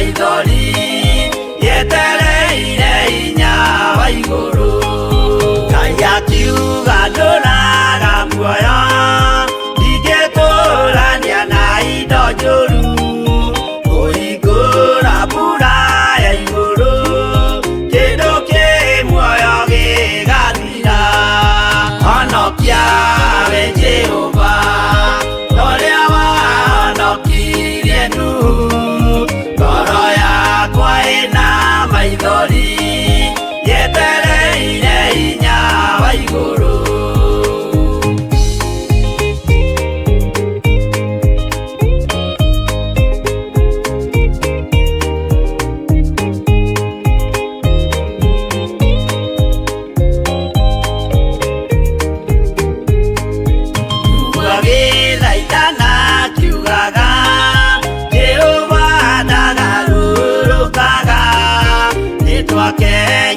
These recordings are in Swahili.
maithori yetereire inya wa iguru Ngai akiuga ndũraga muoyo ndingĩtũrania na indo njũru kũhingũra mbura ya igũrũ kĩndũ kĩ muoyo gĩgathira honokia we Jehova ũrĩa wahonokirie Nuhu ngoro yakwa ĩna maithori yetereire hinya wa igũrũ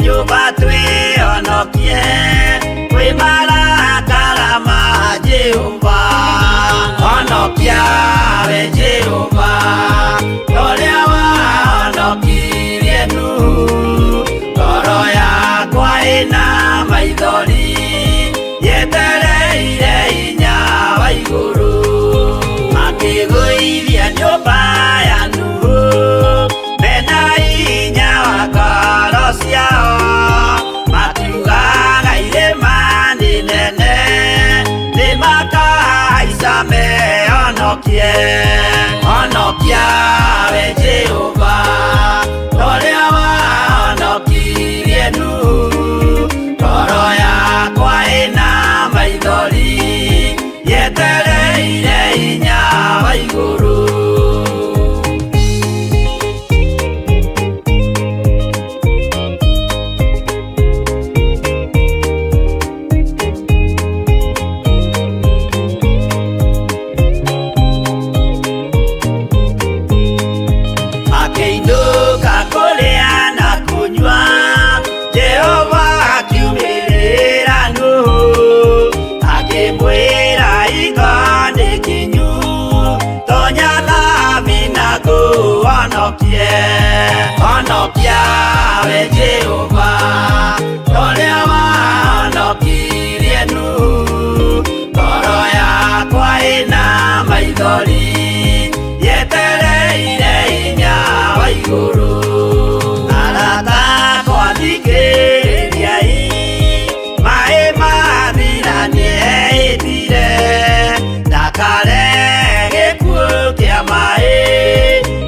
nyũmba twĩhonokie kwĩ marakara ma Jehova honokia we Jehova ũrĩa wahonokirie Nuhu ngoro yakwa ĩna maithori yetereire hinya wa igũrũ akĩgũithia nyũmba ya Nuhu mena hinya wa ngoro ciao makiugaga irĩma nĩ nene nĩmakahaica mehonokie honokia we Jehova ũrĩa wahonokirie Nuhu ngoro yakwa ĩna maithori yetereire hinya wa igũrũ honokia we Jehova ũrĩa wahonokirie Nuhu ngoro yakwa ĩna maithori yetereire hinya wa igũrũ arata akwa thikĩrĩriai maĩ mathira nĩehĩtire ndakare gĩkuũ kĩa maĩ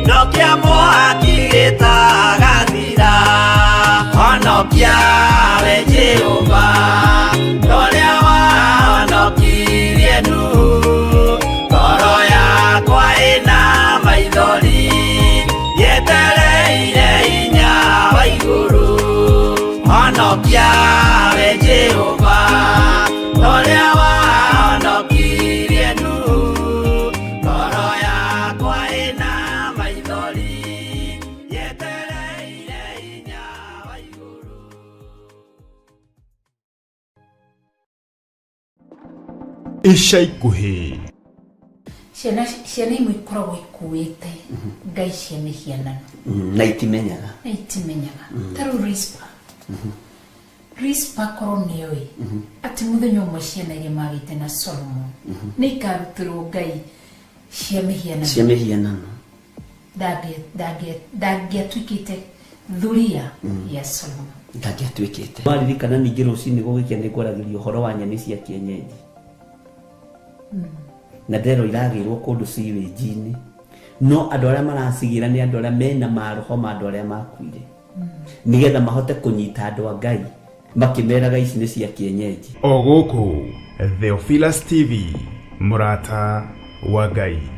no kĩa mwaki gĩtagathira honokia we Jehova ũrĩa wahonokirie Nuhu ngoro yakwa ĩna maithori yetereire hinya wa igũrũ honokia we Jehova ũrĩa wahonokirie Nuhu ngoro yakwa ĩna maithori yetereire hinya wa igũrũ ica ikuhĩ ciana imwe ikoragwo ikuĩte ngai cia mĩhianano na itimenyaga tarĩu Rispa korwo nĩoĩ atĩ mũthenya ũmwe ciana iria magĩte na Solomon nĩ ikarutĩrwo ngai cia mĩhianano ndangĩatuĩkĩte thuria ya Solomon ndangĩatuĩkĩte waririkana ningĩ rũcinĩ gũgĩkia nĩ ngwaragĩria ũhoro wa nyeni cia kienyeji na ndero iragĩrwo kũndũ siwage-inĩ no andũ arĩa maracigira nĩ andũ arĩa mena maroho ma andũ arĩa makuire nigetha mahote kũnyita andũ a Ngai makĩmeraga ici nĩ cia kienyeji o gũkũ Theophilus TV mũrata wa Ngai.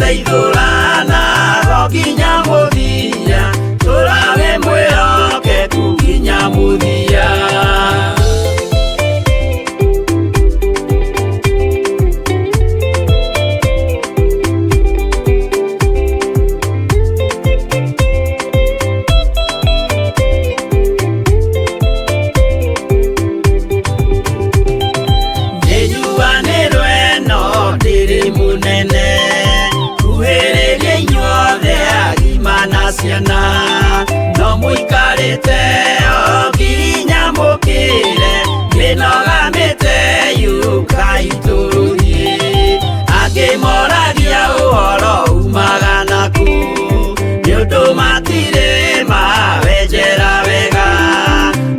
tũraithũrana gokinya mũthia, tũrage mwĩhokeku nginya mũthia. Ciana no mũikarĩte o nginya mũkĩre, mĩnogamĩte yukai tũrũthiĩ. Angĩ moragia ũhoro umaga naku, nĩũndũ matirĩ mawenjera wega,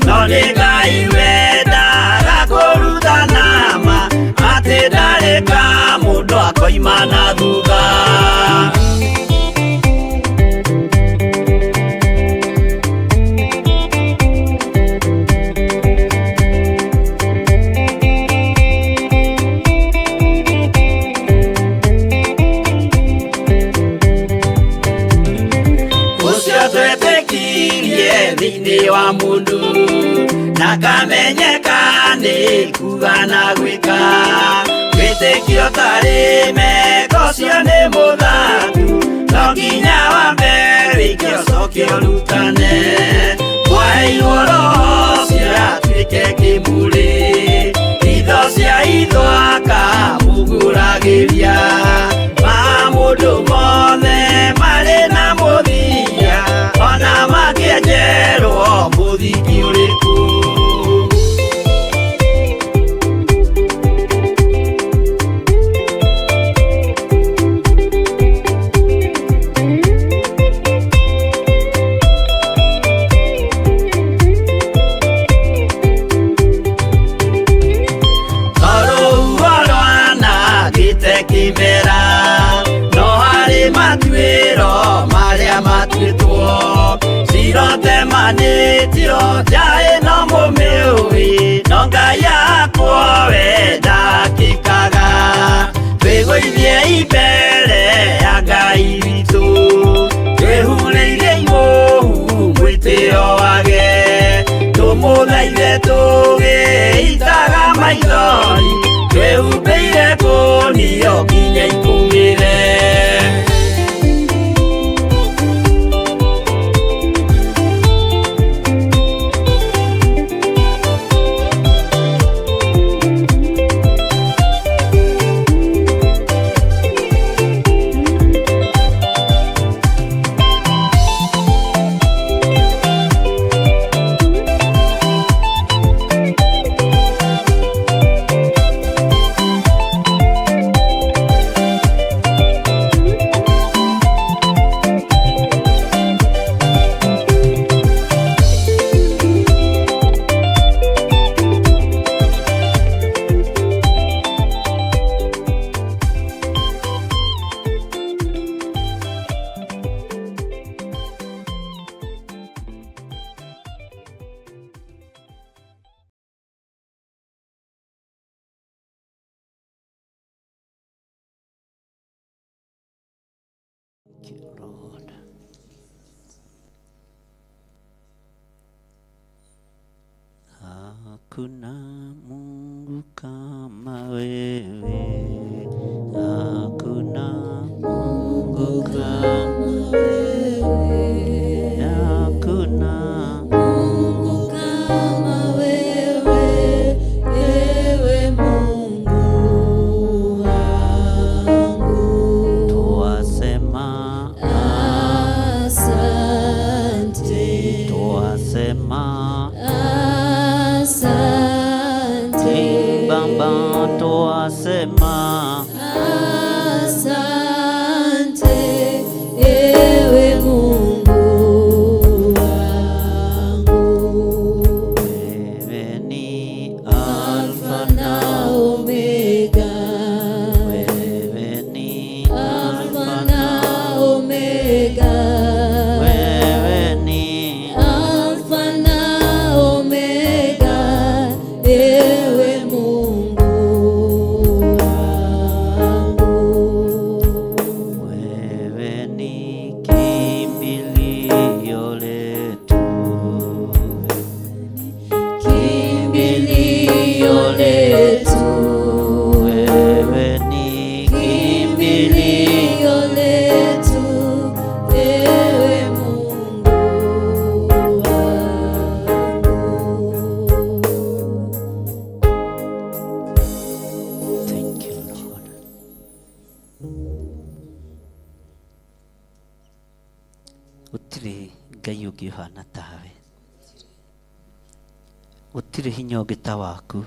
no nĩ Ngai wendaga kũrutana ma, atĩ ndareka mũndũ akoima na thutha. Thĩinĩ wa mũndũ na kamenyeka nĩ kuga na gwĩka, wĩtĩkio tarĩ meko cio nĩ mũthatu, no nginya wambe wĩke ũcoke ũrutane. Mwaheirwo roho ciatuĩke kĩmũrĩ, itho cia ithwaka mũguragĩria, ma mũndũ mothe marĩ na mũthia, ona makĩenjerwo mũthingi ũrĩkũ. Kĩmera no harĩ matuĩro marĩa matuĩtwo, cirotemanĩtio njaĩ no mũmĩũĩ, no Ngai akwo we ndakĩkaga. Twĩgũithie mbere ya Ngai witũ, twĩhurĩire ihohu mwĩtĩo wage, tũmũthaithe tũgĩitaga maithori, twĩhumbĩire ngũnio nginya ikumĩre. Thank you, Lord. Hakuna Mungu kama wewe, hakuna Mungu kama wewe, hakuna Mungu kama wewe, ewe Mungu wangu. Twasema asante, twasema asante Baba, twasema asante ewe Mungu wangu. Wewe ni Alfa na Omega, wewe ni Alfa na Omega, wewe ni Alfa na Omega, ewe Mungu wangu. Wewe gutire ngai ungi uhana tawe gutire hinya ungi ta waku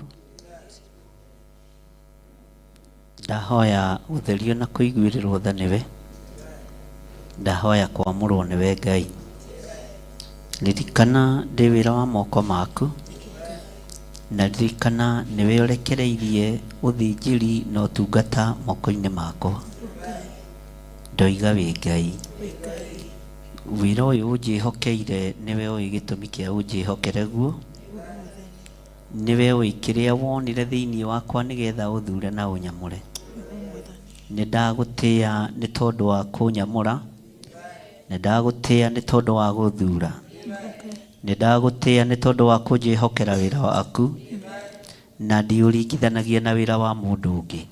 ndahoya utherio na kuiguirirwo tha niwe ndahoya kwamurwo niwe ngai ririkana ndi wira wa moko maku na ririkana niwe urekereirie uthinjiri na utungata moko-ini makwa ndoiga wi ngai wira uyu unjihokeire niwe ui gitumi kia unjihokere guo niwe ui kiria wonire thiini wakwa nigetha uthure na unyamure nindagutia ni tondu wa kunyamura nindagutia ni tondu wa guthura nindagutia ni tondu wa kunjihokera wira waku na ndiuringithanagia na wira wa mundu ungi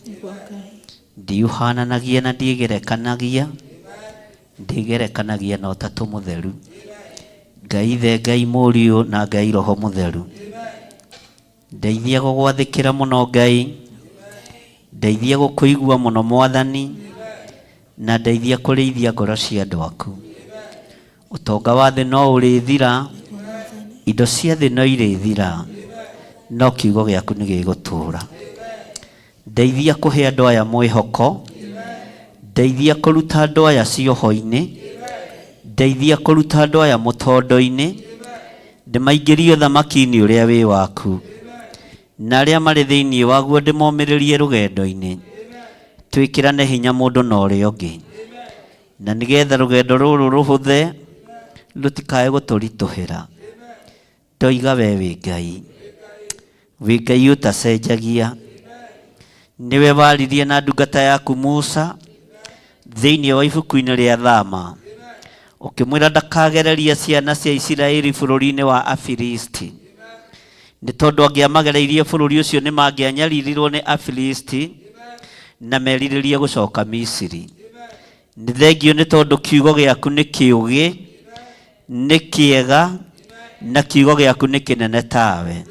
ndiuhananagia na ndigerekanagia ndigerekanagia na utatu mutheru ngai the ngai muriu na ngai roho mutheru ndeithia gugwathikira muno ngai ndeithia gukuigua muno mwathani na ndeithia kurithia ngoro cia andu aku utonga wa thi no urithira indo cia thi no irithira no kiugo giaku ni gigutura ndeithia kuhe andu aya mwihoko ndeithia kuruta andu aya cioho-ini ndeithia kuruta andu aya mutondo-ini ndimaingĩrie thamaki-inĩ uria wi waku na aria mari thiini waguo ndimomĩrĩrie rugendo-ini twikirane hinya mundu na uria ungi na nigetha rugendo ruru ruhuthe rutikae guturituhira ndoiga we wi ngai utacenjagia niwe waririe na ndungata yaku Musa thiini wa ibuku-ini ria Thama ukimwira ndakagereria ciana cia Isiraeli bururi-ini wa Afilisti ni tondu angiamagereirie bururi ucio ni mangianyaririrwo ni Afilisti na meriririe gucoka Misiri ni thengio ni tondu kiugo giaku ni kiugi ni kiega na kiugo giaku ni kinene tawe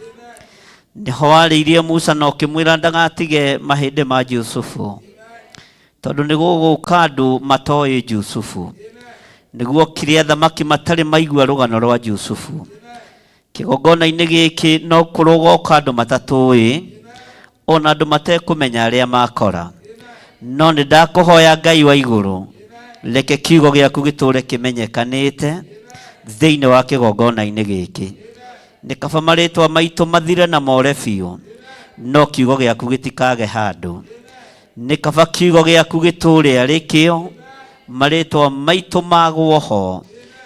niho wariirie Musa na ukimwira ndagatige mahindi ma Jusufu tondu ni guguka andu matoi Jusufu niguo kiria thamaki matari maigua rugano rwa Jusufu kigongona-ini giki no kurugoka andu matatui ona andu matekumenya aria makora no ni ndakuhoya ngai wa iguru reke kiugo giaku giture kimenyekanite thiini wa kigongona-ini giki ni kaba maritwa maitu mathire na more biu no kiugo giaku gitikage handu ni kaba kiugo giaku giture arikio maritwa maitu magwo ho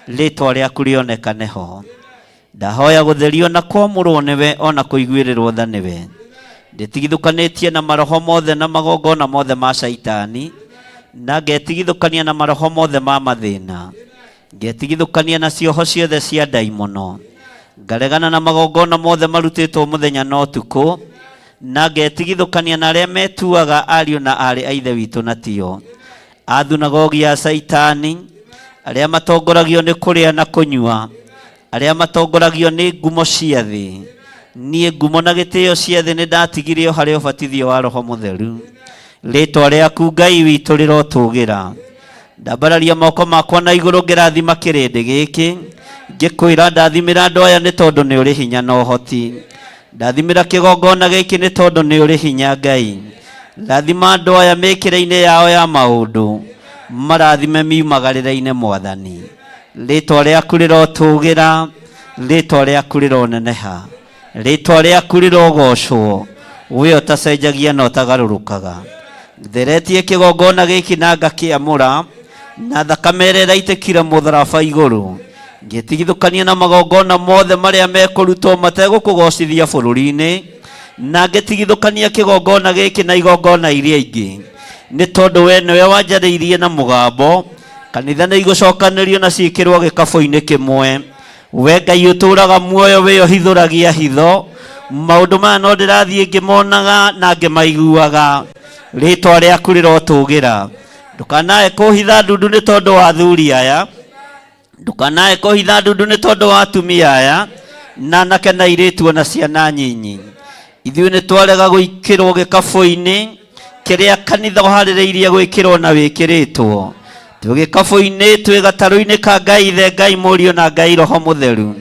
ritwa riaku rionekane ho ndahoya gutherio na kwamurwo niwe ona kuiguirirwo tha niwe nditigithukanitie na maroho mothe na magongona mothe ma shaitani na ngetigithukania na maroho mothe ma mathina ngetigithukania na cioho ciothe cia ndaimono ngaregana na magongona mothe marutitwo muthenya na utuku na ngetigithukania na aria metuaga ariu na ari a ithe witu na tio athunagogi ya shaitani aria matongoragio ni kuria na kunyua aria matongoragio ni ngumo cia thi nie ngumo na gitio cia thi ni ndatigirio hari ubatithio wa roho mutheru ritwa riaku ngai witu rirotugira ndambararia moko makwa na iguru ngirathima kirindi giki ngikwira ndathimira andu aya ni tondu ni uri hinya na uhoti ndathimira kigongona giki ni tondu ni uri hinya ngai ndathima andu aya mikire-ini yao ya maundu marathime miumagarire-ine mwathani ritwa riaku rirotugira ritwa riaku rironeneha ritwa riaku rirogocwo we utacenjagia na utagarurukaga theretie kigongona giki na ngakiamura na thakame ĩrĩa ĩraitikire mũtharaba igũrũ ngĩtigithũkania na magongona mothe marĩa mekurutwo mategũkũgocithia bũrũri-inĩ na ngĩtigithũkania kĩgongona gĩkĩ na igongona iria ingĩ nĩ tondũ we nĩwe wanjarĩirie na mũgambo kanitha nĩ igũcokanĩrio na ciĩkĩrwo gĩkabũ-inĩ kĩmwe we Ngai ũtũraga muoyo wĩ ũhithũragia hitho maũndũ maya no ndĩrathiĩ ngĩmonaga na ngĩmaiguaga rĩtwa rĩaku rĩrotũgĩra ndũkanae kũhitha ndundu nĩ tondũ wa athuri aya ndũkanae kũhitha ndundu nĩ tondũ wa atumia aya na anake na airĩtu na ciana nyinyi ithuĩ nĩ twarega gwĩkĩrwo gĩkabũ-inĩ kĩrĩa kanitha ũharĩrĩirie gwĩkĩrwo na wĩkĩrĩtwo twĩ gĩkabũ-inĩ, twĩ gatarũ-inĩ ka Ngai Ithe, Ngai Mũriũ na Ngai Roho Mũtheru,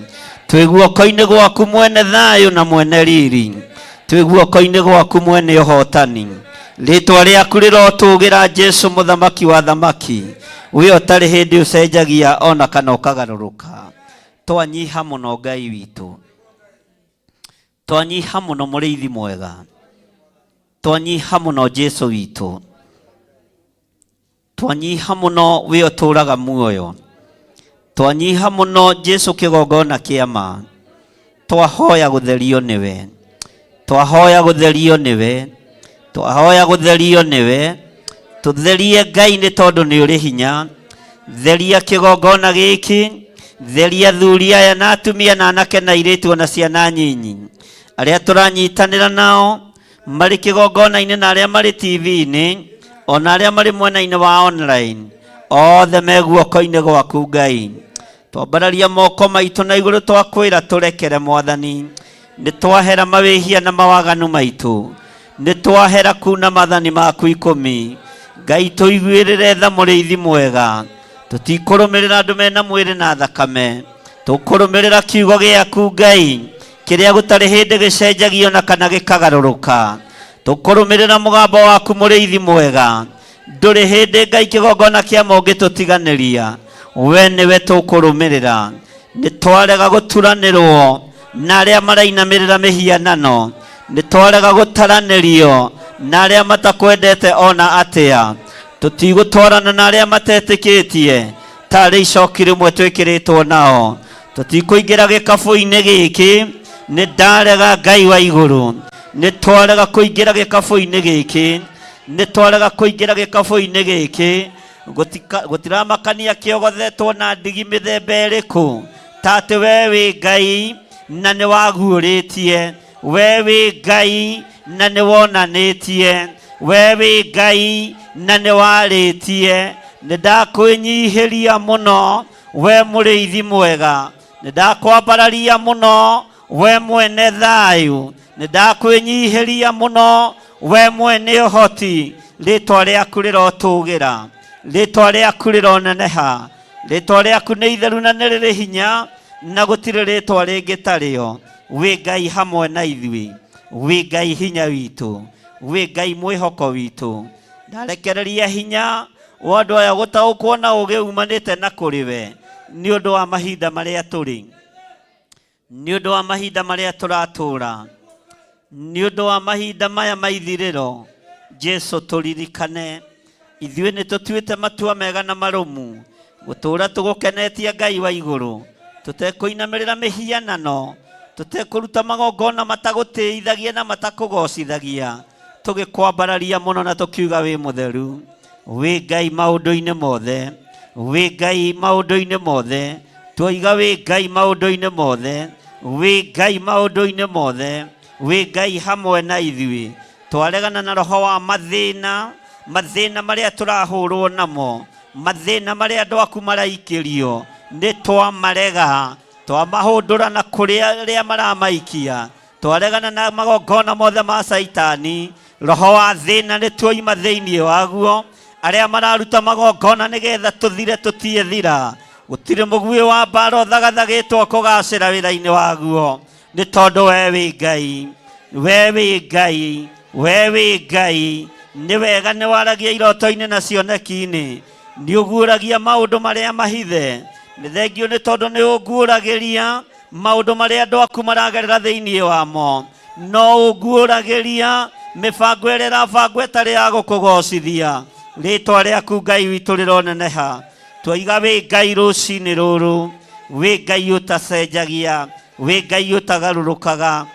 twĩ guoko-inĩ gwaku mwene thayũ na mwene riri, twĩ guoko-inĩ gwaku mwene ũhotani. Rĩtwa rĩaku rĩrotũgĩra Jesu mũthamaki wa thamaki, we ũtarĩ hĩndĩ ũcenjagia ona kana ũkagarũrũka. Twanyiha mũno Ngai witũ, twanyiha mũno mũrĩithi mwega, twanyiha mũno Jesu witũ, twanyiha mũno we ũtũraga muoyo, twanyiha mũno Jesu kĩgongona kĩa ma. Twahoya gũtherio nĩwe, twahoya gũtherio nĩwe, twahoya gũtherio nĩwe. Tũtherie Ngai nĩ tondũ nĩ ũrĩ hinya. Theria kĩgongona gĩkĩ, theria athuri aya na atumia na anake na airĩtu na ciana nyinyi arĩa tũranyitanĩra nao marĩ kĩgongona-inĩ na arĩa marĩ TV-inĩ ona arĩa marĩ mwena-inĩ wa online, othe me guoko-inĩ gwaku Ngai. Twambararia moko maitũ na igũrũ twakwĩra tũrekere Mwathani. Nĩ twahera mawĩhia na mawaganu maitũ, nĩ twahera kuna mathani maku 10. Ngai tũiguĩrĩre tha mũrĩithi mwega, tũtikũrũmĩrĩra andũ mena mwĩrĩ na thakame, tũkũrũmĩrĩra kiugo gĩaku Ngai kĩrĩa gũtarĩ hĩndĩ gĩcenjagio na kana gĩkagarũrũka. Tũkũrũmĩrĩra mũgambo waku mũrĩithi mwega, ndũrĩ hĩndĩ Ngai kĩgongona kĩa ma ũngĩtũtiganĩria, we nĩwe tũkũrũmĩrĩra. Nĩ twarega gũturanĩrwo na arĩa marainamĩrĩra mĩhianano, nĩ twarega gũtaranĩrio na arĩa matakwendete ona atĩa. Tũtigũtwarana na arĩa matetĩkĩtie tarĩ icoki rĩmwe twĩkĩrĩtwo nao. Tũtikũingĩra gĩkabũ-inĩ gĩkĩ, nĩ ndarega Ngai wa igũrũ. Nĩ twarega kũingĩra gĩkabũ-inĩ gĩkĩ, nĩ twarega kũingĩra gĩkabũ-inĩ gĩkĩ. Gũtiramakania kĩogothetwo na ndigi mĩthemba ĩrĩkũ, ta atĩ we wĩ Ngai na nĩ waguũrĩtie, we wĩ Ngai na nĩ wonanĩtie, we wĩ Ngai na nĩ warĩtie. Nĩ ndakwĩnyihĩria mũno we mũrĩithi mwega, nĩ ndakwambararia mũno we mwene thayũ, nĩ ndakwĩnyihĩria mũno we mwene ũhoti. Rĩtwa rĩaku rĩrotũgĩra, rĩtwa rĩaku rĩroneneha, rĩtwa rĩaku nĩ itheru na nĩ rĩrĩ hinya na gũtirĩ rĩtwa rĩngĩ tarĩo. Wĩ Ngai hamwe na ithuĩ, wĩ Ngai hinya witũ, wĩ Ngai mwĩhoko witũ. Ndarekereria hinya wa andũ aya gũtaũkwo na ũũgĩ umanĩte na kũrĩ we, nĩ ũndũ wa mahinda marĩa tũrĩ, nĩ ũndũ wa mahinda marĩa tũratũũra, nĩ ũndũ wa mahinda maya maithirĩro. Jesu tũririkane, ithuĩ nĩ tũtuĩte matua mega na marũmu gũtũũra tũgũkenetie Ngai wa igũrũ, tũtekũinamĩrĩra mĩhianano, tũtekũruta magongona matagũtĩithagia na matakũgocithagia, tũgĩkwambararia mũno na tũkiuga wĩ mũtheru. Wĩ Ngai maũndũ-inĩ mothe, wĩ Ngai maũndũ-inĩ mothe, twoiga wĩ Ngai maũndũ-inĩ mothe, wĩ Ngai maũndũ-inĩ mothe, wĩ Ngai hamwe na ithuĩ. Twaregana na roho wa mathĩna, mathĩna marĩa tũrahũrwo namo, mathĩna marĩa andũ aku maraikĩrio, nĩ twamarega, twamahũndũra na kũrĩa arĩa maramaikia. Twaregana na magongona mothe ma Saitani, roho wa thĩna nĩ tuoima thĩinĩ waguo. Arĩa mararuta magongona nĩgetha tũthire tũtiethira, gũtirĩ mũguĩ wa mbara ũthagathagĩtwo kũgacĩra wĩra-inĩ waguo, nĩ tondũ we wĩ Ngai, we wĩ Ngai, we wĩ Ngai. Nĩ wega nĩ waragia iroto-inĩ na cioneki-inĩ, nĩ ũguũragia maũndũ marĩa mahithe. Nĩ thengio nĩ tondũ nĩ ũguũragĩria maũndũ marĩa andũ aku maragerera thĩinĩ wamo, no ũguũragĩria mĩbango ĩrĩa ĩrabangwo ĩtarĩ ya gũkũgocithia. Rĩtwa rĩaku Ngai witũ rĩroneneha. Twoiga wĩ Ngai rũcinĩ rũrũ, wĩ Ngai ũtacenjagia, wĩ Ngai ũtagarũrũkaga,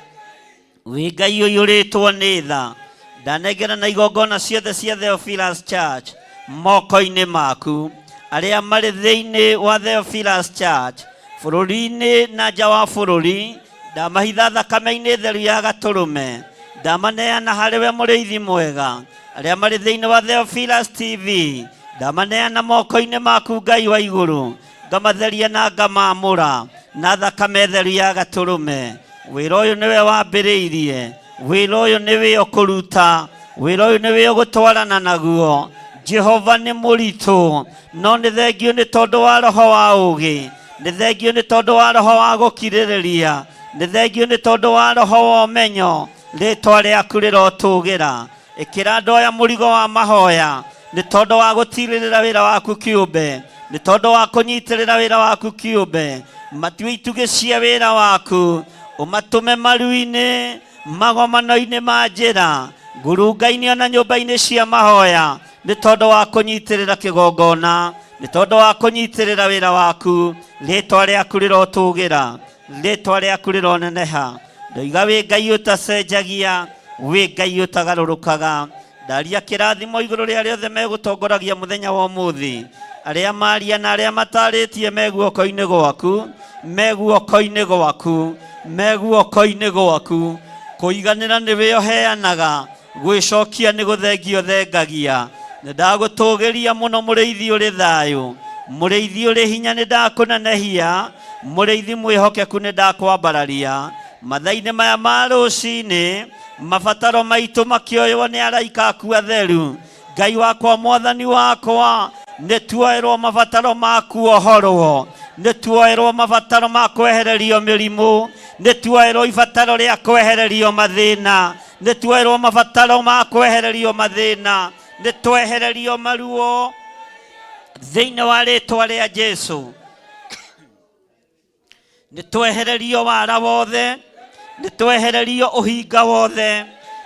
wĩ Ngai ũiyũrĩtwo nĩ tha. Ndanengera na igongona ciothe cia Theophilus Church moko-inĩ maku, arĩa marĩ thĩinĩ wa Theophilus Church bũrũri-inĩ na nja wa bũrũri, ndamahitha thakame-inĩ theru ya Gatũrũme, ndamaneana harĩ we mũrĩithi mwega. Arĩa marĩ thĩinĩ wa Theophilus TV, ndamaneana moko-inĩ maku Ngai wa igũrũ, ngamatheria na ngamamũra na thakame theru ya Gatũrũme. Wĩra ũyũ nĩwe wambĩrĩirie, wĩra ũyũ nĩwe ũkũruta, wĩra ũyũ nĩwe ũgũtwarana naguo. Jehova nĩ mũritũ, no nĩ thengio nĩ tondũ wa roho wa ũũgĩ, nĩ thengio nĩ tondũ wa roho wa gũkirĩrĩria, nĩ thengio nĩ tondũ wa roho wa ũmenyo. Rĩĩtwa rĩaku rĩrotũũgĩra. Ĩkĩra andũ aya mũrigo wa mahoya, nĩ tondũ wa gũtirĩrĩra wĩra waku kĩũmbe, nĩ tondũ wa kũnyitĩrĩra wĩra waku kĩũmbe. Matue itugĩ cia wĩra waku, ũmatũme maru-inĩ, magomano-inĩ ma njĩra, ngurunga-inĩ ona nyũmba-inĩ cia mahoya, nĩ tondũ wa kũnyitĩrĩra kĩgongona, nĩ tondũ wa kũnyitĩrĩra wĩra waku. Rĩĩtwa rĩaku rĩrotũũgĩra, rĩĩtwa rĩaku rĩroneneha. Ndoiga wĩ Ngai ũtacenjagia, wĩ Ngai ũtagarũrũkaga. Ndaria kĩrathimo igũrũ rĩa arĩa othe megũtongoragia mũthenya wa ũmũthĩ, arĩa maria na arĩa matarĩtie me guoko-inĩ gwaku, me guoko-inĩ gwaku, me guoko-inĩ gwaku. Kũiganĩra nĩwe ũheanaga, gwĩcokia nĩ gũthengio thengagia. Nĩ ndagũtũũgĩria mũno mũrĩithi ũrĩ thayũ, mũrĩithi ũrĩ hinya nĩ ndakũnenehia, mũrĩithi mwĩhokeku nĩ ndakwambararia. Mathaa-inĩ maya ma rũcinĩ, mabataro maitũ makĩoywo nĩ araika aku atheru. Ngai wakwa, mwathani wakwa, nĩ tuoerwo mabataro maku ohorwo, nĩ tuoerwo mabataro ma kwehererio mĩrimũ, nĩ tuoerwo ibataro rĩa kwehererio mathĩna, nĩ tuoerwo mabataro ma kwehererio mathĩna, nĩ twehererio maruo thĩinĩ wa rĩĩtwa rĩa Jesũ. Nĩ twehererio wara wothe, nĩ twehererio ũhinga wothe,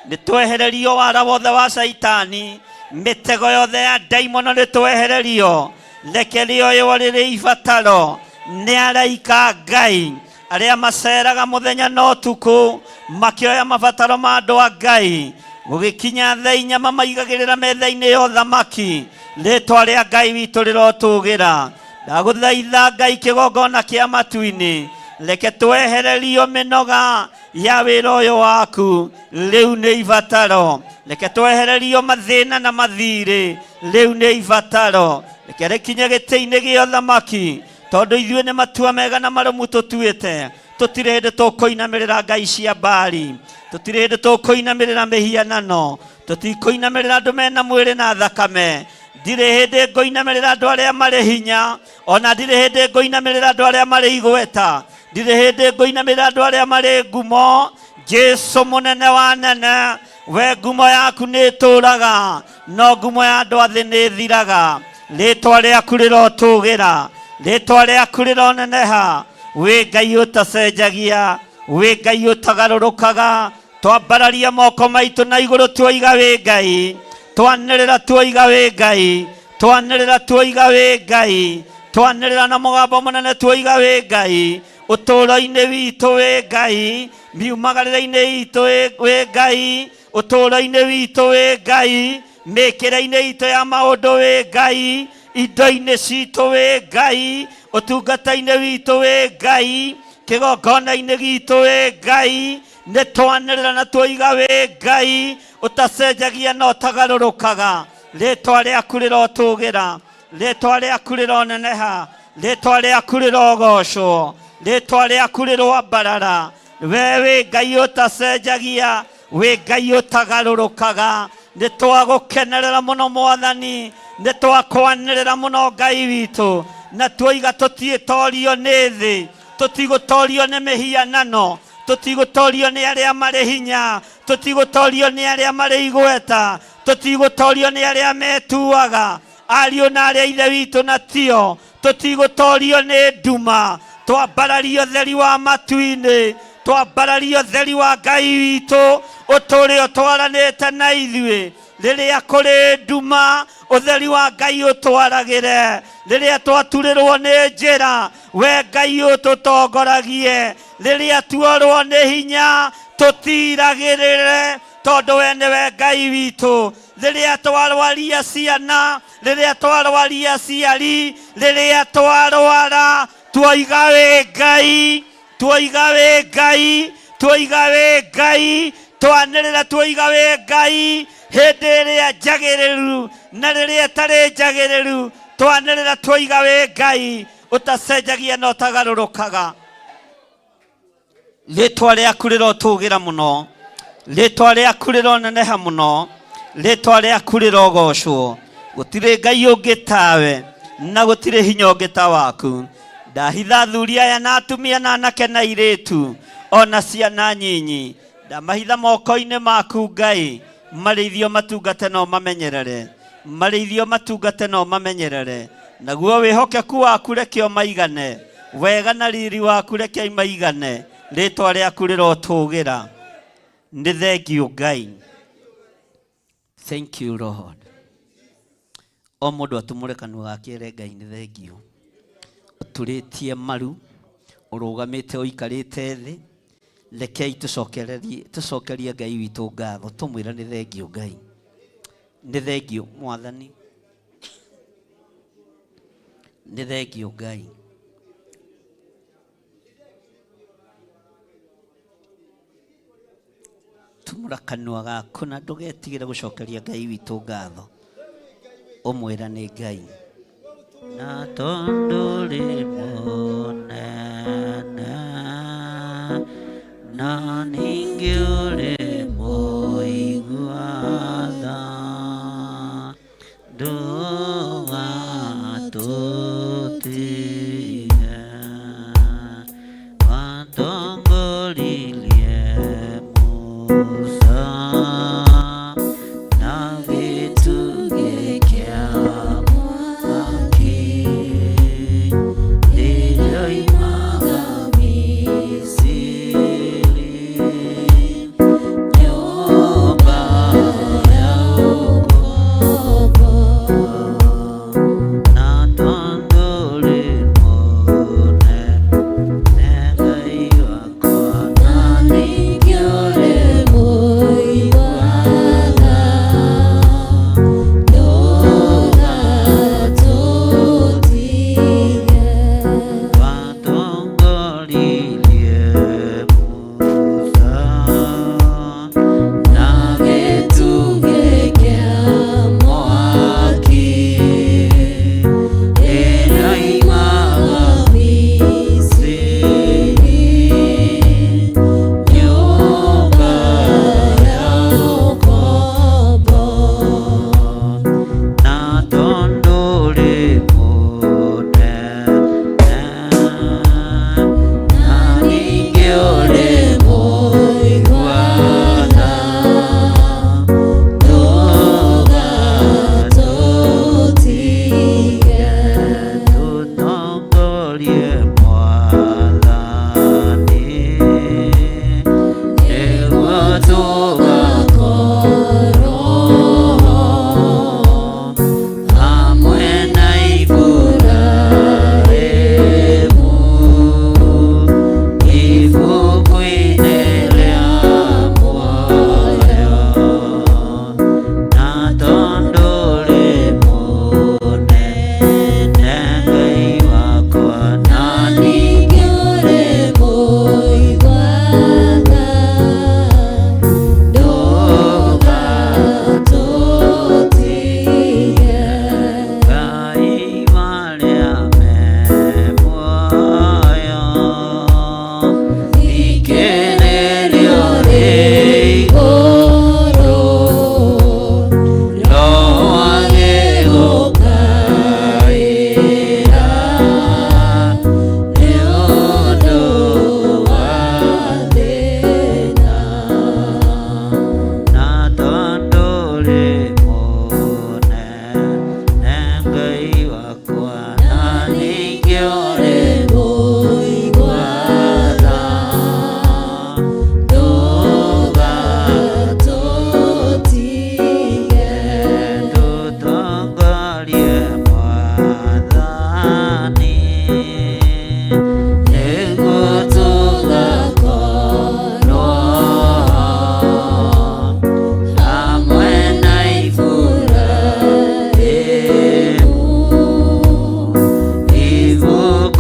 nĩ twehererio wara wothe wa Saitani, mĩtego yothe ya ndaimono nĩ twehererio. Reke rĩoywo rĩrĩ ibataro nĩ araika Ngai arĩa maceraga mũthenya na ũtukũ makĩoya mabataro ma andũ a Ngai, gũgĩkinya thaa 4 mamaigagĩrĩra metha-inĩ ya ũthamaki. Rĩĩtwa rĩa Ngai witũ rĩrotũũgĩra. Ndagũthaitha Ngai kĩgongona kĩa matu-inĩ, reke twehererio mĩnoga ya wĩra ũyũ waku, rĩu nĩ ibataro. Reke twehererio mathĩna na mathirĩ, rĩu nĩ ibataro. Reke rĩkinye gĩtĩ-inĩ gĩa ũthamaki, tondũ ithuĩ nĩ matua mega na marũmu tũtuĩte. Tũtirĩ hĩndĩ tũkũinamĩrĩra ngai cia Baali, tũtirĩ hĩndĩ tũkũinamĩrĩra mĩhianano, tũtikũinamĩrĩra andũ mena mwĩrĩ na thakame. Ndirĩ hĩndĩ ngũinamĩrĩra andũ arĩa marĩ hinya, ona ndirĩ hĩndĩ ngũinamĩrĩra andũ arĩa marĩ igweta, ndirĩ hĩndĩ ngũinamĩrĩra andũ arĩa marĩ ngumo. Jesũ mũnene wa nene, we ngumo yaku nĩ ĩtũũraga, no ngumo ya andũ athĩ nĩ ĩthiraga. Rĩĩtwa rĩaku rĩrotũũgĩra, rĩĩtwa rĩaku rĩroneneha. Wĩ Ngai ũtacenjagia, wĩ Ngai ũtagarũrũkaga. Twambararia moko maitũ na igũrũ tuoiga wĩ Ngai, twanĩrĩra tuoiga wĩ Ngai, twanĩrĩra tuoiga wĩ Ngai, twanĩrĩra na mũgambo mũnene tuoiga wĩ Ngai. Ũtũũro-inĩ witũ wĩ Ngai, miumagarĩre-inĩ itũ wĩ Ngai, ũtũũro-inĩ witũ wĩ Ngai, mĩkĩre-inĩ itũ ya maũndũ wĩ Ngai, indo-inĩ citũ wĩ Ngai, ũtungata-inĩ witũ wĩ Ngai, kĩgongona-inĩ gitũ wĩ Ngai. Nĩ twanĩrĩra na tuoiga wĩ Ngai ũtacenjagia na ũtagarũrũkaga. Rĩĩtwa rĩaku rĩrotũũgĩra, rĩĩtwa rĩaku rĩroneneha, rĩĩtwa rĩaku rĩrogocwo, rĩĩtwa rĩaku rĩroambarara. We wĩ Ngai ũtacenjagia, wĩ Ngai ũtagarũrũkaga. Nĩ twagũkenerera mũno Mwathani, nĩ twakwanĩrĩra mũno Ngai witũ, na tuoiga tũtiĩtorio nĩ thĩ, tũtigũtorio nĩ mĩhianano, tũtigũtorio nĩ arĩa marĩ hinya, tũtigũtorio nĩ arĩa marĩ igweta, tũtigũtorio nĩ arĩa metuaga ariũ na arĩa ithe witũ na tio, tũtigũtorio nĩ nduma. Twambarario theri wa matu-inĩ, twambarario theri wa Ngai witũ ũtũũre ũtwaranĩte na ithuĩ. Rĩrĩa kũrĩ nduma, ũtheri wa Ngai ũtwaragĩre. Rĩrĩa twaturĩrwo nĩ njĩra, we Ngai ũtũtongoragie. Rĩrĩa tuorwo nĩ hinya, tũtiragĩrĩre, tondũ we nĩwe Ngai witũ. Rĩrĩa twarwaria ciana, rĩrĩa twarwaria aciari, rĩrĩa twarwara, tuoiga wĩ Ngai, tuoiga wĩ Ngai, tuoiga wĩ Ngai, twanĩrĩra tuoiga wĩ Ngai. Hĩndĩ ĩrĩa njagĩrĩru na rĩrĩa ĩtarĩ njagĩrĩru, twanĩrĩra tuoiga wĩ Ngai ũtacenjagia na ũtagarũrũkaga. Rĩĩtwa rĩaku rĩrotũũgĩra mũno, rĩĩtwa rĩaku rĩroneneha mũno, rĩĩtwa rĩaku rĩrogocwo, gutire ngai ungi tawe na gutire hinya ungi ta waku ndahitha thuri aya na atumia na anake na iritu ona ciana nyinyi ndamahitha moko-ini maku ngai marithio matungate no mamenyerere marithio matungate no mamenyerere naguo wihokeku waku reke o maigane wega na riri waku reke maigane ritwa riaku rirotugira ni thengiu ngai. Thank you Lord. O mundu atumure kanua gakire ngai ni thengiu uturitie maru urugamite uikarite thi rekei tucokerie ngai witu ngatho tumwira ni thengiu ngai ni thengiu mwathani ni thengiu ngai. Tumura kanua gaku na ndugetigire gucokeria ngai witu ngatho umwira ni ngai na tondu ri munene na ningi uri muiguatha ndugatutige watongoririe Musa na gĩtugĩ kĩa mwaki rĩrĩa oimaga Misiri nyũmba ya ũkombo na tondũ rĩ mũnene Ngai wakwa na ningĩ ũrĩ mũiguaga ndũgatũtige watongoririe Musa na gĩtugĩ kĩa mwaki rĩrĩa oimaga Misiri nyũmba ya ũkombo na tondũ rĩ mũnene na ningĩ ũrĩ mũiguaga ndũgatũtige tũtongorie Mwathani nĩguo tũgakorwo hamwe na Iburahĩmu ibuku-inĩ rĩa muoyo na tondũ rĩ mũnene Ngai wakwa na ningĩ ũrĩ mũiguaga ndũgatũtige Ngai marĩa me muoyo thikĩrĩrio rĩ igũrũ Roho agĩgũkaĩra nĩ ũndũ wa thĩna na tondũ rĩ mũnene Ngai wakwa na ningĩ ũrĩ mũiguaga ndũgatũtige tũtongorie Mwathani nĩguo tũgakorwo hamwe na Iburahĩmu ibuku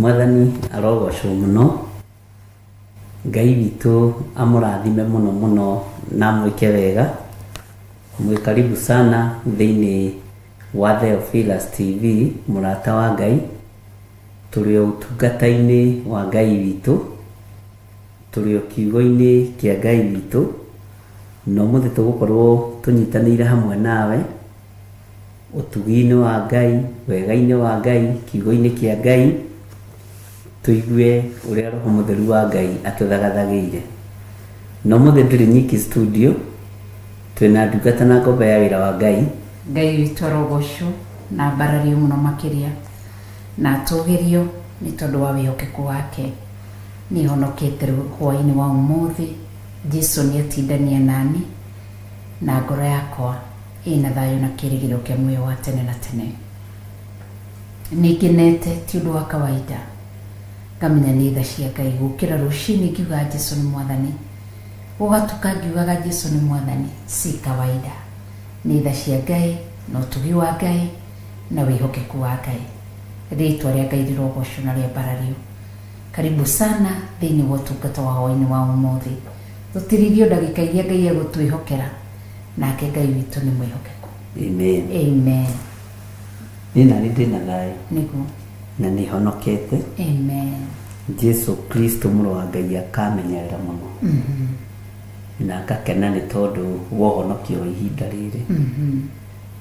Mwathani arogocwo muno. Ngai witũ amũrathime muno muno na mwĩke wega. Mwĩ karibu sana thĩinĩ wa Theophilus TV, mũrata wa Ngai. Tũrĩ ũtungata-inĩ wa Ngai witũ, tũrĩ kiugo-inĩ kĩa Ngai witũ. No mũthĩ tũgũkorwo tũnyitanĩire hamwe nawe ũtugi-inĩ wa Ngai, wega-inĩ wa Ngai, kiugo-inĩ kĩa Ngai, tuigue ũrĩa Roho Mũtheru wa Ngai atũthagathagĩire. No mũthĩ ndĩrĩ nyiki studio, twĩna ndungata na ngombo ya wĩra wa Ngai. Ngai witũ arogocwo na mbarario mũno makĩria na atũgĩrio nĩ tondũ wa wĩhokeku wake. Nĩ honokete hwaĩ-inĩ wa ũmũthĩ. Jesũ nĩ atindania nani na ngoro yakwa ĩna thayũ na kĩrĩgĩrĩro kĩa muoyo wa tene na tene. Nĩngenete ti ũndũ wa kawaida ngamenya nĩ tha cia Ngai gũkĩra rũcinĩ ngiuga Jesũ nĩ Mwathani, gũgatuka ngiugaga Jesũ nĩ Mwathani. Si kawaida, nĩ tha cia Ngai na ũtugi wa Ngai na wĩhokeku wa Ngai. Rĩtwa rĩa Ngai rĩrogocwo na rĩambarario. Karibu sana thĩinĩ wa ũtungata wa hwaĩ-inĩ wa ũmũthĩ. Tũtirithio ndagĩka iria Ngai egũtwĩhokera, nake Ngai witũ nĩ mwĩhokeku. Amen. Amen. Nina nĩ ndĩna thayũ Nĩguo. na nĩ honokete. Amen. Jesũ Kristo mũrũ wa Ngai akamenyerera mũno. Na ngakena nĩ tondũ wa ũhonokio wa ihinda rĩrĩ.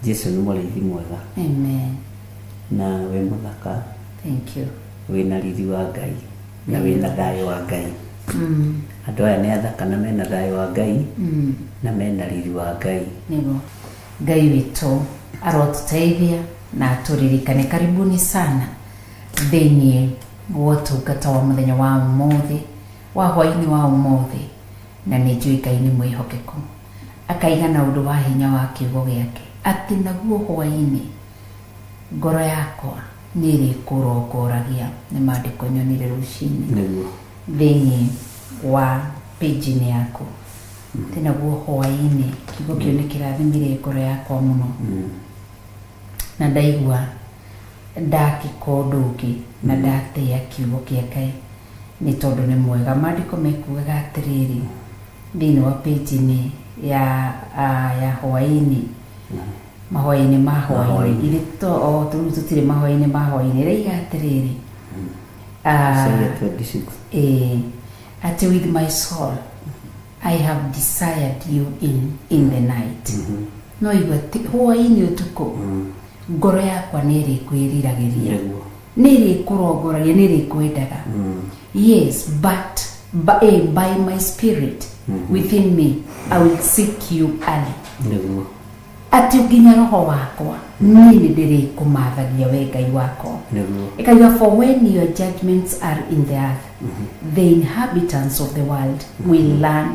Jesũ nĩ mũrĩithi mwega. Amen. Na wĩ mũthaka. Thank you. Wĩna riri wa Ngai na wĩna thayũ wa Ngai. Andũ aya nĩ athaka na mena thayũ wa Ngai na mena riri wa Ngai. Nĩguo. Ngai witũ arotũteithia na atũririkane. Karibuni sana thĩinĩ wa ũtungata wa mũthenya wa ũmũthĩ, wa hwaĩ-inĩ wa ũmũthĩ. Na nĩ njũĩ Ngai nĩ mwĩhokeku, akaiga na ũndũ wa hinya wa kiugo gĩake atĩ naguo hwaĩ-inĩ ngoro yakwa nĩ ĩrĩkũrongoragia. Nĩ maandĩko nyonire rũcinĩ Nĩguo. thĩinĩ wa page-inĩ yaku. Atĩ naguo hwaĩ-inĩ kiugo kĩu nĩ kĩrathimire ngoro yakwa mũno. Na ndaigua ndakĩka ũndũ ũngĩ na ndatĩa kiugo kĩa Ngai nĩ tondũ nĩ mwega. Maandĩko mekugaga atĩrĩrĩ thĩinĩ wa page-inĩ ya hwaĩ-inĩ, mahwaĩ-inĩ ma hwaĩ-inĩ, irĩ tũtirĩ mahwaĩ-inĩ ma hwaĩ-inĩ, raiga atĩrĩrĩ atĩ with my soul I have desired you in the night. No igua hwaĩ-inĩ ũtukũ ngoro yakwa nĩ ĩrĩkwĩriragĩria, nĩ ĩrĩkũrongoragia, nĩ ĩrĩkwendaga. Yes, but by my spirit within me I will seek you early. Atĩ nginya roho wakwa niĩ nĩ ndĩrĩkũmathagia we Ngai wakwa. Ĩkaiga for when your judgments are in the earth, the inhabitants of the world will learn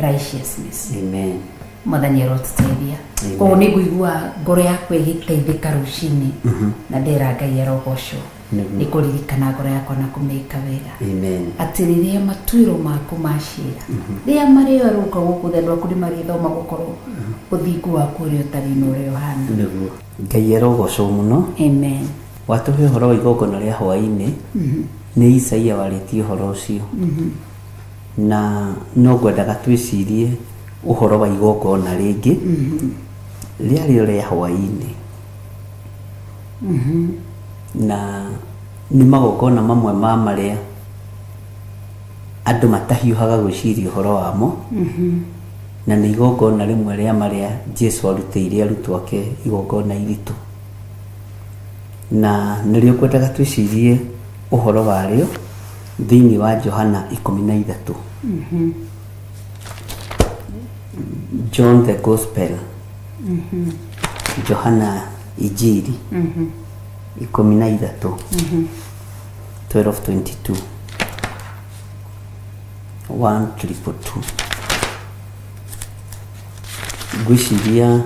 righteousness. Amen. Mwathani arotũteithia. Koguo nĩ ngũigua ngoro yakwa ĩgĩteithĩka rũcinĩ na ndera Ngai arogocwo nĩ kũririkana ngoro yakwa na kũmĩka wega. Amen. Atĩ rĩrĩa matuĩro maku macira, rĩrĩa marĩarũka gũkũ thĩ andũ aku nĩ marĩthoma gũkorwo ũthingu waku ũrĩa ũtarĩ na ũrĩa ũhana. Nĩguo. Ngai arogocwo mũno. Amen. Watũhe ũhoro wa igongona rĩa hwaĩ-inĩ, nĩ Isaia warĩtie ũhoro ũcio. Na no ngwendaga twĩcirie ũhoro wa igongona rĩngĩ rĩarĩ rĩa hwaĩ-inĩ. Na nĩ magongona mamwe ma marĩa andũ matahiũhaga gwĩciria ũhoro wamo. Na nĩ igongona rĩmwe rĩa marĩa Jesũ arutĩire arutwo ake igongona iritũ. Na nĩrĩo ngwendaga twĩcirie ũhoro warĩo thĩinĩ wa Johana 13. John the Gospel. Johana Injili 13. 12:22. 1:2. Gwĩciria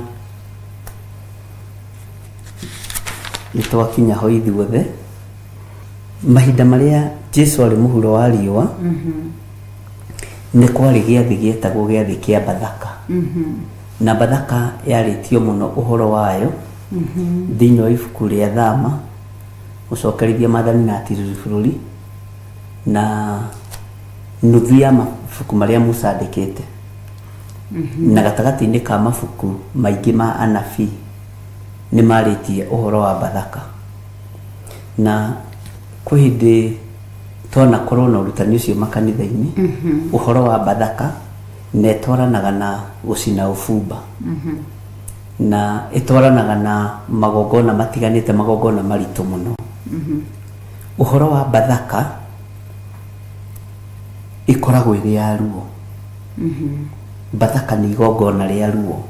nĩ twakinya ho ithuothe mahinda marĩa Jesũ arĩ mũhuro wa riũa. Nĩ kwarĩ gĩathĩ gĩetagwo gĩathĩ kĩa Bathaka. Na Bathaka yarĩtio mũno ũhoro wayo thĩinĩ wa ibuku rĩa Thama, Gũcokerithia Maathani na Atĩrĩrĩ Bũrũri na nuthu ya mabuku maria Musa andikite na gatagati-ini ka mabuku maingi ma anabii ni maritie uhoro wa Bathaka na kuhindi tona korona urutani ucio makanitha-ini uhoro wa Bathaka netwaranaga na gucina ufumba na etwaranaga na magongona matiganite, magongona maritu muno. Uhoro wa Bathaka ikoragwo iri ya Luo. Bathaka ni igongona ria Luo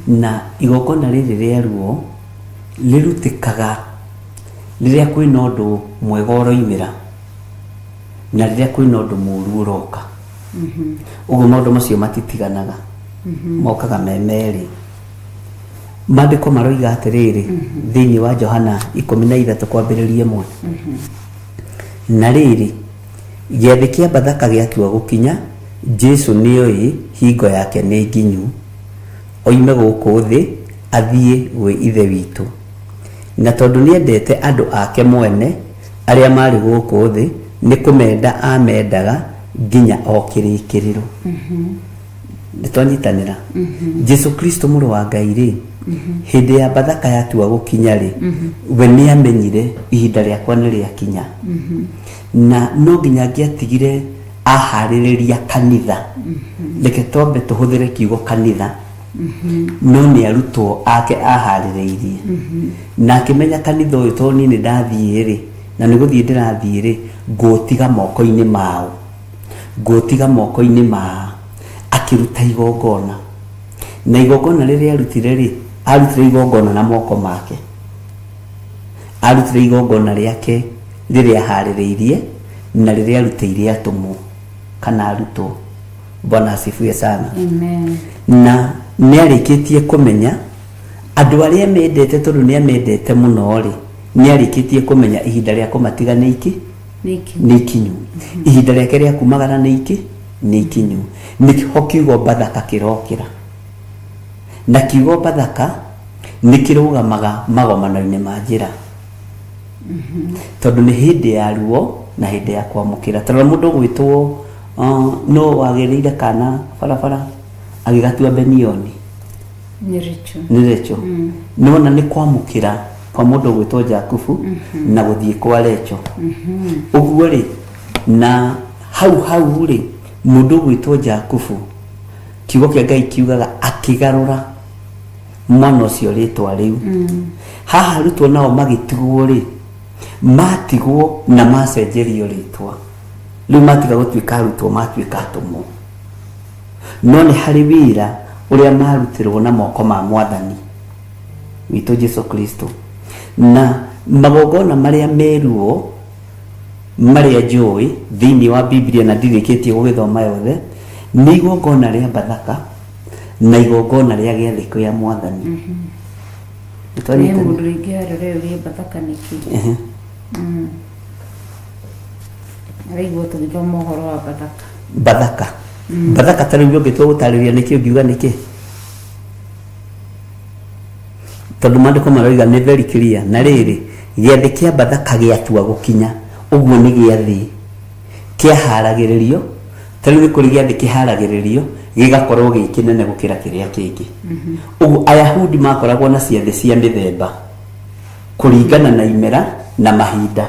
na igongona riri ria Luo lirutikaga riria kwina undu mwega uroimira na riria kwina undu muru uroka. Uguo maundu macio matitiganaga, mokaga memeri. Maandiko maroiga atiriri thiini wa Johana 13 kwambiriria 1 na riri giathi kia Bathaka giatua gukinya, Jesu nioi hingo yake ni nginyu, oime guku thi athie gwe ithe witu, na tondu niendete andu ake mwene aria mari guku thi ni kumenda amendaga nginya okirikiriro. Nitwanyitanira. Jesu Kristo muru wa Ngai ri hindi ya Bathaka yatua gukinya ri we ni amenyire ihinda riakwa ni riakinya na no nginya ngiatigire ahaririria kanitha. Reke twambe tuhuthire kiugo kanitha no ni arutwo ake ahaririirie na akimenya kanitha uyu to ni ndathie ri na ni guthie ndirathie ri ngutiga moko-ini mao, ngutiga moko-ini mao akiruta igongona na igongona riria arutire ri arutire igongona na moko make, arutire igongona riake riria haririirie na riria arutire atumu kana arutwo. Bwana asifiwe sana. Amen. Na ni arikitie kumenya andu aria mendete tondu ni amendete muno ri ni arikitie kumenya ihinda ria kumatiga ni iki ni ikinyu. Ihinda riake ria kumagana ni iki ni ikinyu. Niho kiugo Bathaka kirokira na kiugo Bathaka nikirugamaga magomano-ini ma njira tondu ni hindi ya Luo na hindi ya kwamukira. Tondu mundu gwitwo no wagirire kana barabara agigatua Benioni Nirecho nona ni kwamukira kwa mundu gwitwo Jakubu na guthie kwa Lecho. Uguo ri na hau ri mundu gwitwo Jakubu kiugo kia Ngai kiugaga akigarura mwana ucio ritwa riu. Haha rutwo nao magitigwo ri matigwo na macenjerio ritwa riu matiga gutuika rutwo matuika atumu no ni hari wira uria marutirwo na moko ma Mwathani witu Jesu Kristo. Na magongona maria meruo maria njui thiini wa Biblia na ndirikitie gugithoma yothe ni igongona ria Bathaka na igongona ria giathi kia Mwathani. Ni mundu ringi arore Bathaka niki araigua tugithoma uhoro wa Bathaka. Bathaka tari byo gitwo gutariria niki ngiuga niki tondu maandiko maroiga ni very clear na riri giathi kia Bathaka giatua gukinya. Uguo ni giathi kia haragiririo tari ni kuri giathi kiharagiririo gigakorwo gikinene gukira kiria kingi. Uguo Ayahudi makoragwo na ciathi cia mithemba kuringana na imera na mahinda.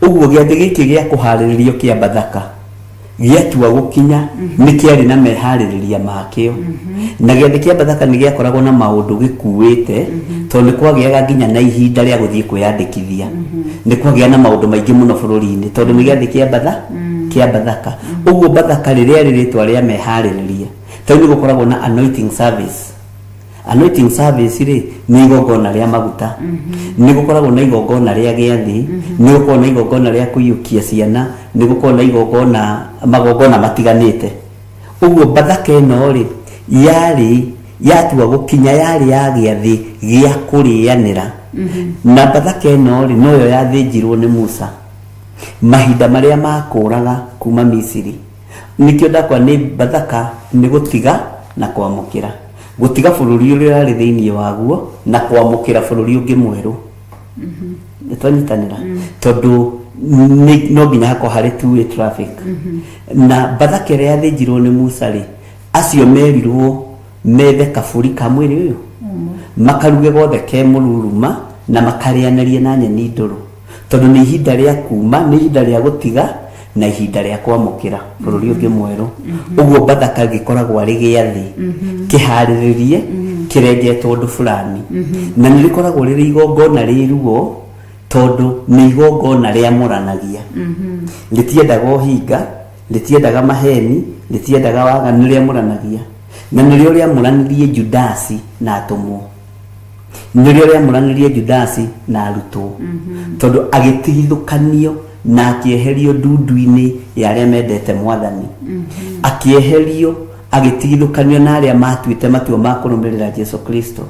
Uguo giathi giki gia kuhariririo kia Bathaka giatua gukinya ni kiari na mehaririria makio na giathi kia Bathaka ni giakoragwo na maundu gikuite tondu kwagiaga nginya na ihinda ria guthie kwiyandikithia. Ni kwagia na maundu maingi muno bururi-ini tondu ni giathi kia Bathaka. Uguo Bathaka riria riritwa ria mehaririria tondu gukoragwo na anointing service. Anointing service ri ni igongona ria maguta, ni gukoragwo na igongona ria giathi, ni gukoragwo na igongona ria kuyukia ciana, ni gukoragwo na igongona magongona matiganite. Uguo Bathaka ino ri yari yatua gukinya yari ya giathi gia kurianira. Na Bathaka ino ri noyo yathinjirwo ni Musa mahinda maria makuraga kuma Misiri. Nikio ndakwa ni Bathaka ni gutiga na kwamukira, gutiga bururi uria ari thiini waguo na kwamukira bururi ungi mweru. Nitwanyitanira tondu no nginya hakwa harĩ two-way traffic na Bathaka ĩrĩa yathĩnjirwo nĩ Musa rĩ, acio merirwo methe kabũri ka mwĩrĩ ũyũ makaruge gothe ke mũruruma na makarĩanĩrie na nyeni ndũrũ, tondũ nĩ ihinda rĩa kuma, nĩ ihinda rĩa gũtiga na ihinda rĩa kwamũkĩra bũrũri ũngĩ mwerũ. Ũguo Bathaka gĩkoragwo arĩ gĩathĩ kĩharĩrĩrie kĩrengetwo ũndũ fulani, na nĩ rĩkoragwo rĩrĩ igongona rĩruo, tondũ nĩ igongona rĩamũranagia, rĩtiendaga ũhinga, rĩtiendaga maheni, rĩtiendaga waganu, rĩamũranagia. Na nĩrĩo rĩamũranirie Judasi na atũmwo, nĩrĩo rĩamũranirie Judasi na arutwo, tondũ agĩtigithũkanio na akĩeherio ndundu-inĩ ya arĩa mendete Mwathani, akĩeherio agĩtigithũkanio na arĩa matuĩte matua ma kũrũmĩrĩra Jesu Kristo,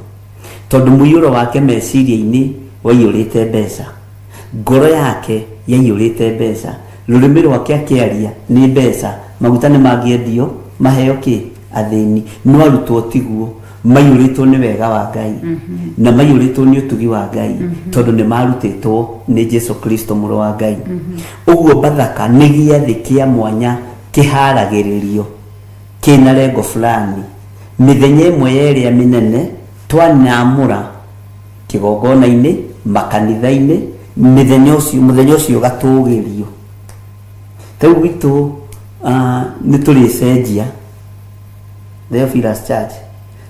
tondũ mũiyũro wake meciria-inĩ waiyũrĩte mbeca, ngoro yake yaiyũrĩte mbeca, rũrĩmĩ rwake akĩaria nĩ mbeca, maguta nĩ mangĩendio maheo kĩ athĩni. No arutwo tiguo, maiyũrĩtwo nĩ wega wa Ngai na maiyũrĩtwo nĩ ũtugi wa Ngai, tondũ nĩ marutĩtwo nĩ Jesu Kristo mũrũ wa Ngai. Ũguo Bathaka nĩ gĩathĩ kĩa mwanya kĩharagĩrĩrio kĩna lengo fulani. Mĩthenya ĩmwe yerĩa mĩnene twanamũra kĩgongona-inĩ, makanitha-inĩ, mũthenya ũcio gatũgĩrio. Rĩu gwitũ nĩ tũrĩcenjia Theophilus Church,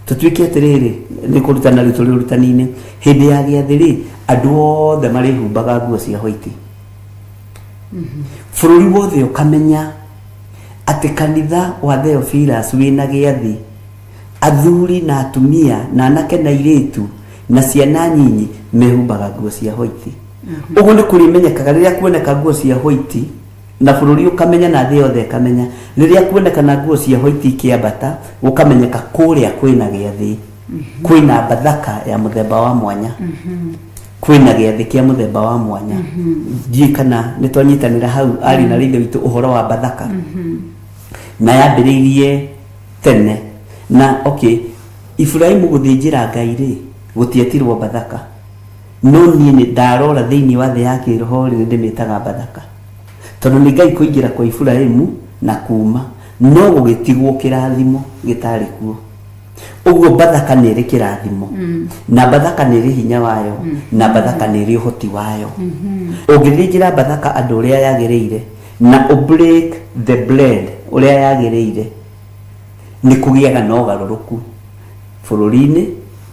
tũtuĩke atĩrĩrĩ, nĩ kũrutana rĩu tũrĩ ũrutani-inĩ. Hĩndĩ ya gĩathĩ rĩ, andũ othe marĩhumbaga nguo cia white, bũrũri wothe ũkamenya atĩ kanitha wa Theophilus wĩna gĩathĩ, athuri na atumia na anake na airĩtu na ciana nyinyi mehumbaga nguo cia white. Ũguo nĩ kũrĩmenyekaga rĩrĩa kuoneka nguo cia white, na bũrũri ũkamenya na thĩ yothe ĩkamenya. Rĩrĩa kuonekana nguo cia white ikĩambata, gũkamenyeka kũrĩa kwĩna gĩathĩ, kwĩna Bathaka ya mũthemba wa mwanya, kwĩna gĩathĩ kĩa mũthemba wa mwanya. Ndiũĩ kana nĩ twanyitanĩra hau arĩ na rĩithe witũ ũhoro wa Bathaka, na yambĩrĩirie tene. Na Iburahĩmu gũthĩnjĩra Ngai rĩ, gũtietirwo Bathaka, no niĩ nĩ ndarora thĩinĩ wa thĩ ya kĩroho rĩ, ndĩmĩtaga Bathaka, tondũ nĩ Ngai kũingĩra kwa Iburahĩmu na kuma, no gũgĩtigwo kĩrathimo gĩtarĩ kuo. Ũguo Bathaka nĩ ĩrĩ kĩrathimo, na Bathaka nĩ ĩrĩ hinya wayo, na Bathaka nĩ ĩrĩ ũhoti wayo. Ũngĩthĩnjĩra Bathaka andũ ũrĩa yagĩrĩire na break the bread ũrĩa yagĩrĩire, nĩ kũgĩaga na ũgarũrũku bũrũri-inĩ,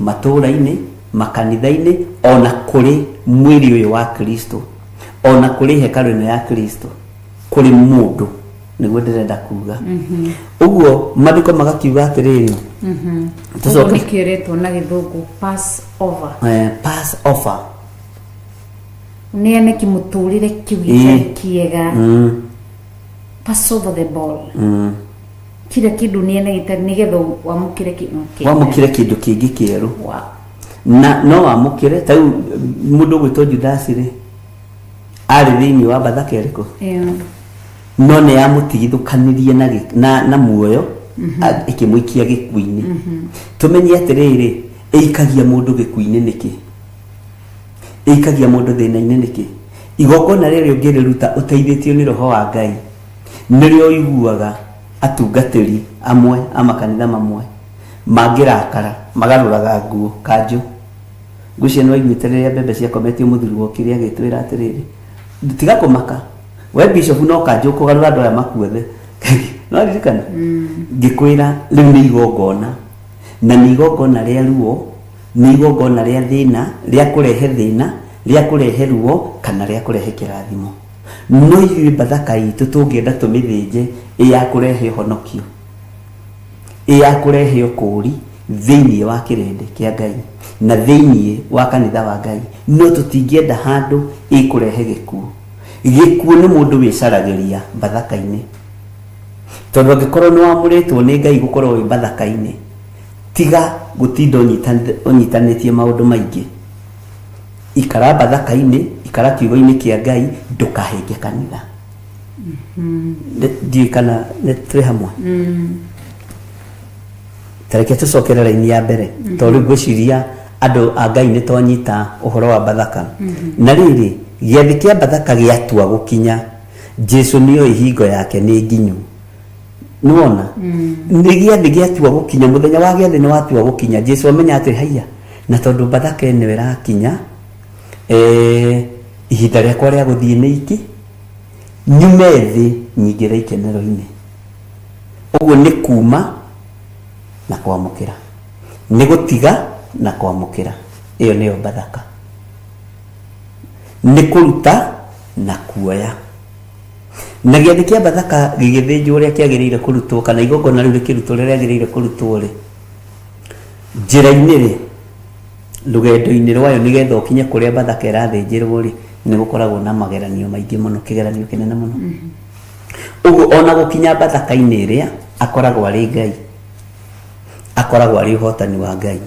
matũũra-inĩ, makanitha-inĩ, ona kũrĩ mwĩrĩ ũyũ wa Kristo, ona kũrĩ hekarũ-inĩ ya Kristo, kũrĩ mũndũ, nĩguo ndĩrenda kuga. Ũguo maandĩko magakiuga atĩrĩrĩ, tũcoke kĩrĩtwo na gĩthũngũ pass over. Pass over nĩ aneki mũtũrĩre kĩu gĩtarĩ kĩega, pass over the ball. Kila kĩndũ nĩ anegĩtarĩ nĩgetha wamũkĩre kĩndũ kĩngĩ kĩerũ, na no wamũkĩre. Ta rĩu mũndũ gwĩtwo Judasi rĩ, arĩ thĩinĩ wa Bathaka ĩrĩkũ? No nĩ yamũtigithũkanirie na muoyo, ĩkĩmũikia gĩkuũ-inĩ. Tũmenye atĩrĩrĩ, ĩikagia mũndũ gĩkuũ-inĩ nĩkĩ? Ĩikagia mũndũ thĩna-inĩ nĩkĩ? Igongona rĩrĩa ũngĩrĩruta ũteithĩtio nĩ Roho wa Ngai, nĩrĩo ũiguaga atungatĩri amwe a makanitha mamwe mangĩrakara magarũraga nguo kanjũ. Ngũcio nĩ waiguĩte rĩrĩa mbembe ciakometio mũthuri wokire agĩtwĩra atĩrĩrĩ, tiga kũmaka, we bishop no kanjũ kũgarũra andũ aya makuothe. No ririkana ngĩkwĩra rĩu nĩ igongona, na nĩ igongona rĩa ruo, nĩ igongona rĩa thĩna, rĩa kũrehe thĩna, rĩa kũrehe ruo, kana rĩa kũrehe kĩrathimo. No ithuĩ Bathaka itũ tũngĩenda tũmĩthĩnje ya kũrehe ũhonokio, ya kũrehe ũkũũri thĩinĩ wa kĩrĩndĩ kĩa Ngai na thĩinĩ wa kanitha wa Ngai, no tũtingĩenda handũ ĩkũrehe gĩkuũ. Gĩkuũ nĩ mũndũ wĩcaragĩria Bathaka-inĩ, tondũ angĩkorwo nĩ wamũrĩtwo nĩ Ngai gũkorwo wĩ Bathaka-inĩ, tiga gũtinda ũnyitanĩtie maũndũ maingĩ. Ikara Bathaka-inĩ, ikara kiugo-inĩ kĩa Ngai, ndũkahĩnge kanitha. Ndiũĩ kana nĩ tũrĩ hamwe. Tareke tũcokere raini ya mbere, tondũ ngwĩciria andũ a Ngai nĩ twanyita ũhoro wa Bathaka. Na rĩrĩ, giathi kia Bathaka giatua gukinya Jesu niyo ihingo yake ni nginyu nuona ni giathi giatua gukinya muthenya wa giathi ni watua gukinya Jesu amenya ati haiya na tondu Bathaka ni wirakinya ihinda riakwa ria guthie ni iki nyume thi nyingire ikenero-ini uguo ni kuma na kwamukira ni gutiga na kwamukira iyo niyo Bathaka ni kuruta na kuoya na giathi kia Bathaka gigithinjwo uria kiagiriire kurutwo kana igongona riu rikirutwo uria riagiriire kurutwo ri njira-ini ri rugendo-ini rwayo nigetha ukinye kuria Bathaka irathinjirwo ri ni gukoragwo na mageranio maingi muno kigeranio kinene muno uguo ona gukinya Bathaka-ini iria akoragwo ari Ngai akoragwo ari uhotani wa Ngai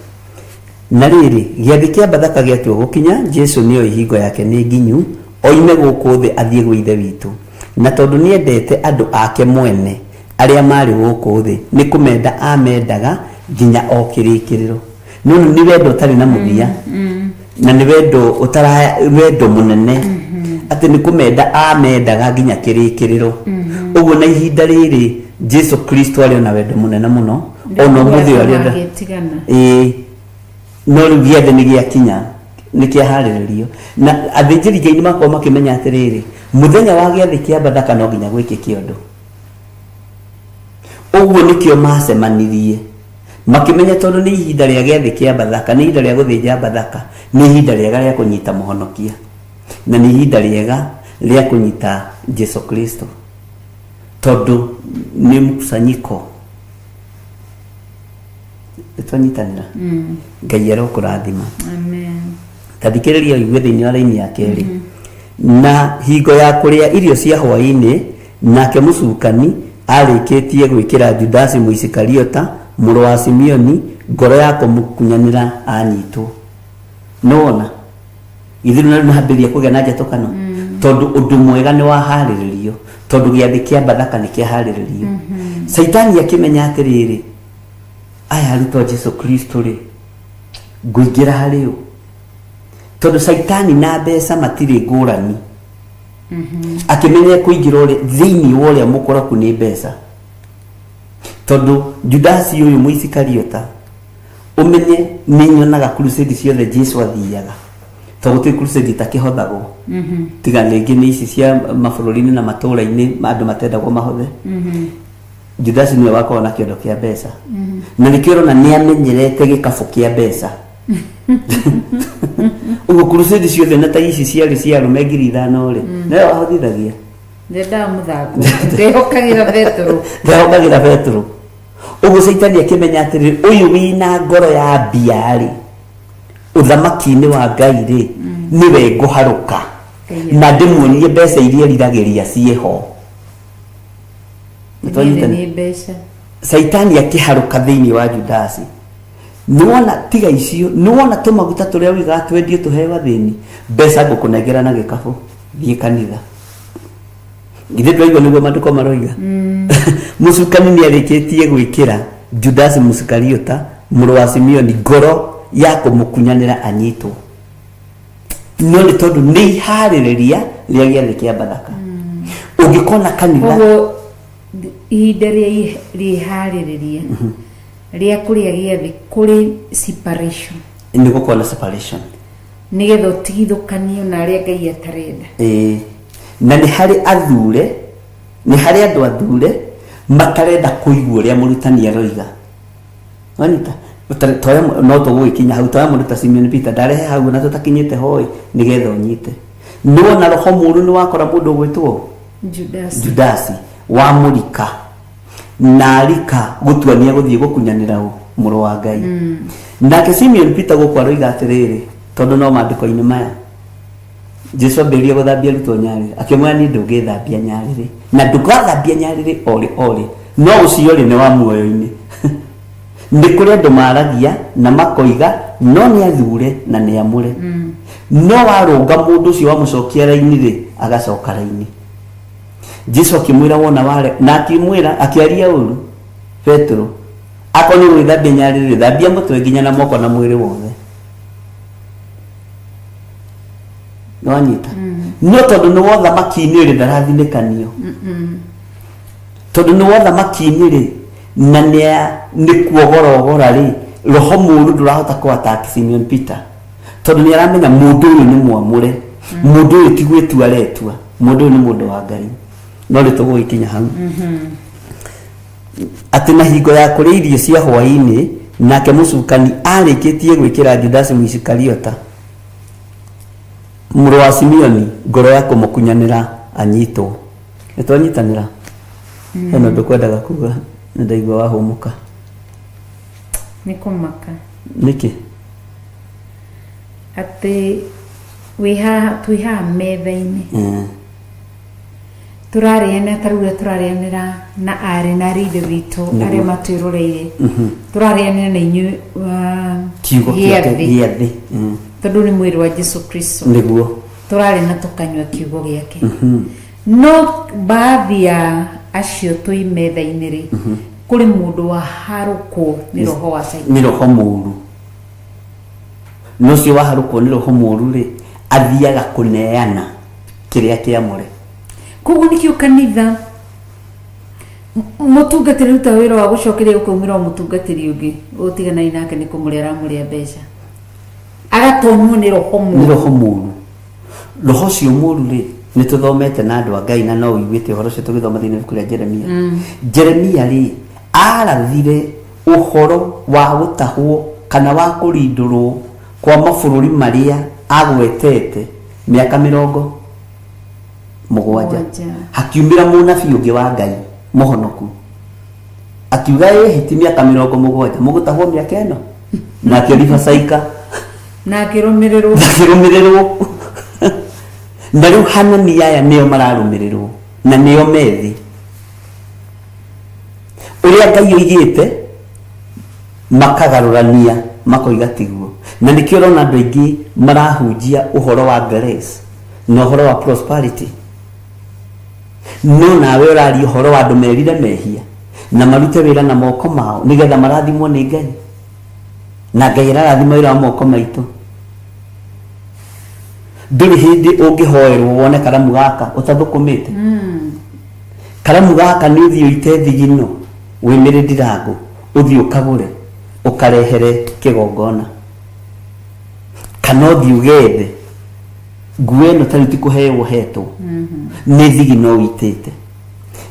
na riri giathi kia Bathaka giatua gukinya Jesu niyo ihingo yake ni nginyu oime guku thi athie gwi ithe witu na tondu ni endete andu ake mwene aria mari guku thi ni kumenda amendaga nginya okirikiriro nunu ni wendo utari na muthia na ni wendo utara wendo munene ati ni kumenda amendaga nginya kirikiriro uguo na ihinda riri Jesu Kristo ari na wendo munene muno ono muthi ari no riu giathi ni giakinya ni kiahariririo na athinjiri Ngai ni makorwo makimenya atiriri muthenya wa giathi kia Bathaka no nginya gwike kiondo uguo nikio macemanirie makimenya tondu ni ihinda ria giathi kia Bathaka ni ihinda ria guthinja Bathaka ni ihinda riega ria kunyita muhonokia na ni ihinda riega ria kunyita Jesu Kristo tondu ni mkusanyiko twanyitanira Ngai arokurathima Amen. tathikiriria igwe thiini wa raini ya keri na hingo ya kuria irio cia hwaini nake mucukani arikitie gwikira Judasi Muisikariota muru wa Simioni ngoro ya kumukunyanira anyitwo nona ithiru na mahambiria kugia na njatukano tondu undu mwega ni wahariririo tondu giathi kia Bathaka ni kiahariririo Saitani akimenya atiriri aya aruto Jesu Kristo ri nguingira hario tondu Saitani na mbeca matiri ngurani akimenya kuingira ri thiini woria mukoroku ni mbeca tondu Judasi uyu Muisikariota umenye ni nyonaga crusade ciothe Jesu athiaga tondu ti crusade takihothago tiga ningi ni ici cia mabururi-ini na matura-ini andu matendagwo mahothe Judasi niwe wakorwo na kiondo kia mbeca na nikio na ni amenyerete gikabu kia mbeca ugo crusade ciothe na ta ici ciari cia arume 5,000 ri nayo ahotithagia ndenda muthaku ndehokagira Petro ugo Saitani akimenya atiri uyu wina ngoro ya mbia ri uthamaki-ini wa Ngai ri niwe nguharuka na ndimuonie mbeca iria riragiria cieho ni mbeca Saitani akiharuka thiini wa Judasi nuona tiga icio nuona tumaguta turia wiga twendio tuhewa thini mbeca ngukunengera na gikabu thie kanitha githe twaigua niguo maandiko maroiga mucukani ni arikitie gwikira Judasi Muisikariota muru wa Simioni ngoro ya kumukunyanira anyitwo no ni tondu ni ihaririria ria giathi kia Bathaka ungikona kanitha ihinda rihaririria ria kuria giathi kuri separation ni gukona separation nigetha utigithukanio na aria Ngai atarenda na ni hari athure ni hari andu athure matarenda kuigua uria murutani aroiga wanita toya no tugwikinya hau toya mundu ta Simon Peter ndarehe hau na tutakinyite hoi nigetha unyite no na roho muru ni wakora mundu gwitwo Judasi wa murika narika gutuania guthie gukunyanira muru wa Ngai nake Simon Peter gukwaroiga atiriri tondu no maandiko-ini maya Jesu ambirie guthambia rutwo nyariri akimwira ni ndungithambia nyariri na ndugathambia nyariri ori no ucio ri ni wa muoyo-ini ndi kuri andu maragia na makoiga no ni athure na ni amure no warunga mundu ucio wa mucokia raini ri agacoka raini Jesu akimwira wona wale na akimwira akiaria uru Petro akoni gwithambia nyariri thambia mutwe nginya na moko na mwiri wothe nwanyita no tondu ni wotha makini ri ndarathinekanio tondu ni wotha makini ri na ni kuogora ri roho muru ndurahota ko attack Simeon Peter tondu ni aramenya mundu uyu ni mwamure mundu uyu ti gwitua aretua mundu uyu ni mundu wa Ngai no ri tuguikinya hau ati na hingo ya kuria irio cia hwaini nake mucukani arikitie gwikira Judas Muisikariota muru wa Simeoni ngoro ya kumukunyanira anyitwo nitwanyitanira eno ndukwendaga kuga ndaigwa wahumuka nikumaka niki ati twiha metha-ini turariana taruga turarianira na ari na ride witu ari matwiroreire turarianira na inyu kiugo giathi tondu ni mwiri wa Jesu Kristo niguo turari na tukanywa kiugo giake no baadhi ya acio twi metha-ini ri kuri mundu wa haruko ni roho wa Saitani ni roho muru no cio wa haruko ni roho muru ri athiaga kuneana kiria kiamure koguo nikio kanitha mutungatiri ruta wira wa gucokeria ukaumira mutungatiri ungi utigana inake ni kumurera muria mbeca agatonwo ni roho muru roho cio muru ri ni tuthomete na andu a Ngai na no wiguite horo cio tugithoma thini ibuku ria Jeremia Jeremia ri arathire uhoro wa gutahwo kana wa kurindurwo kwa mabururi maria agwetete miaka 70 hakiumira munabii ungi wa Ngai muhonoku akiuga hiti miaka 70 mugutahwo miaka eno na akirifa saika na akirumirirwo na riu Hanania aya nio mararumirirwo na nio methi uria Ngai oigite makagarurania makoiga tiguo na nikio rona andu aingi marahunjia uhoro wa grace na uhoro wa prosperity no nawe urari uhoro wa andu merire mehia na marute wira na moko mao nigetha marathimwo ni Ngai na Ngai arathima wira wa moko maitu nduri hindi ungihoerwo wone karamu gaka utathukumite karamu gaka ni uthio itethigino wimire ndirango uthio kagure ukarehere kigongona kana uthio gethe ngueno taruti kuheyo hetwo ni thigino uitete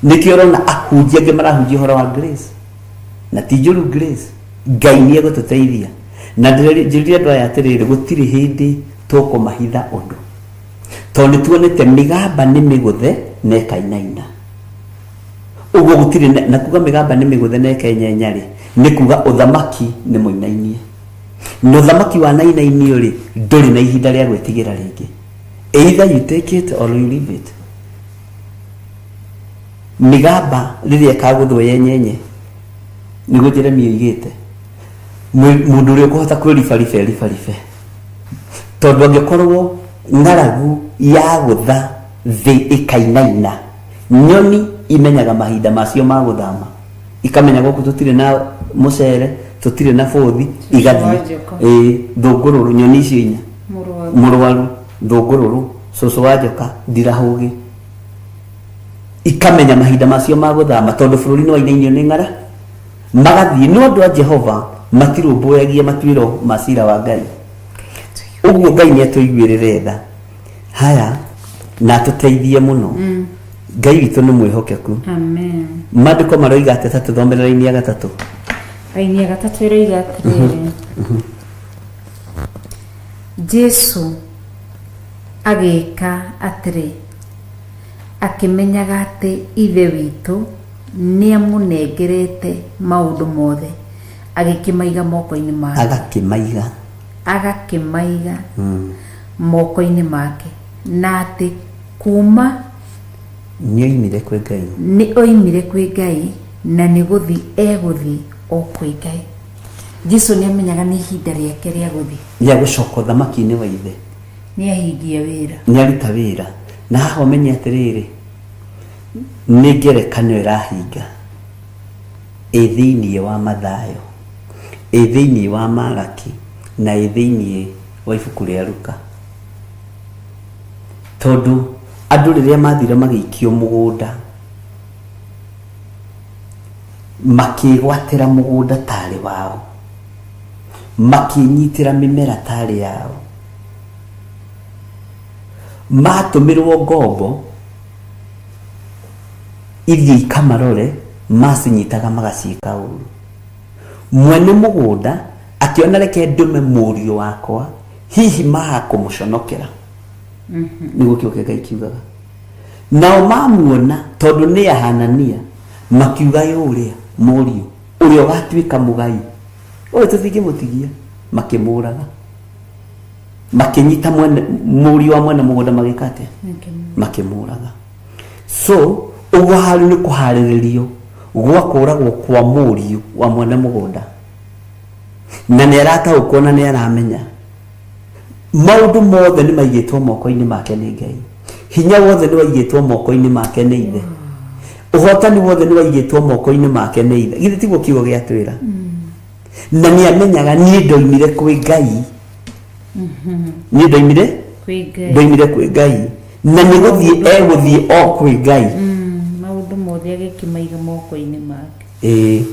nikio rona ahunjia nge marahunjia horo wa grace na tijuru grace Ngai ni egututeithia na ndiriria andu aya atiriri gutiri hindi tukumahitha undu tondu tuonete migamba ni miguthe na ikainaina uguo gutiri na kuga migamba ni miguthe na ikainenya ri ni kuga uthamaki ni muinainie no thamaki wa nainainio ri nduri na ihinda ria gwetigira ringi either you take it or you leave it migamba riria kaguthwo yenyenye nigo Jeremia igite mundu uri kuhota kwiribaribe tondu angikorwo ngaragu ya gutha thi ikainaina nyoni imenyaga mahinda macio ma guthama ikamenya guku tutire na mucere tutire na bothi igathie thungururu nyoni icio inya murwaru thungururu cucu wa njoka ndirahugi ikamenya mahinda macio ma guthama tondu bururi ni wainainio ni ngara magathie no andu a Jehova matirumbuyagia matwiro macira wa Ngai uguo Ngai ni atuiguirire tha haya na tuteithie muno Ngai witu ni mwihokeku amen mandiko maroiga ateta tuthomerera ini ya gatatu aini ya gatatu iroiga atiriri Jesu agika atiri akimenyaga ati ithe witu ni amunengerete maundu mothe agikimaiga moko-ini make agakimaiga moko-ini make na ati kuma ni oimire kwi Ngai na ni guthi eguthi o kwi Ngai Jesu ni amenyaga ni ihinda riake ria guthi ya gucoka thamaki-ini wa ithe ni ahingia wira ni aruta wira na haha umenye atiriri ni ngerekano irahinga thiini wa Mathayo thiini wa Malaki na thiini wa ibuku ria Luka tondu andu riria mathire magikio mugunda makigwatira mugunda tari wao makinyitira mimera tari yao matumirwo ngombo iria ikamarore masinyitaga magacika uru mwene mugunda akiona reke ndume murio wakwa hihi maha kumuconokera niguo kioke Ngai kiugaga nao mamuona tondu ni ahanania makiuga yuria murio uria gatwika mugai oyo tutingimutigia makimuraga makinyita mwene murio wa mwene mugunda magikate makimuraga so ugo haru ni kuhariririo gwakuragwo kwa murio wa mwene mugunda na ni arataũkwo na ni aramenya maundu mothe ni maigitwo moko-ini make ni Ngai hinya wothe ni waigitwo moko-ini make ni Ithe uhotani wothe ni waigitwo moko-ini make ni Ithe githĩ tiguo kiugo giatwira na ni amenyaga ni ndoimire kwi Ngai ni ndoimire kwi Ngai na ni guthie o kwi Ngai maundu mothe agikimaiga moko-ini make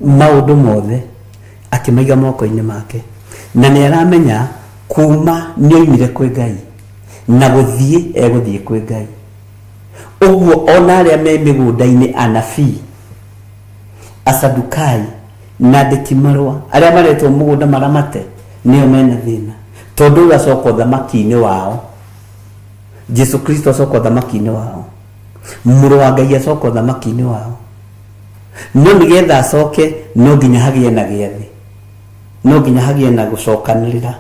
maundu mothe akimaiga moko-ini make na ni aramenya kuma ni oimire kwi Ngai na guthie kwi Ngai uguo ona aria me migunda-ini anabii asadukai na ndikimarwa aria maretwo mugunda maramate nio mena thina tondu gacoka thamaki-ini wao Jesu Kristo acoka thamaki-ini wao muru wa Ngai acoka thamaki-ini wao no nigetha acoke no nginya hagie na giathi no nginya hagie na gucokanirira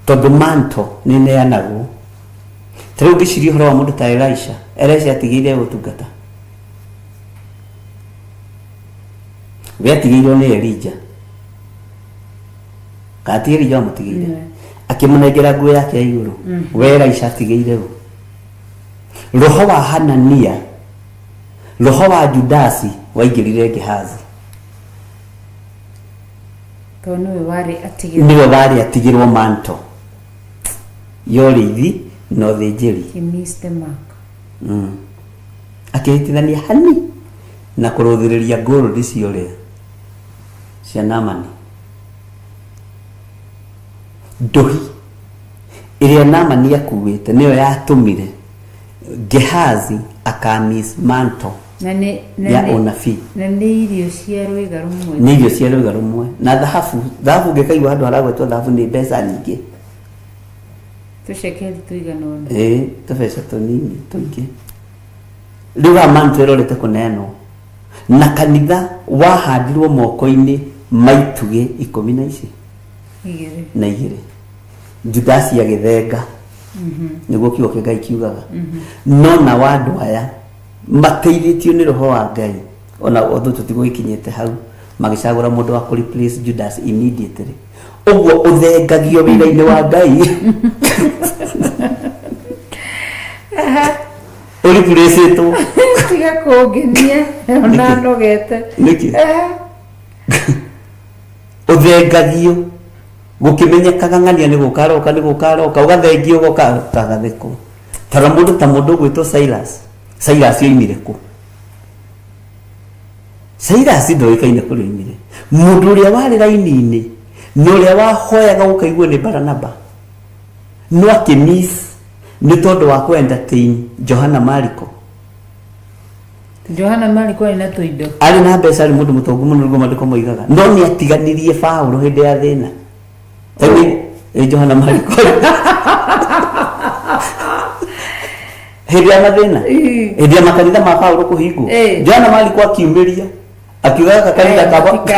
tondu manto ni neanagwo tariu ngiciria uhoro wa mundu ta Elisha atigire gutungata we atigirwo ni Elijah katigiri jo mutigire akimunengera nguo yake ya iguru we Elisha atigire roho wa Hanania roho wa Judasi waingirire Gehazi niwe wari atigirwo manto yorithi no thinjiri akihitithania hani na kuruthiriria nguru ciore cia Naamani nduhi iria Naamani akuite niyo yatumire Gehazi akamis manto ya unabii na ni irio cia rwiga rumwe ni irio cia rwiga rumwe na dhahabu ngekaigua andu aragwetwo dhahabu ni mbeca nyingi tucekeri tuiganona tubeca tunini tuingi riu manto irorete kunenwo na kanitha wahandirwo moko-ini maituge 10 na igiri Judasi agithenga niguo kiugo Ngai kiugaga no na wandu aya mateithitio ni roho wa Ngai ona otho tutigwikinyete hau magicagura mundu wa ku replace Judas immediately uguo uthengagio wira-ini wa Ngai replace to tiga kungenia ona nogete niki uthengagio gukimenyekaga ng'ania ni gukaroka ugathengio gukagatheko tara mundu ta mundu gwitwo Silas yoimire ku Silas ndoikaine kuri yoimire mundu uria wari raini-ini no uria wahoyaga gukaigwo ni Baranaba no akimiss ni tondu wa ku entertain Johana Mariko ina tuindo ari na mbeca ari mundu mutongu muno rugo mandiko moigaga no ni atiganirie Paulo hindi ya thina Johana Mariko hindi ya mathina hindi ya makanitha ma Paulo kuhingwo Johana Mariko akiumiria akiugaga kanitha kabo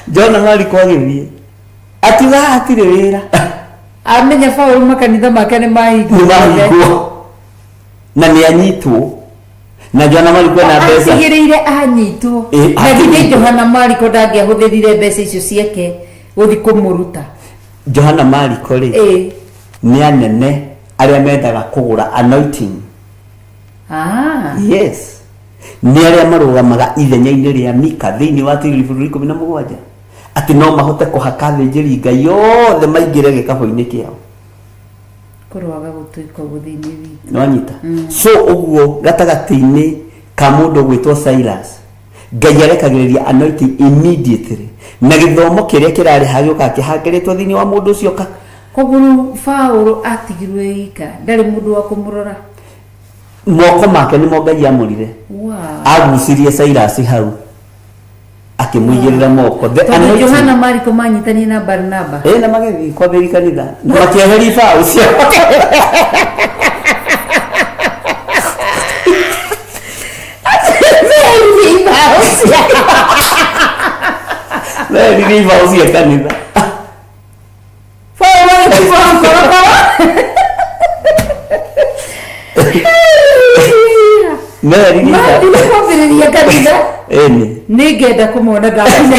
Johana Mariko agithie akiuga atire wira amenya Paulo makanitha make ni mahingwo na ni anyitwo na Johana Mariko na mbeca atigiriire anyitwo na githĩ Johana Mariko ndangĩahũthĩrire mbeca icio ciake gũthi kũmũruta Johana Mariko ri ni anene aria mendaga kugura anointing yes ni aria marugamaga ithenya-ini ria Mika thiini wa Tiri 17 ati no mahote kuhaka thĩnjĩri Ngai yothe maingĩre gĩkabũ-inĩ kĩao Kũrwaga gũtuĩka gũthĩinĩ witũ. Nwanyita so ũguo gatagatĩ-inĩ ka mũndũ gwĩtwo Silas Ngai arekagĩrĩria anointing immediately na gĩthomo kĩrĩa kĩrarĩ hagĩũka kĩhangĩrĩtwo thĩinĩ wa mũndũ ũcio ka Koguo Paulo atigirwo ika ndarĩ mũndũ wa kũmũrora moko make nĩmo Ngai amũrire agucirie Silas hau akĩmũigĩrĩra moko Johana Mariko manyitanie na Barnaba na magĩthiĩ kwambĩrĩria kanitha na makĩeheria Paulo cio Mary Vaucia kanitha Mary kwambĩrĩria kanitha nĩngenda kũmwona ndakinya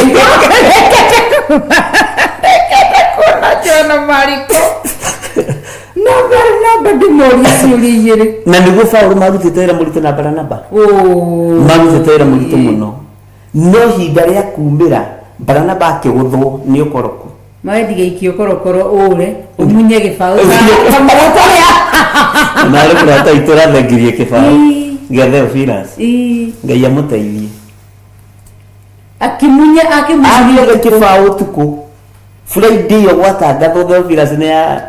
Johana Mariko na Barnaba ndĩmoria ciũria igĩrĩ na nĩguo Paulo marutĩte wĩra mũritũ na Barnaba marutĩte wĩra mũritũ mũno no hinda rĩa kumĩra Barnaba akĩgũthwo nĩ ũkoroku maendiga ikiũkorokoro ũre ũmunye gĩbaũ na rĩ kũrata itũrathengirie kĩbaũ gĩa Theophilus Ngai amũteithie akimunya kĩbaũ ũtukũ Friday ĩyo gwatangathwo Theophilus nĩ ya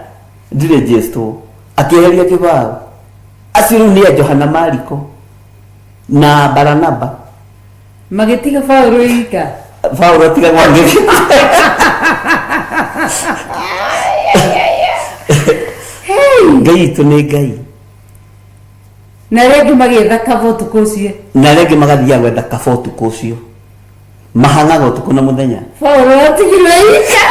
diregesto akĩeheria kĩbaũ acio rĩu nĩ Johana Mariko na Barnaba magĩtiga Paulo ika Paulo tiga mwangi Ngai itu nĩ Ngai na rĩngĩ magĩetha kaba ũtukũ ũcio na rĩngĩ magathiaga gwetha kaba ũtukũ ũcio mahangaga ũtukũ na mũthenya Paulo atigirwo ika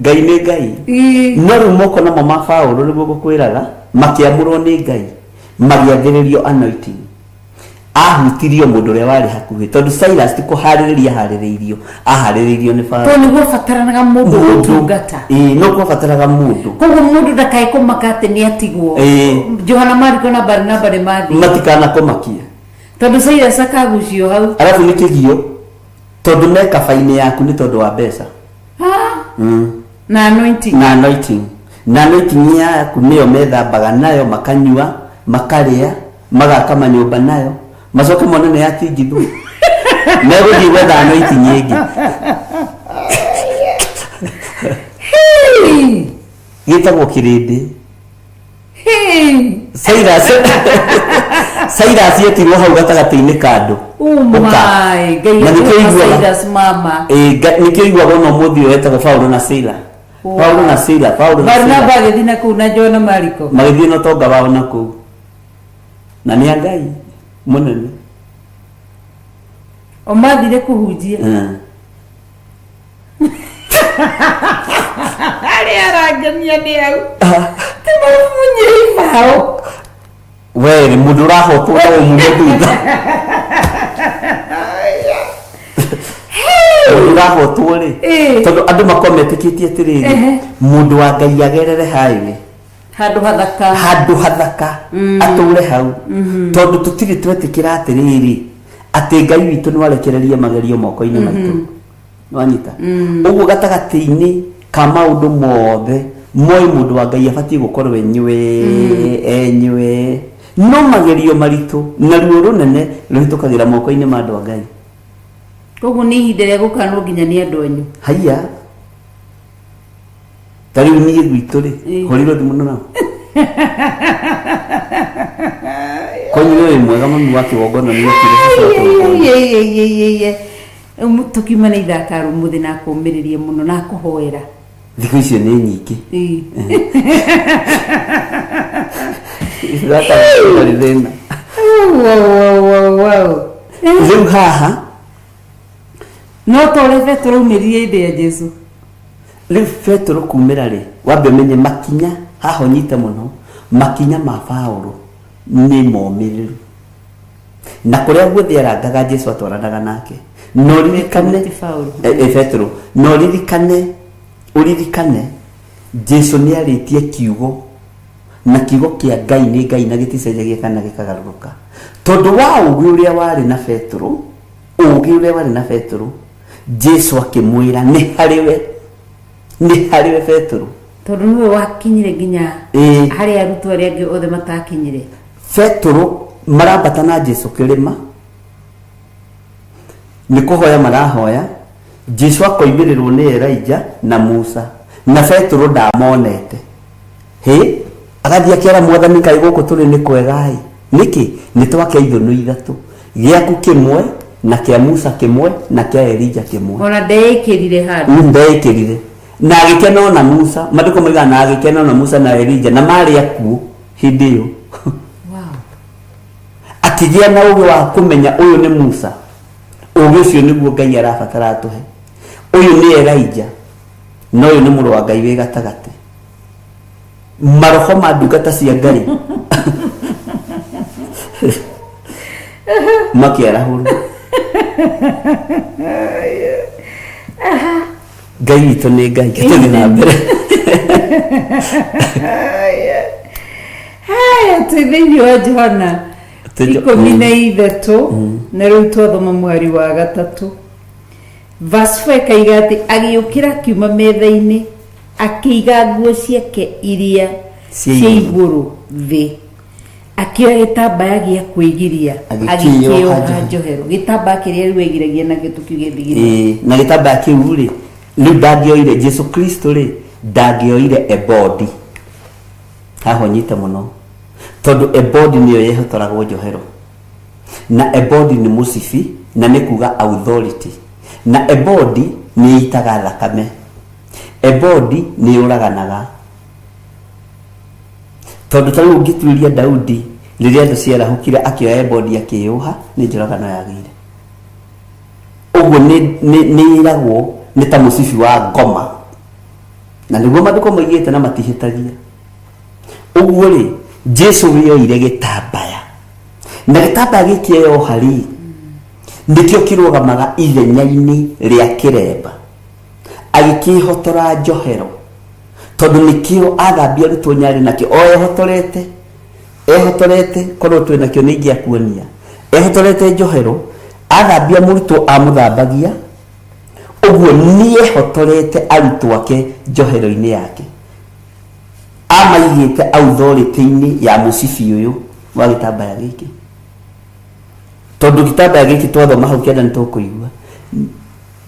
Ngai nĩ Ngai no rĩu moko namo ma Paulo nĩguo gũkwĩraga makĩamũrwo nĩ Ngai magĩathĩrĩrio anointing ahutirio mũndũ ũrĩa warĩ hakuhĩ tondũ Silas ti kũharĩrĩria harĩrĩirio aharĩrĩirio nĩ Paulo nĩguo bataranaga mũndũ gũtungata no kũbataraga mũndũ koguo mũndũ ndakae kũmaka atĩ nĩ atigwo Johana Mariko na Barnaba nĩ mathiĩ matikanakomakia tondũ Silas akagucio hau arabu nĩ kĩgio tondũ me kaba-inĩ yaku nĩ tondũ wa mbeca na anointing yaku nĩyo methambaga nayo makanyua makarĩa magaka manyũmba nayo macoke mone nĩ yatingithwo megũthiĩ gwetha anointing ĩngĩ gĩtagwo kĩrĩndĩ Silas yetirwo hau gatagatĩ-inĩ ka andũ nĩkĩo iguaga no mũthĩ wetagwo Paulo na Sila Barnaba agĩthiĩ na kũu na Johana Mariko magĩthiĩ na ũtonga wao na kũu na nĩ Ngai mũnene o mathire kũhunjia arĩa arangenia nĩ au ti mũmunye ibaũ we mũndũ ũrahotwo na ũmunye thutha mũndũ ũrahotwo rĩ tondũ andũ makometĩkĩtie atĩrĩrĩ mũndũ wa Ngai agerere highway handũ hathaka atũre hau tondũ tũtirĩ twetĩkĩra atĩrĩrĩ atĩ Ngai witũ nĩ warekereria magerio moko-inĩ maitũ nwanyita ũguo gatagatĩ-inĩ ka maũndũ mothe moĩ mũndũ wa Ngai abatiĩ gũkorwo enywe no magerio maritũ na ruo rũnene rũhĩtũkagĩra moko-inĩ ma andũ a Ngai koguo nĩ ihinda rĩa gũkanwo nginya nĩ andũ anyu haiya ta rĩu niĩ gwitũ rĩ horirwo thimũ mũno nao konyuo wĩ mwega mami wa kĩgongona nĩ tũkiuma nĩ ithaka rũmũthĩ na kũmĩrĩria mũno na kũhoera thikũ icio nĩ nyingĩ rĩu haha no tũrĩ Petro umĩrire ĩndĩ ya Jesu rĩu Petro kumĩra rĩ wambe menye makinya haha ũnyite mũno makinya ma Paulo nĩ momĩrĩru na kũrĩa guothe arangaga Jesu atwaranaga nake no ririkane Petro no uririkane Jesu nĩ arĩtie kiugo na kiugo kia Ngai ni Ngai na giticenjagia kana gikagaruruka tondu wa ugi uria wari na Petro Jesu akimwira ni hariwe Petro tondu niwe wakinyire nginya hari arutwo aria angi othe matakinyire Petro marambata na Jesu kirima ni kuhoya marahoya Jesu akoimirirwo ni Elijah na Musa na Petro ndamonete agathia kiara mwathani Ngai guku turi ni kwegai niki ni twake ithunu ithatu giaku kimwe na kia Musa kimwe na kia Elijah kimwe ona ndeikirire handu ndeikirire na agikena na Musa maduko maiga na agikena na Musa na Elijah na mari aku hindi iyo akigia na ugi wa kumenya uyu ni Musa ugi ucio niguo Ngai arabatara atuhe uyu ni Elijah no uyu ni muru wa Ngai we gatagate maroho madugata cia Ngai makiara huru Ngai witũ nĩ Ngai gĩtũthiĩ na mbere haya tũthĩinĩ wa Johana 13 na rĩu twathoma mweri wa gatatũ verse 4 kaiga atĩ agĩũkĩra kiuma metha-inĩ akĩiga nguo ciake iria cia igũrũ thĩ akĩoya gĩtambaya gĩa kwĩgiria agĩkĩoha njohero gĩtambaya kĩrĩa rĩu egiragia na gĩtũkĩ gĩthigire na gĩtambaya kĩu rĩ rĩu ndangĩoire Jesu Kristo rĩ ndangĩoire ebodi haho nyite mũno tondu ebodi niyo yehotoragwo njohero na ebodi ni musibi na nĩ kuga authority na ebodi nĩ itaga thakame ebodi nĩ ũraganaga tondu tarĩu ũngĩtuĩria Daudi rĩrĩa thũ ciarahũkire akĩoya ebodi akĩyũha nĩ njũragano yagĩire ũguo nĩ iragwo nĩ ta mũcibi wa ngoma na nĩguo maandĩko moigĩte na matihĩtagia ũguo rĩ Jesu wĩyoire gĩtambaya na gĩtambaya gĩkĩ eyoha rĩ nĩkĩo kĩrũgamaga ithenya-inĩ rĩa kĩremba agĩkĩhotora njohero tondu nikio athambia arutwo nyarĩ nakĩo ehotorete korwo twĩ nakĩo nĩ ingĩakuonia ehotorete njohero athambia mũrutwo amũthambagia ũguo nĩ ehotorete arutwo ake njohero-inĩ yake amaigĩte authority-inĩ ya mũcibi ũyũ wa gĩtambaya gĩkĩ tondu gĩtambaya gĩkĩ twathoma hau kĩanda nĩ tũkũigua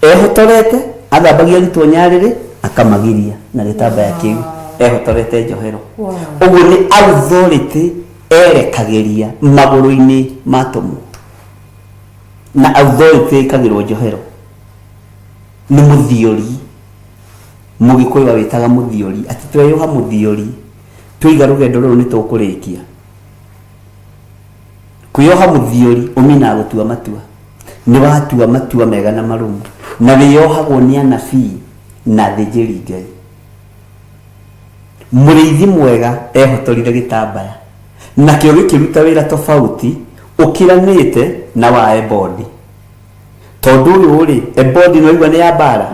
ehotorete athambagia arutwo nyarĩ akamagiria na gĩtambaya kĩu ehotorete njohero ũguo nĩ authority erekagĩria magũrũ-inĩ matũmwo na authority ĩkagĩrwo njohero nĩ mũthiori mũgĩkũyũ wawĩtaga mũthiori atĩ tweyũha mũthiori twĩiga rũgendo rũrũ nĩ tũkũrĩkia kwĩyoha mũthiori ũminaga gũtua matua nĩ watua matua mega na marũmu na wĩyohagwo nĩ anabii na thĩnjĩri Ngai mũrĩithi mwega ehotorire gĩtambaya nakĩo gĩkĩruta wĩra tofauti ũkiranĩte na wa ebodi tondu ũyũ rĩ ebodi no igua nĩ ya mbara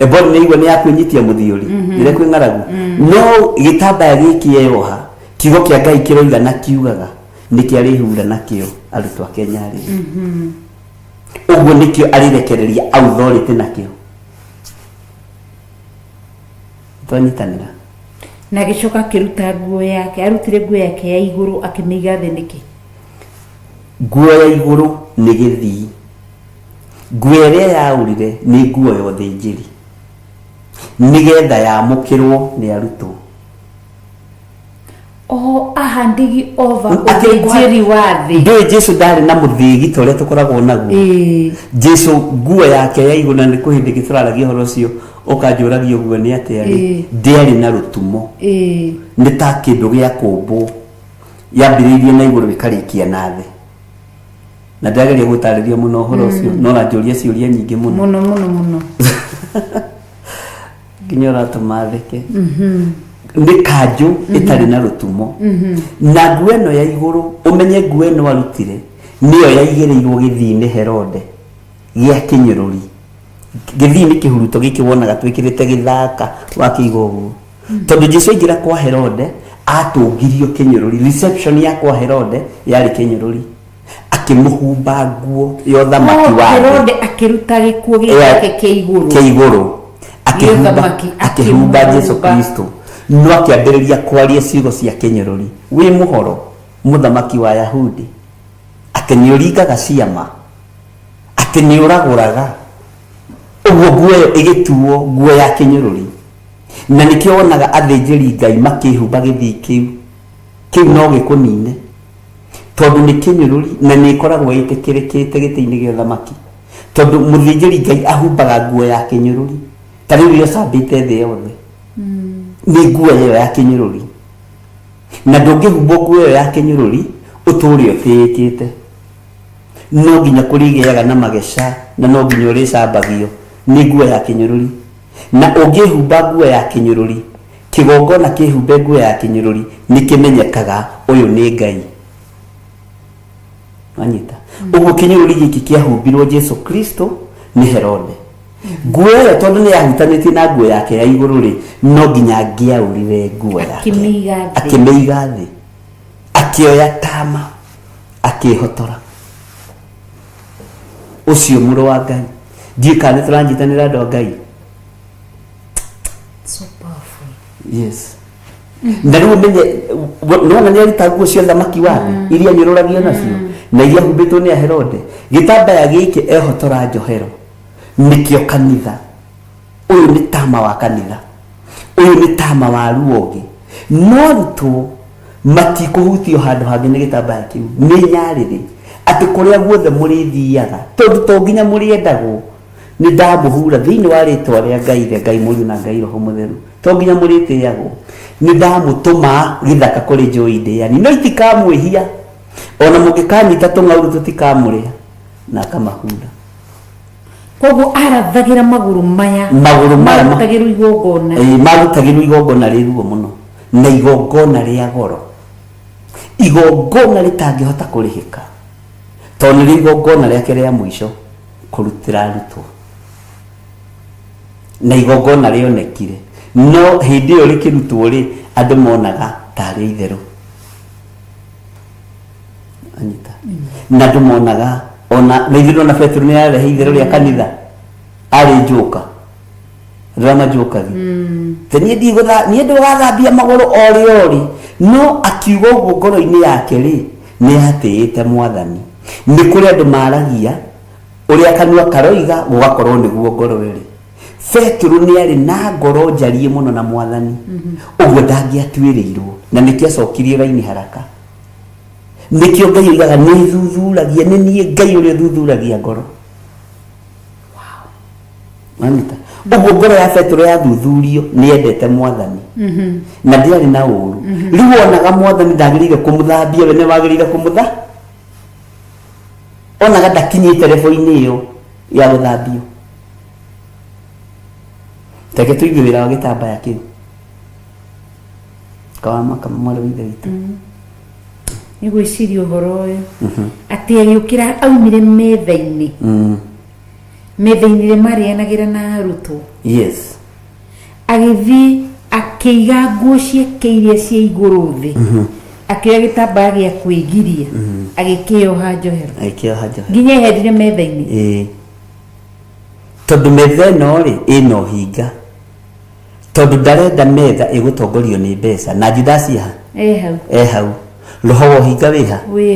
ebodi nĩ igua nĩ ya kwĩnyitia mũthiori rĩrĩa kwĩ ng'aragu no gĩtambaya gĩkĩ eyoha kiugo kĩa Ngai kĩroiga na kiugaga nĩkĩo arĩhura nakĩo arutwo ake nyarĩ ũguo nĩkĩo arĩrekereria authority nakĩo twanyitanĩra na gĩcoka kĩruta nguo yake arutire nguo yake ya igũrũ akĩmĩiga thĩ nĩkĩ nguo ya igũrũ nĩ gĩthii nguo ĩrĩa yaurire nĩ nguo ya ũthĩnjĩri nĩgetha yamũkĩrwo nĩ arutwo ahandigi over ũthĩnjĩri wa thĩ ndũĩ Jesu ndarĩ na mũthĩgi ta ũrĩa tũkoragwo naguo Jesu nguo yake ya igũrũ na nĩ kũhĩndĩ gĩtũraragia ũhoro ũcio ũkanjũragia ũguo nĩ atĩ arĩ ndĩarĩ na rũtumo nĩ ta kĩndũ gĩa kũmbwo yambĩrĩirie na igũrũ gĩkarĩkia na thĩ na ndĩrageria gũtarĩria mũno ũhoro ũcio no ranjũria ciũria nyingĩ mũno nginya ũratũma theke nĩ kanjũ ĩtarĩ na rũtumo na nguo ĩno ya igũrũ ũmenye nguo ĩno arutire nĩyo yaigĩrĩirwo gĩthii-inĩ Herode gĩa kĩnyũrũri gĩthii nĩ kĩhuruto gĩkĩ wonaga twĩkĩrĩte gĩthaka wakĩiga ũguo tondu Jesu aingĩra kwa Herode atungirio kinyururi. Reception ya kwa Herode yari kinyururi, akimuhumba nguo ya thamaki wa Herode akiruta gikuo gĩake kĩigũrũ akihumba Yesu Kristo, no akiambĩrĩria kwaria ciugo cia kinyururi. Wi muhoro muthamaki wa Yahudi akiniũringaga ciama, akiniũragũraga, ũguo nguo ĩyo ĩgĩtuo nguo ya kinyururi. Na nikio wonaga athĩnjĩri Ngai makĩhumba gĩthii kĩu no gĩkũnine, tondũ nĩ kinyururi na nĩ ikoragwo ĩtĩkĩrĩkĩte gĩtĩ-inĩ gĩa thamaki, tondũ mũthĩnjĩri Ngai ahumbaga nguo ya kinyururi. Ta rĩu iria cambĩte thĩ yothe nĩ nguo ĩyo ya kinyururi, na ndũngĩhumbwo nguo ĩyo ya kinyururi ũtũũre ũtĩĩkĩte. No nginya kũrĩgĩaga na mageca, na no nginya ũrĩcambagio nĩ nguo ya kinyururi. Na ũngĩhumba nguo ya kinyururi, kĩgongona kĩhumbe nguo ya kinyururi, nĩ kĩmenyekaga ũyũ nĩ Ngai. Wanyita ũguo kinyururi gĩkĩ kĩahumbirwo Yesu Kristo nĩ Herode. Nguo ĩyo tondũ nĩ yahutanĩtie na nguo yake ya igũrũ rĩ, no nginya angĩaurire nguo yake akĩmĩiga thĩ, akĩoya tama akĩhotora. Ũcio mũrũ wa Ngai, ndiĩ kana tũranyitanĩra andũ a Ngai. So powerful. Yes. Na rĩu menye nona nĩ arita nguo cia thamaki wa thĩ iria nyũrũragio nacio na iria humbĩtwo nĩ Herode. Gĩtambaya gĩkĩ ehotora njohero nĩkĩo kanitha. Ũyũ nĩ tama wa kanitha, ũyũ nĩ tama wa ruoge. No arutwo matikũhutio handũ hangĩ nĩ gĩtambaya kĩu, nĩ nyarĩrĩ atĩ kũrĩa guothe mũrĩthiaga, tondũ to nginya mũrĩendagwo. Nĩ ndamũhura thĩinĩ wa rĩtwa rĩa Ngai, rĩa Ngai Mũriũ na Ngai Roho Mũtheru, to nginya mũrĩtĩagwo. Nĩ ndamũtũma gĩthaka kũrĩ njũĩ ndĩani, no itikamwĩhia, ona mũngĩkanyita tũng'aurũ tũtikamũrĩa, na akamahura. Koguo arathagĩra magũrũ maya marutagĩrwo igongona, marutagĩrwo igongona rĩruo mũno, na igongona rĩa goro, igongona rĩtangĩhota kũrĩhĩka, tondũ nĩ igongona rĩake rĩa mũico kũrutĩra arutwo, na igongona rĩonekire. No hĩndĩ ĩyo rĩkĩrutwo rĩ, andũ monaga tarĩ itherũ. Anyita na andũ monaga ona rĩithirwo na Petro nĩ arehe itherũ rĩa kanitha, arĩ njoka rama njokagi te niĩ ndũgathambia magũrũ ori no akiuga ũguo ngoro-inĩ yake rĩ, nĩ atĩĩte Mwathani. Nĩ kũrĩ andũ maragia ũrĩa kanua karoiga gũgakorwo nĩguo ngoro ĩrĩ. Petro nĩ arĩ na ngoro njarie mũno na Mwathani, ũguo ndangĩatuĩrĩirwo, na nĩkĩo acokirie raini haraka. Nĩkĩo Ngai oigaga nĩ thuthuragia, nĩ niĩ Ngai ũrĩa thuthuragia ngoro. Mamita ũguo ngoro ya Petro yathuthurio nĩ endete Mwathani, na ndĩarĩ na ũũru. Rĩu onaga Mwathani ndagĩrĩire kũmũthambia, we nĩ wagĩrĩire kũmũtha, onaga ndakinyĩte level-inĩ ĩyo ya gũthambio. Teke tũigue wĩra wa gĩtambaya kĩu kawamaka mwarĩ withe witũ. Nĩ gwĩciria ũhoro ũyũ atĩ agĩũkĩra aumire metha-inĩ, metha-inĩ rĩ marĩanagĩra na arutwo. Yes. Agĩthiĩ akĩiga nguo ciake iria cia igũrũ thĩ, akĩoya gĩtambaya gĩa kwĩgiria, agĩkĩoha njohero nginya ehendire metha-inĩ. Tondũ metha ĩno rĩ ĩna ũhinga, tondũ ndarenda metha ĩgũtongorio nĩ mbeca, na Judasi hau roho wa ũhinga wĩ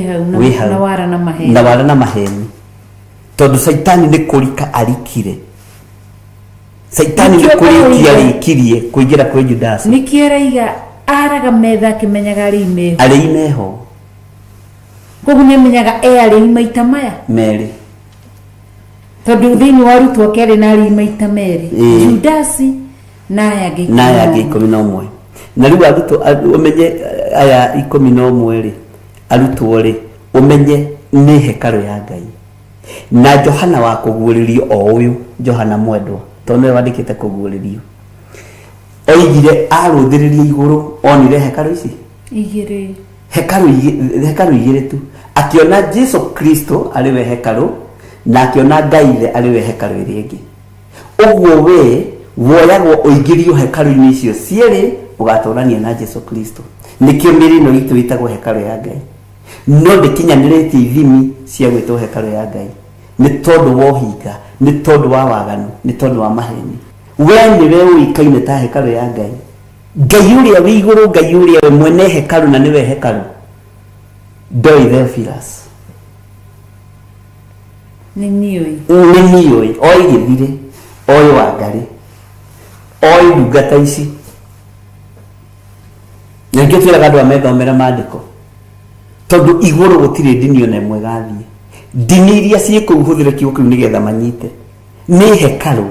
hau na wara na maheni. Tondũ Saitani nĩ kũrika arikire, Saitani nĩ kũrikia arĩkirie kũingĩra kwĩ Judasi. Nĩkĩo araiga araga metha akĩmenyaga arĩ imeho, koguo nĩ amenyaga arĩ maita maya merĩ, tondũ thĩinĩ wa arutwo kerĩ na arĩ maita merĩ, Judasi na aya angĩ 11. Na rĩu arutwo ũmenye aya 11 rĩ, arutwo rĩ ũmenye nĩ hekarũ ya Ngai. Na Johana wa kũguũrĩrio o ũyũ, Johana mwendwa, tondũ nĩwe wandĩkĩte kũguũrĩrio, oigire arũthĩrĩria igũrũ onire hekarũ ici hekarũ igĩrĩ tu, akiona Jesu Kristo arĩ we hekarũ, na akiona Ngai arĩ we hekarũ ĩrĩa ĩngĩ. Ũguo we woyagwo ũingĩrio hekarũ-inĩ icio cierĩ ũgatũrania na Jesu Kristo. nikio mirino itu itagwo hekalu ya Ngai no ndikinyanirĩtie ithimi cia gwĩtwo hekalu ya Ngai nĩ tondũ wa ũhinga nĩ tondũ wa waganu nĩ tondũ wa maheni we nĩwe ũikaine ta hekalu ya Ngai Ngai ũrĩa wĩ igũrũ Ngai ũrĩa we mwene hekalu na nĩwe hekalu ndoi Theophilus nĩ niũĩ oĩ gĩthirĩ oĩ Wangari oĩ ndungata ici na nĩkĩo twĩraga andũ amethomera maandĩko tondũ igũrũ gũtirĩ ndini ona ĩmwe gathiĩ ndini iria ciĩ kũu hũthĩre kiugo kĩu nĩgetha manyite nĩ hekalu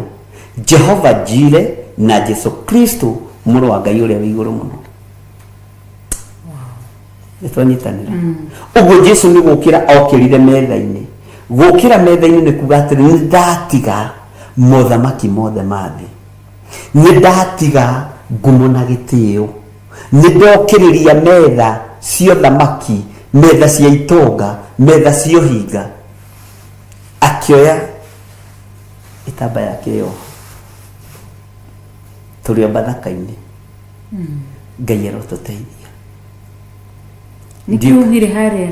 Jehova Jire na Jesu Kristo mũrũ wa Ngai ũrĩa wĩ igũrũ mũno nĩtwanyitanĩra ũguo Jesu nĩ gũkĩra okĩrire metha-inĩ gũkĩra metha-inĩ nĩ kuga atĩrĩ nĩ ndatiga mothamaki mothe ma thĩ nĩ ndatiga ngumo na gĩtĩo nĩ ndokĩrĩria metha cia thamaki metha cia itonga metha cia ũhinga akĩoya itambaya kĩo tũrĩ o bathaka-inĩ Ngai arotũteithia nĩkĩo ugire harĩa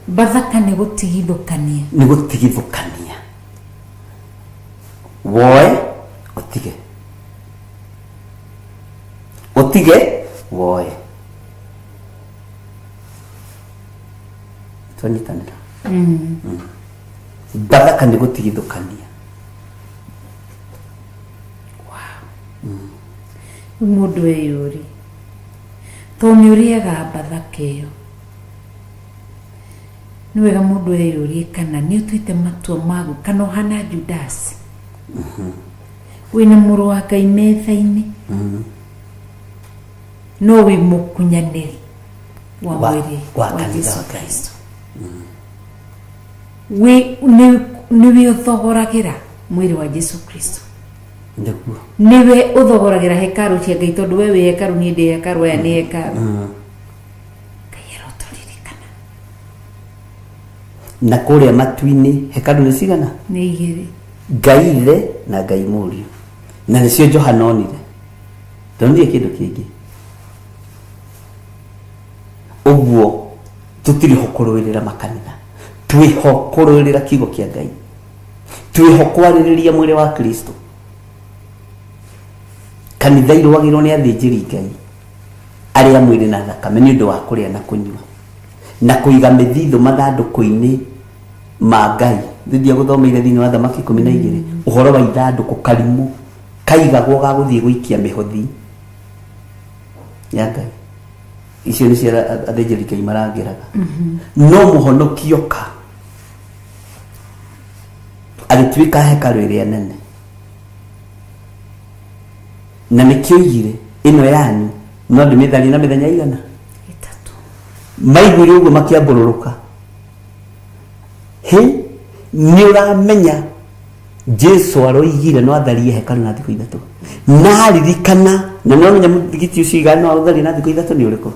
bathaka nĩ gũtigithũkania woe ũtige woe twanyitanĩra bathaka nĩ gũtigithũkania mũndũ eyũri tondũ nĩ ũrĩaga bathaka ĩyo nĩ wega mũndũ eyũrie kana nĩ ũtuĩte matua magu kana ũhana Judasi wĩna mũrũ wa Ngai metha-inĩ no wĩ mũkunyanĩri wa mwĩrĩ wa Jesu Kristo nĩwe ũthogoragĩra mwĩrĩ wa Jesu Kristo nĩwe ũthogoragĩra hekalu cia Ngai tondũ we wĩ hekalu niĩ ndĩ hekalu aya nĩ hekalu Ngai arotũririkana na kũrĩa matu-inĩ hekalu nĩ cigana nĩ igĩrĩ Ngai ithe na Ngai mũriũ na nĩcio Johana onire ndonire kĩndũ kĩngĩ ũguo tũtirĩ ho kũrũĩrĩra makanitha twĩ ho kũrũĩrĩra kiugo kĩa Ngai twĩ ho kwarĩrĩria mwĩrĩ wa Kristo kanitha irũagĩrwo nĩ athĩnjĩri Ngai arĩa mwĩrĩ na thakame nĩ ũndũ wa kũrĩa na kũnyua na kũiga mĩthithũ mathandũkũ-inĩ ma Ngai thĩinĩ gũthomeire thĩinĩ wa Thamaki 12 ũhoro wa ithandũkũ karimũ kaigagwo ga gũthiĩ gũikia mĩhothi ya Ngai icio nĩ cia athĩnjĩri Ngai marangĩraga no mũhonoki oka agĩtuĩka hekalu ĩrĩa nene na nĩkĩo igire ĩno yanyu no ndĩmĩtharie na mĩthenya igana 3 maiguire ũguo makĩambũrũrũka nĩ ũramenya Jesu aroigire no atharie hekalu na thikũ 3 na aririkana na no menya mũthigiti ũcio igana no atharie na thikũ 3 nĩ ũrĩkũ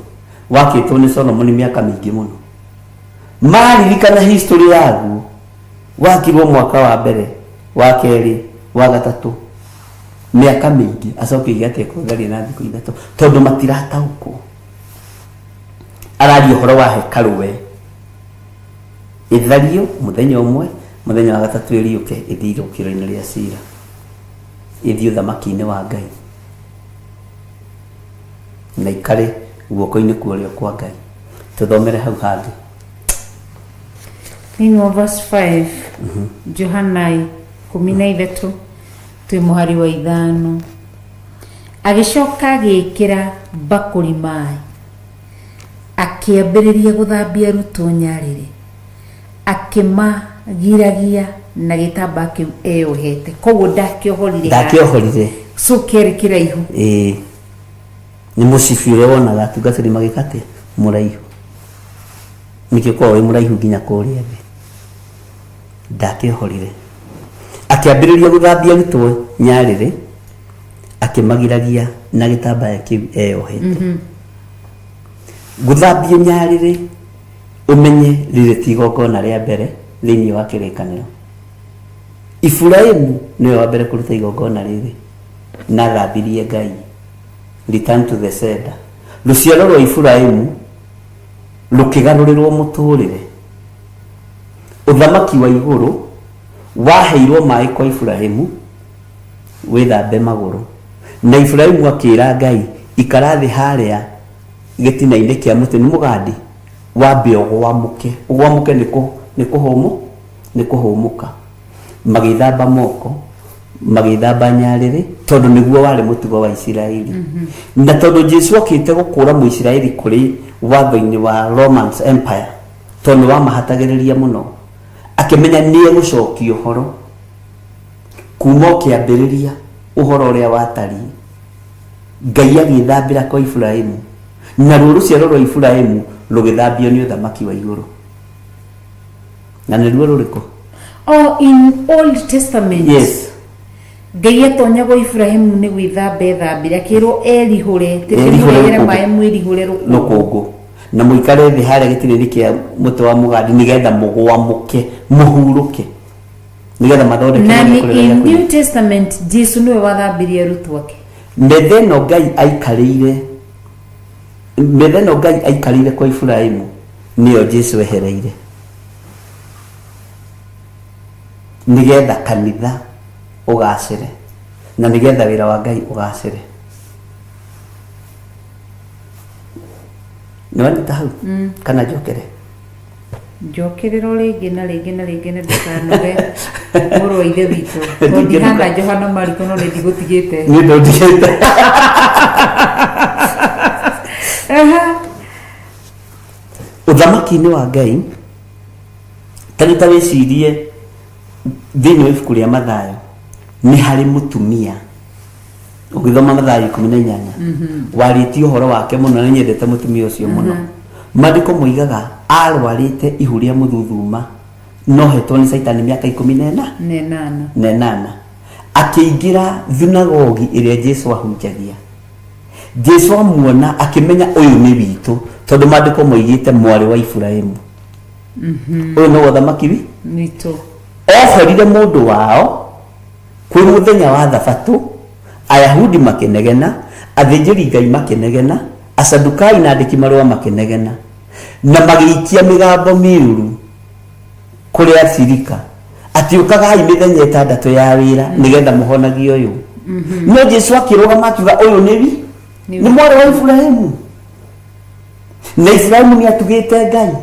wakĩtwo nĩ Solomon mĩaka mĩingĩ mũno maririkana history yaguo wakirwo mwaka wa mbere wa kerĩ wa gatatũ mĩaka mĩingĩ acoke igate kũtharia na thikũ 3 tondũ matirataũkwo araria ũhoro wa hekalu we ithario mũthenya ũmwe mũthenya wa gatatũ ĩriũke ĩthiĩ irũkĩro-inĩ rĩa cira ĩthiĩ ũthamaki-inĩ wa Ngai na ikare guoko-inĩ kuorĩo kwa Ngai tũthomere hau hangĩ thĩinĩ wa verse 5 Johana 13 twĩ mũhari wa 5 agĩcoka agĩkĩra mbakũri maĩ akĩambĩrĩria gũthambia arutwo nyarĩrĩ akĩmagiragia na gĩtambaya kĩu eyohete koguo ndakĩohorire so kĩarĩ kĩraihu nĩ mũcibi ũrĩa wonaga atungatĩri magĩkatĩ mũraihu nĩkĩo korwo wĩ mũraihu nginya kũrĩa thĩ ndakĩohorire akĩambĩrĩria gũthambia arutwo nyarĩrĩ akĩmagiragia na gĩtambaya kĩu eyohete gũthambia nyarĩrĩ ũmenye rĩrĩ ti igongona rĩa mbere thĩinĩ wa kĩrĩkanĩro Iburahĩmu nĩwe wa mbere kũruta igongona rĩrĩ na thambirie Ngai return to the sender ruciaro rwa Ifurahimu rukigarurirwo muturire uthamaki wa iguru waheirwo mai kwa Ifurahimu withambe maguru na Ifurahimu akira Ngai ikarathi haria gitina-ini kia muti ni mugandi wambe ugwamuke ni kuhumuka magithamba moko magithamba nyariri tondu niguo wari mutugo wa Isiraeli na tondu Jesu okite gukura mu Isiraeli kuri watho-ini wa Roman Empire tondu wa mahatagiriria muno akimenya ni egucokia uhoro kuma kiambiriria uhoro uria watari Ngai agithambira kwa Ifurahimu na ruciaro rwa Ifurahimu rugithambio ni uthamaki wa iguru na niruo ruriko in Old Testament. Yes. Ngai atonya gwa Ifurahimu ni gwithambe thambira kiro erihure tirimurere mai mwirihure rukungu na muikare thi haria gitiriri kia muti wa mugandi nigetha mugwamuke muhuruke nigetha mathondeke na in New Testament Jesu niwe wathambirie rutwake metheno Ngai aikarire kwa Ifurahimu niyo Jesu ehereire nigetha kanitha ugacire na nigetha wira wa Ngai ugacire niwandita hau kana njokerero ringi na ringi na ringi na ndukanoge moro ithe witu ndi hanga Johana Mariko no ndi gutigite ni ndigite uthamaki ni wa Ngai tanita wicirie thini wa ibuku ria Mathayo ni hari mutumia ugithoma Mathayo 18 warĩtie uhoro wake muno na nyendete mutumia ucio muno mandiko moigaga arwarite ihuria muthuthuma no hetwo ni Saitani miaka 18 akiingira thunagogi iria Jesu ahunjagia Jesu amuona akimenya uyu ni witu tondu mandiko moigite mwari wa Ifurahimu uyu no uthamaki witu oherire mundu wao kwi muthenya wa Thabatũ Ayahudi makenegena athinjiri Ngai makenegena Asadukai na andiki marua makenegena na magiikia migambo miuru kuri acirika atiukagai mithenya 6 ya wira nigetha muhonagio uyu no Jesu akirugama akiuga uyu ni mwari wa Ifurahimu na Ifurahimu ni atugite Ngai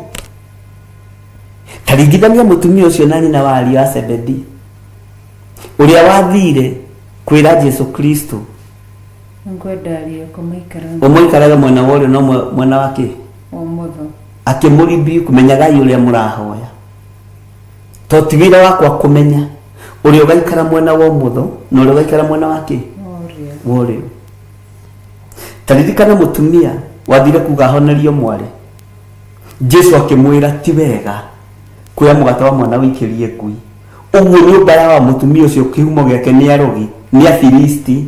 taringithania mutumia ucio na nyina wa ariũ a Zebedi uria wathire kwira Jesu Kristo ngwedario umuikaraga mwena wori no mwena wake omotho akimuribi kumenyagai uria murahoya to tigira wakwa kumenya uria ugaikara mwena wa umotho no uria ugaikara mwena wake wori taririkana mutumia wathire kuga honerio mwari Jesu akimwira ti wega kuya mugata wa mwana wikirie ngui uguo ni ubaya wa mutumia ucio kihumo giake ni arogi ni Afilisti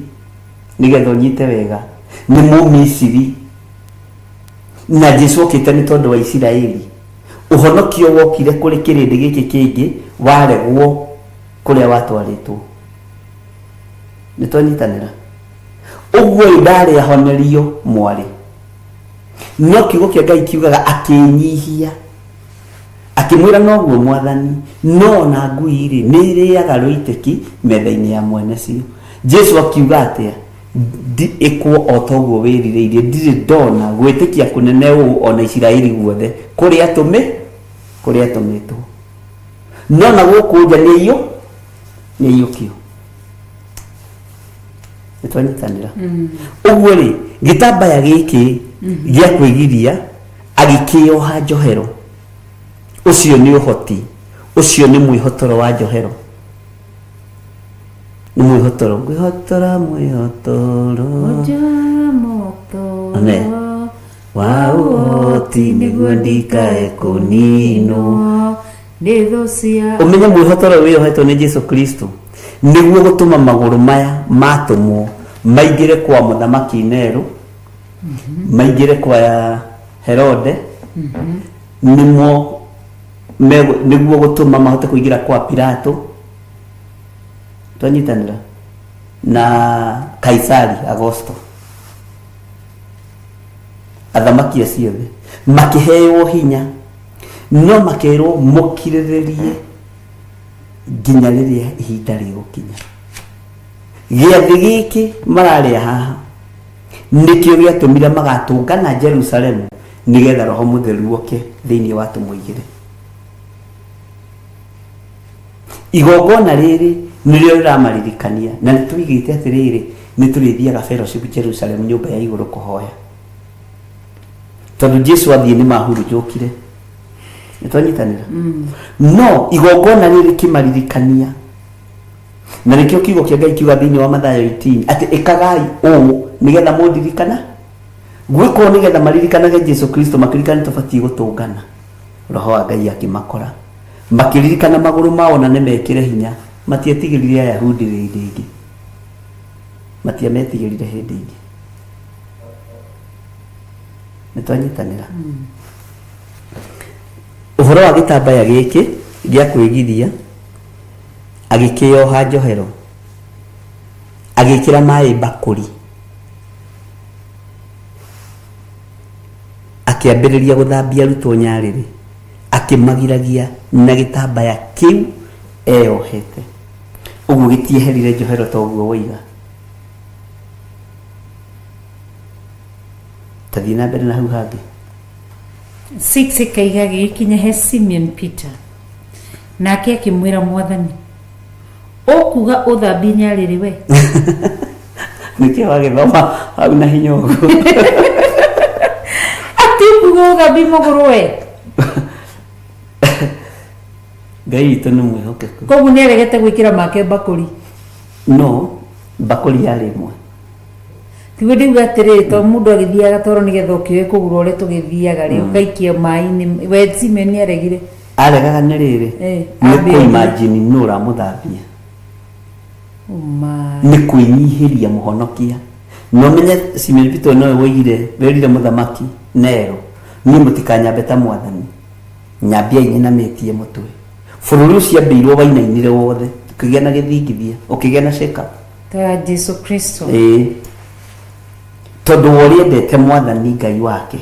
nigetha nyite wega ni Mumisiri na Jesu okite ni tondu wa Isiraeli uhonokio wokire kuri kirindi giki kingi waregwo kuria watwaritwo nitwanyitanira uguo ndari ahonerio mwari no kiugo kia Ngai kiugaga akinyihia akimwira noguo mwathani no na ngui ri niriaga ruiteki metha-ini ya mwene cio Jesu akiuga atia ikwo otoguo wiririirie ndiri ndona gwitikia kunene uu ona Isiraeli guothe kuria atumitwo no na gukunja ni iyukio nitwanyitanira uguo ri gitambaya giki gia kwigiria agikioha njohero ucio ni uhoti ucio ni mwihotoro wa njohero ni mwihotoro ane wa uhoti niguo ndikae kunino ndithucia umenye mwihotoro wiohetwo ni Jesu Kristo niguo gutuma maguru maya matumwo maingire kwa muthamaki Nero maingire kwa Herode niguo gutuma mahote kuingira kwa Pilato twanyitanira na Kaisari Augusto athamaki acio thĩ makĩheo hinya no makerwo mũkirĩrĩrie nginya rĩrĩa ihinda rĩgũkinya. Gĩathĩ gĩkĩ mararĩa haha nĩkĩo gĩatũmire magatũngana Jerusalemu nĩgetha Roho Mũtheru oke thĩinĩ wa tũmũigĩre. Igongona rĩrĩ nĩrĩo rĩramaririkania na nĩtũigĩte atĩrĩrĩ nĩtũrĩthiaga fellowship Jerusalemu nyũmba ya igũrũ kũhoya tondũ Jesu athiĩ nĩ mahurunjũkire. Nĩtwanyitanĩra? No igongona rĩrĩ kĩmaririkania na nĩkĩo kiugo kĩa Ngai kiuga thĩinĩ wa Mathayo 18 atĩ ĩkagai ũũ nĩgetha mũndirikana. Gwĩkwo nĩgetha maririkanage Jesu Kristo makĩririkana tũbatiĩ gũtũngana. Roho wa Ngai akĩmakora makĩririkana magũrũ mao na nĩmekĩre hinya matietigĩrire Ayahudi rĩngĩ matiametigĩrire hĩndĩ ĩngĩ. Nĩtwanyitanĩra? Ũhoro wa gĩtambaya gĩkĩ gĩa kwĩgithia agĩkĩoha njohero agĩkĩra maĩ bakũri akĩambĩrĩria gũthambia arutwo nyarĩrĩ akĩmagiragia na gĩtambaya kĩu eyohete. Ũguo gĩtieherire njohero ta ũguo waiga. Tathiĩ na mbere na hau hangĩ. 6 ikaiga gĩkinya he Simeon Peter nake akĩmwĩra Mwathani ũkuga ũthambie nyarĩrĩ we. Nĩkĩo wagĩthoma hau na hinya ũguo. Ati ũkuga ũthambie magũrũ we. Ngai witũ nĩ mwĩhokeku. Koguo nĩaregete gwĩkĩra make bakũri. No bakũri yarĩ ĩmwe. Tigo ndiuga atĩrĩrĩ to mũndũ agĩthiaga toro nĩgetha ũkĩoe kũgũra ũrĩa tũgĩthiaga rĩ ũgaikia maĩ-inĩ we Simeon nĩaregire. Aregaga nĩ rĩrĩ nĩ kũimagine nũ ũramũthambia. Nĩ kwĩnyihĩria mũhonokia. No menye Simeon Peter nowe woigire werire mũthamaki Nero niĩ mũtikanyambe ta Mwathani nyambia inyenamĩtie mũtwe. Bũrũri ũcio ambĩirwo wainainire wothe ũkĩgĩa na gĩthingithia ũkĩgĩa na shake up ta Jesu Kristo. Tondũ woriendete Mwathani Ngai wake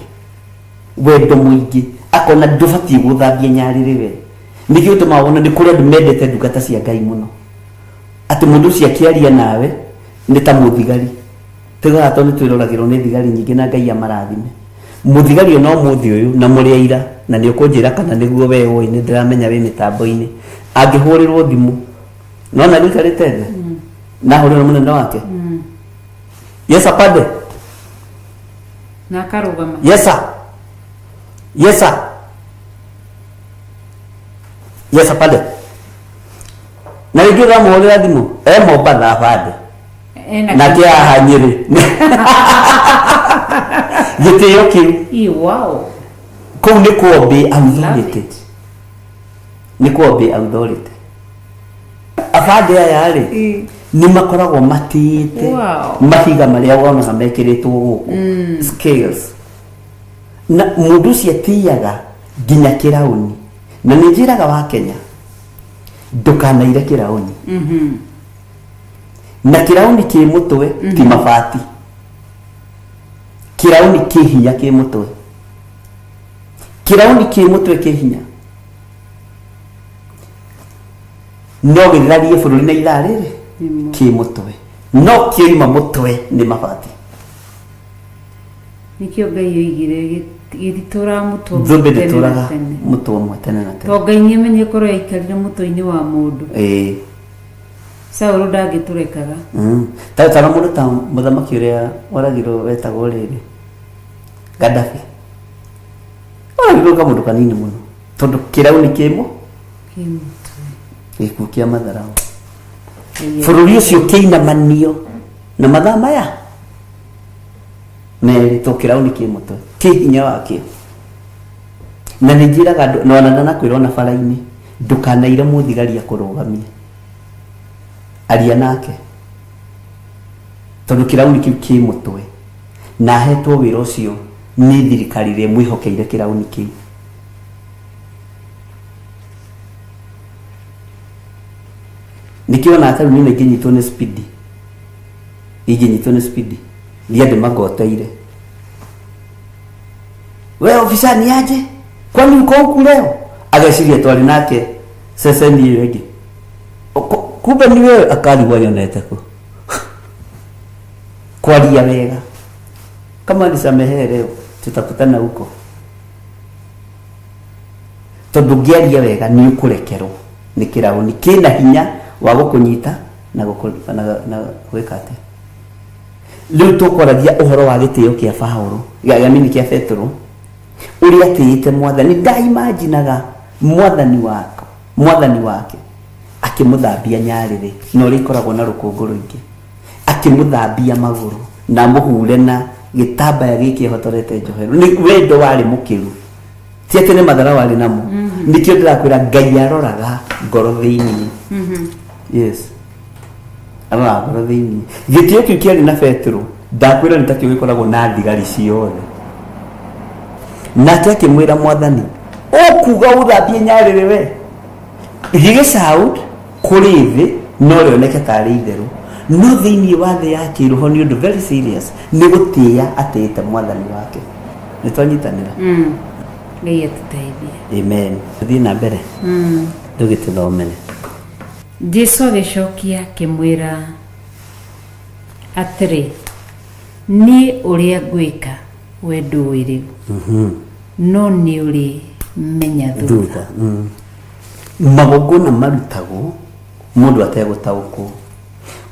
wendo mũingĩ akona ndũbatiĩ gũthambia nyarĩrĩ we. Nĩkĩo ũtũmaga wona nĩ kũrĩ andũ mendete ndungata cia Ngai mũno atĩ mũndũ ũcio akĩaria nawe nĩ ta mũthigari. Tũgaga tondũ twĩroragĩrwo nĩ thigari nyingĩ na Ngai amarathime. Mũthigari no mũthĩ ũyũ na mũrĩ aira na nĩ ũkũnjĩra kana nĩguo we ũĩ nĩ ndĩramenya wĩ mĩtambo-inĩ angĩhũrĩrwo thimũ no na gĩikarĩte thĩ na hũrĩrwo mũnene wake. Yes apande na akarũgama. Yes sir. Yes sir. Yes apande na rĩngĩ ũramũhũrĩra thimũ Mombatha apande na kĩa hanyĩrĩ gĩtĩo kĩu. Wow. Kũu nĩ kuombe authority. Nĩ kuombe authority. Abande aya rĩ nĩ makoragwo matĩte mahiga marĩa wonaga mekĩrĩtwo gũkũ scales. Na mũndũ ũcio atĩaga nginya kĩraũni na nĩ njĩraga wa Kenya ndũkanaire kĩraũni. Na kĩraũni kĩ mũtwe ti mabati. Kĩraũni kĩ hinya kĩ mũtwe. Kĩraũni kĩ mũtwe kĩ hinya. No gĩtharie bũrũri na ithaa rĩrĩ kĩ mũtwe. No kĩrima mũtwe nĩ mabati. Nĩkĩo Ngai oigire gĩtitũraga mũtwe thũmbĩ ndĩtũraga mũtwe ũmwe tene na tene. To Ngai nĩamenye korwo yaikarire mũtwe-inĩ wa mũndũ. Saũlũ ndangĩtũrekaga. Ta mũndũ ta mũthamaki ũrĩa waragirwo wetagwo rĩrĩ Gaddafi. Waragirwo kamũndũ kanini mũno tondũ kĩraũni kĩmũ gĩkuũ kĩa matharaũ. Bũrũri ũcio kĩinamanio na mathaa maya merĩ to kĩraũni kĩ mũtwe kĩ hinya wakĩo. Na nĩ njĩraga andũ na nakwĩrwo na bara-inĩ ndũkanaire mũthigari akũrũgamie. Aria nake tondũ kĩraũni kĩu kĩ mũtwe na ahetwo wĩra ũcio nĩ thirikari ĩrĩa mwĩhokeire kĩraũni kĩu. Nĩkĩo na atarũ nĩ ingĩnyitwo nĩ speed. Ingĩnyitwo nĩ speed. Thiĩ andũ magoteire. we ofisa ni aje, kwani uko huku leo? Ageciria twari nake seseni ile igi, kumbe ni wewe. Akarigwa yonete ku kwaria wega, kama nisamehe leo tutakutana huko, tondu ngiaria wega ni ukurekerwo ni kirauni kina hinya wa gukunyita na gwika atia. Riu tukwaragia uhoro wa gitio kia Paulo yani kia Petro uria tiite mwathani. Ndaimaginaga mwathani wake akimuthambia nyariri no uri koragwo na rukungu ruingi, akimuthambia maguru na muhure na gitambaya giki hotorete njohero. Ni wendo wari mukiru, ti ati ni mathara wari namo. Nikio ndirakwira Ngai aroraga ngoro thiini. Yes, arora ngoro thiini. Gitio kiu kiari na Petro ndakwira nitakio gikoragwo na thigari ciothe. Nake akimwira mwathani, ukuga uthambie nyariri we gige sound kuri thi no rioneke tari itheru, no thiini wa thi ya kiroho ni undu very serious, ni gutia atite mwathani wake. Nitwanyitanira Ngai atuteithie. Amen. Thiĩ na mbere tũgĩtũthomere. Jesu agĩcokia akĩmwĩra atĩrĩ, niĩ ũrĩa ngwĩka we ndũĩ rĩu, no nĩ ũrĩ menya thutha. Magongona marutagwo mũndũ ategũtaũkwo.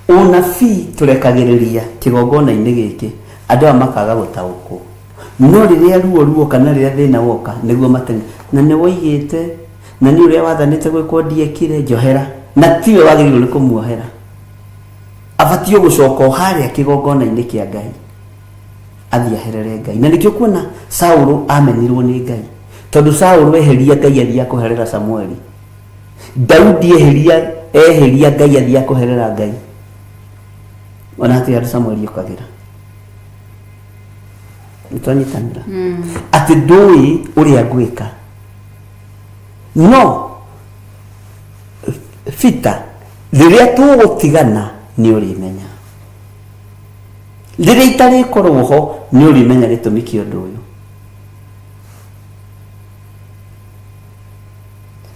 Ũnabii tũrekagĩrĩria kĩgongona-inĩ gĩkĩ andũ aya makaga gũtaũkwo, no rĩrĩa ruo kana rĩrĩa thĩna woka nĩguo matenge na nĩ woigĩte na nĩ ũrĩa wathanĩte gwĩkwo ndiekire njohera, na tiwe wagĩrĩirwo nĩ kũmuohera. Abatie gũcoka harĩa kĩgongona-inĩ kĩa Ngai athiĩ aherere Ngai. Na nĩkĩo kuona Saũlũ amenirwo nĩ Ngai, tondũ Saũlũ eheria Ngai athiĩ kũherera Samueli. Daudi eheria Ngai athiĩ kũherera Ngai, ona atĩ andũ Samueli okagĩra. Nitwanyitanĩra atĩ ndũĩ ũrĩa ngwĩka, no Peter rĩrĩa tũgũtigana nĩ ũrĩmenya, rĩrĩa itarĩkorwo ho nĩ ũrĩmenya gĩtũmi kĩa ũndũ ũyũ.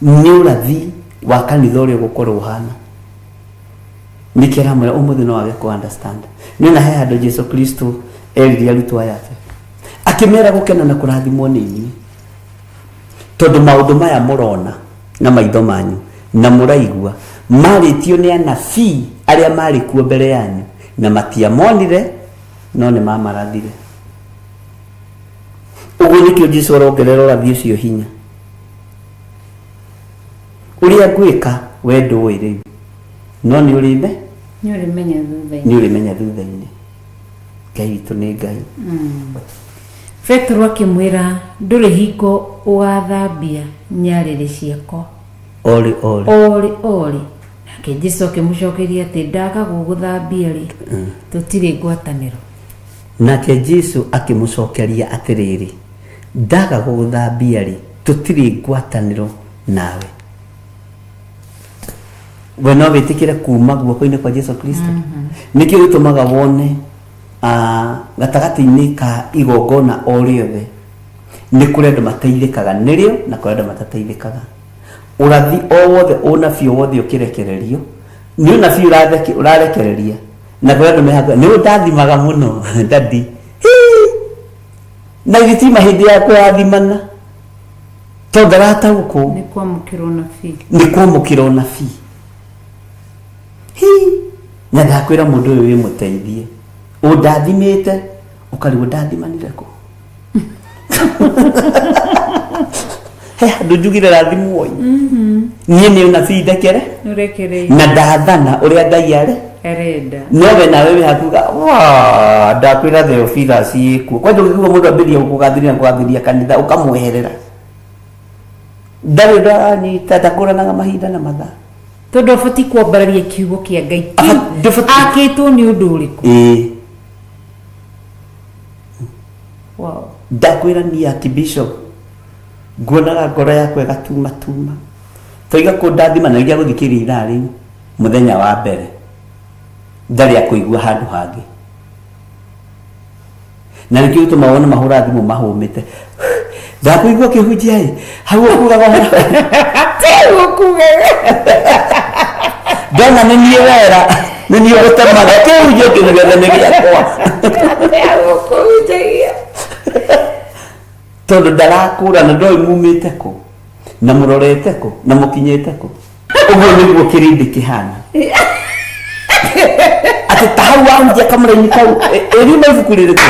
Nĩ ũrathi wa kanitha ũrĩa ũgũkorwo ũhana. Nĩkĩo aramwĩra ũmũthĩ no wage kũ understand. Nĩona he handũ Jesu Kristo eririe arutwo aya ake akĩmera gũkena na kũrathimwo nĩ inyuĩ, tondũ maũndũ maya mũrona na maitho manyu na mũraigua marĩtio nĩ anabii arĩa marĩ kuo mbere yanyu, na matiamonire no nĩ mamarathire. Ũguo nĩkĩo Jesũ arongerera ũrathi ũcio hinya. Ũrĩa ngwĩka we ndũĩ rĩu, no nĩ ũrĩmenya thutha-inĩ. Ngai witũ nĩ Ngai. Petro akĩmwĩra, ndũrĩ hingo ũgathambia nyarĩrĩ ciakwa ori. Nake Jesũ akĩmũcokeria atĩ ndaga gũgũthambia rĩ tũtirĩ ngwatanĩro. Nake Jesũ akĩmũcokeria atĩrĩrĩ, ndaga gũgũthambia rĩ tũtirĩ ngwatanĩro nawe. We no wĩtĩkĩre kuma guoko-inĩ kwa Jesũ Kristo. Nĩkĩo gĩtũmaga wone gatagatĩ-inĩ ka igongona o rĩothe nĩ kũrĩ andũ mateithĩkaga nĩrĩo na kũrĩ andũ matateithĩkaga. Ũrathi o wothe ũnabii o wothe ũkĩrekererio nĩ ũnabii ũrarekereria, na kũrĩ andũ mehaga nĩ ũndathimaga mũno dadi na gĩtima hĩndĩ ya kũrathimana tondũ ndarataũkwo nĩ kwamũkĩra ũnabii. Na ndakwĩra mũndũ ũyũ wĩmũteithie, ũndathimĩte ũkarigwo ndathimanire kũ? He handũ njugire rathimwo niĩ nĩ ũnabii ndekere na ndathana ũrĩa Ngai arenda, no we nawe wĩ hakuga ndakwĩra Theophilus ĩkuo. Kwanja ũngĩigua mũndũ ambĩrĩria gũkũgathĩria kanitha ũkamweherera, ndarĩ ndaranyita ndakũranaga mahinda na mathaa, tondũ abati kwambararia kiugo kĩa Ngai akĩtwo nĩ ũndũ ũrĩkũ. Ndakwĩra niĩ Archbishop nguonaga ngoro yakwa ĩgatuma toiga kũ ndathimanagia gũthikĩria ithaa rĩu mũthenya wa mbere ndarĩ akũigua handũ hangĩ, na nĩkĩo gĩtũmaga wone mahũra thimũ mahũmĩte ndakuigua kihunjia hau okugaga Teo kugaga. ndona nĩ niĩ wera nĩ niĩ gũtemaga kĩhunjia kĩnegene nĩ gĩakwa Teo kugaga. tondũ ndarakũra na ndoĩ mumĩte kũ na mũrorete kũ na mũkinyĩte kũ ũguo nĩguo kĩrĩndĩ kĩhana atĩ ta hau wanjia kamũra-inĩ kau ĩriuma ibuku rĩrĩkũ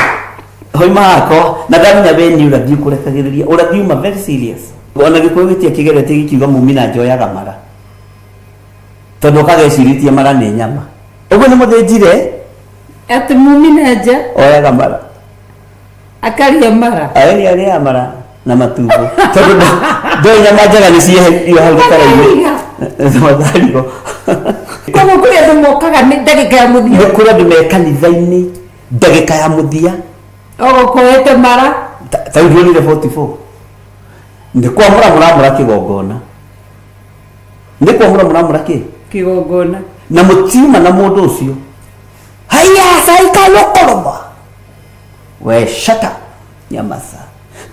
hoima hakwa na ndamenya we nĩ ũrathiĩ kũrekagĩrĩria ũrathiuma very serious ona gĩkũyũ gĩtiakĩgerete gĩkiuga mumi na njoyaga mara tondũ ũkagecirĩtie mara nĩ nyama ũguo nĩ mũthĩnjire Ati mumi na nja oyaga mara akaria mara. aeni arĩa mara na matumbo tondũ ndoĩ nyama njega nĩ cieherio hau gĩtara-inĩ matharigo Koguo kũrĩ andũ mokaga nĩ ndagĩka ya mũthia. nĩ kũrĩ andũ me kanitha-inĩ ndagĩka ya mũthia Ũgũkoete mara. ta nduonire 44 nĩ kwamũra mũramũra kĩgongona nĩ kwamũra mũramũra kĩ Kĩgongona. na mũtiuma na mũndũ ũcio haya saika lokoroma we shut up nyamasa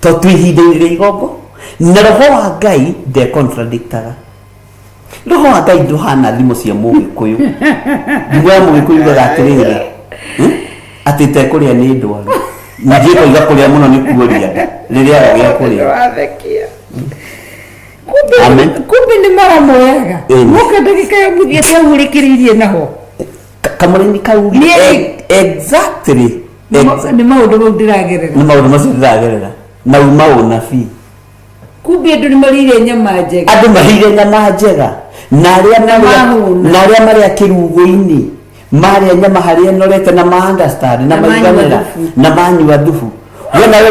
to tu ihinda-inĩ rĩa igongo na roho wa Ngai ndekontradiktaga roho wa Ngai ndũhana thimo cia mũgĩkũyũ thimo ya mũgĩkũyũ yugaga atĩrĩrĩ atĩ itekũrĩa nĩ ndwaru ningĩ koiga kũrĩa mũno nĩ kuoria nda rĩrĩa gĩa kũrĩa Wathekia. Amen. Kumbe nĩ mara moyaga. Ĩĩ. Moka ndagĩka ya mũthia ciahũrĩkĩrĩirie naho. kamũra-inĩ kau exactly Nĩ maũndũ mau ndĩragerera. nĩ maũndũ macio ndĩragerera na uma ũnabii Kumbe andũ nĩ marĩire nyama njega. andũ mahire nyama njega na arĩa marĩa kĩrugo-inĩ marĩa nyama harĩa norete na ma-understand na maiganĩra na manyua thubu we nawe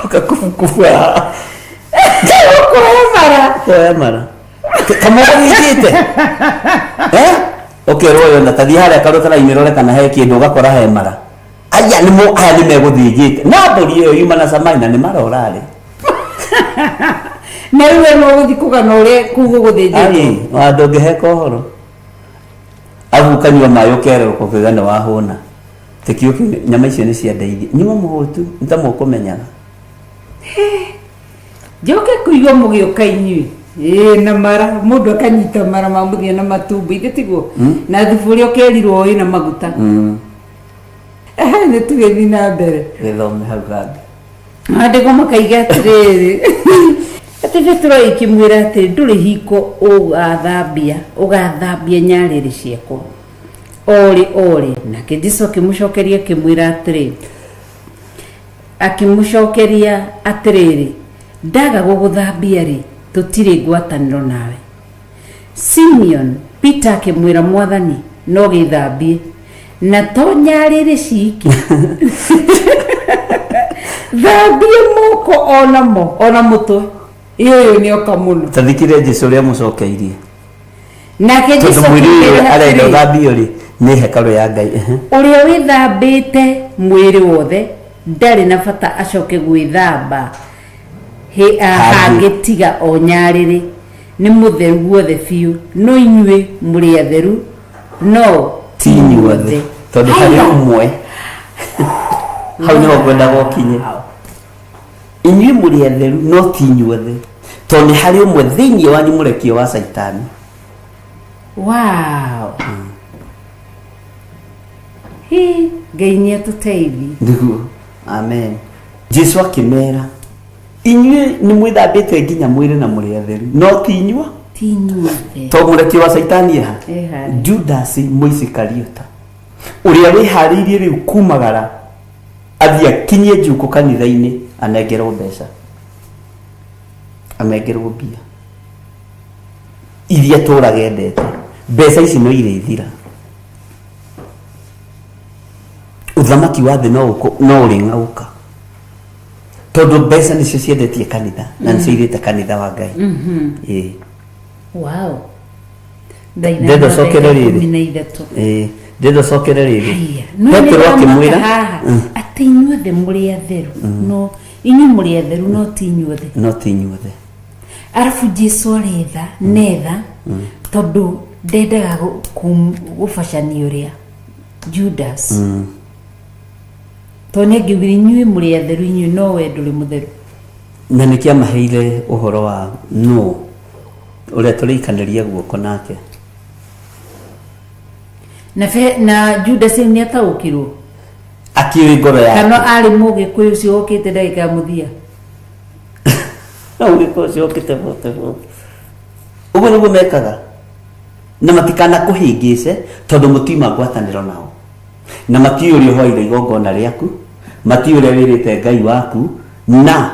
ũkakubukubu koya mara kamũgũ gĩkĩte ũkerwo yona tathi harĩa karũtara-inĩ rore kana he kĩndũ ũgakora he mara aya nĩ megũthĩnjĩte na mbũri ĩyo yuma na camaĩ na nĩ marorarĩ Na rĩu no gũthiĩ kũgana ũrĩa kuga gũthĩnjĩrwo. Andũ ũngĩheka ũhoro abu ukanyua maĩ ũkererũka ũkĩgana wahũna tekio nyama icio nĩ ciandeithia nyuma mũhũtu nĩtamũkũmenyaga Njoke kũigua mũgĩũka inyuĩ na mara mũndũ akanyita mara ma mũthia na matumbĩ ithe tiguo na thuburia ũkerirwo na maguta nĩ tũgĩthiĩ na mbere gĩthome hau gangĩ andĩko makaiga atĩrĩrĩ atĩ Petro ikĩmwĩra atĩ ndũrĩ hingo ũgathambia nyarĩrĩ ciakwa orĩ nake Jesũ akĩmũcokeria atĩrĩrĩ ndaga gũgũthambia-rĩ tũtirĩ ngwatanĩro nawe. Simeon Peter akĩmwĩra Mwathani no gĩthambie na to nyarĩrĩ ciki thambie moko ona mũtwe iyo nĩ oka mũno tathikire Jesũ ũrĩa mũcokeirie nake Jesũ arenda thambio-rĩ nĩ hekarũ ya Ngai ũrĩa wĩthambĩte mwĩrĩ wothe ndarĩ na bata acoke gwĩthamba hangĩ tiga o nyarĩrĩ nĩ mũtheru guothe biũ no inyuĩ mũrĩ atheru no ti inyuothe tondũ harĩ ũmwe hau nĩho ngwendaga ũkinye inyuĩ mũrĩ atheru no ti inyuothe tondũ nĩ harĩ ũmwe thĩinĩ wanyu mũrekio wa Saitani. Wow. Ngai nĩ atũteithie. Niguo. Amen. Jesũ akĩmera inyuĩ nĩ mwĩthambĩte nginya mwĩrĩ na mũrĩ atheru no ti inyuo ti inyuothe to mũrekio wa Saitani eha Judas Mũisikariota ũrĩa wĩharĩirie rĩu kumagara athiĩ akinyie njukũ kanitha-inĩ anengerwo mbeca amengerwo mbia iria tũragendete mbeca ici no irĩthira ũthamaki wa thĩ no ũrĩng'auka tondũ mbeca nĩcio ciendetie kanitha na nĩcio irĩte kanitha wa Ngai. Wow. Ndendo cokere rĩrĩ ndendo cokere rĩrĩ Petro akĩmwĩra atĩ inyuothe mũrĩ atheru no inyuĩ mũrĩ atheru no ti inyuothe arabu Jesũ aretha netha tondũ ndendaga gũbacania ũrĩa Judas Tone ngigiri nyui muri atheru nyui no we nduri mutheru. Na nikia maheire uhoro wa no uria turikaniria guoko nake. Na Judas ni ataukirwo. Akiwe ngoro yake. Kana ari mugi kwi ucio okite ndagika muthia. No ucio ucio okite bote. Uguo niguo mekaga. Na matikana kuhingice tondu mutima ngwataniro nao. Na mati uria hoire igongona riaku, mati uria wirite Ngai waku, na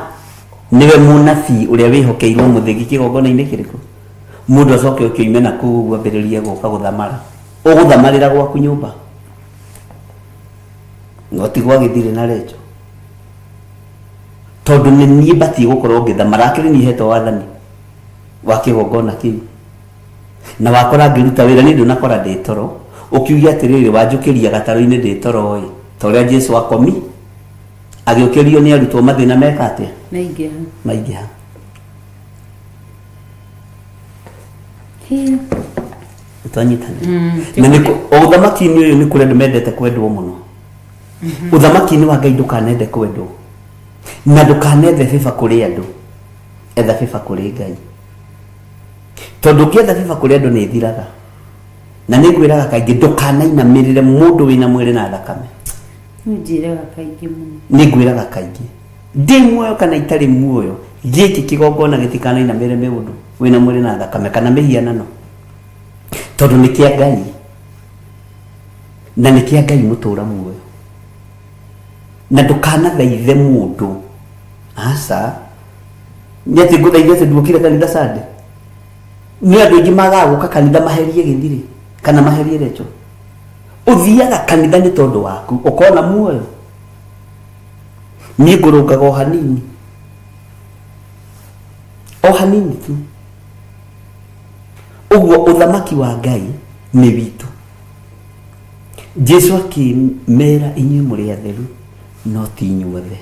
niwe munabii uria wihokeirwo muthigi kigongona-ini kiriku. Mundu acoke ukiumena kuu gwambiriria guka guthamara. Uguthamarira gwaku nyumba. Ngoti gwa githire na rejo. Tondu ni nie bati gukorwo ngithamara akiri ni heto wathani wa kigongona kiu. Na wakora ngiruta wira ni ndunakora nditoro. Ukiugia atiriri wanjukiria gataro-ini nditoro oi. Toria Jesu akomi agiukirio ni arutwo mathina mekate. Maigia. Hiyo. Twanyitana. Na niko uthamaki-ini uyu ni kure ndumendete kwendwo muno. Uthamaki-ini wa Ngai ndukanende kwendwo. Na ndukanende fifa kuri andu. Etha fifa kuri Ngai. Tondu kietha fifa kuri andu ni thiraga. Na nigwiraga kaingi ndukanainamirire mundu wina mwiri na thakame. Njiraga kaingi muno. Nigwiraga kaingi. Ndi muoyo kana itari muoyo. Giki kigongona gitikanainamire mundu wina mwiri na thakame kana mihianano. Tondu ni kia Ngai. Na ni kia Ngai mutura muoyo. Na ndukanathaithe mundu. Asa. Nyati nguthaithe ndukire kanitha Sunday. Ni andu ingi magaguka kanitha maherie githiri kana maherie recho. Uthiaga kanitha ni tondu waku ukona muoyo. Ni ngurugaga o hanini. O hanini tu. Uguo uthamaki wa Ngai ni witu. Jesu akimera inyuĩ muri atheru no ti inyuothe.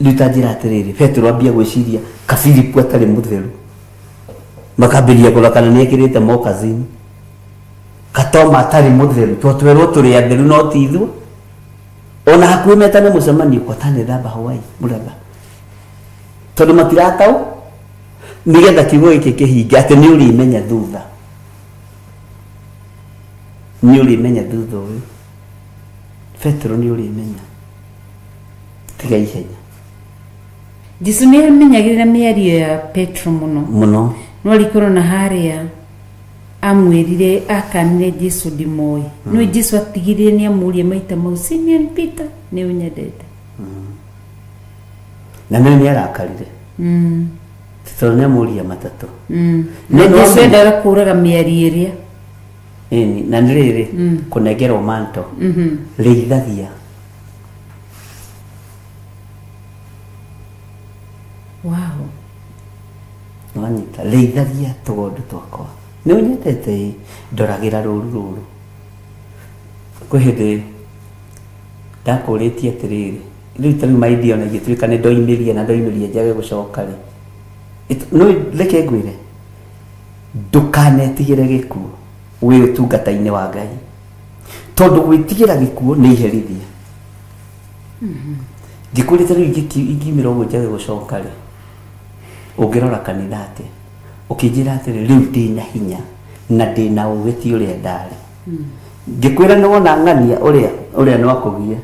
Lutajira atiriri Petro ambia gwiciria Kafilipu atari mutheru. Makabiria kulakana ni ekirite mokazini. Katoma atari mutheru twatwerwo turi atheru no ti ithu. Ona hakuhi metane mucemanio kwa tane thamba Hawaii muratha. Tondu matiratau nigetha kiugo giki kihinge ati ni uri imenya thutha. Ni uri imenya thutha uyu. Petro ni uri imenya. Tiga ihenya. Jesu ni amenyagirira miario ya Petro muno. No likoro na haria amwirire akanire Jesu ndimoi. No Jesu atigirire ni amurie maita mau Simon Peter ni unyendete. Na nani arakarire? Tito ni amuria matatu. No Jesu ndaga kuraga miario iria. Na ndiriri kunegera manto. Reithagia. Wow. Wanyita reithagia tugondu twakwa. Ni unyetete ndoragira ruru. Kwihinde ndakuritie atiriri. Riu tari maidio na gituika ni ndoimiria na ndoimiria njage gucoka ri. No leke ngwire. Ndukanetigire gikuo wi utungata-ini wa Ngai. Tondu gwitigira gikuo ni iherithia. Gikurite riu ingimira uguo njage gucoka ri. Ungirora kanitha ati ukijira atiri riu ndina hinya na ndina ugiti uria ndari. Ngikwira ni wona ng'ania uria no akugie.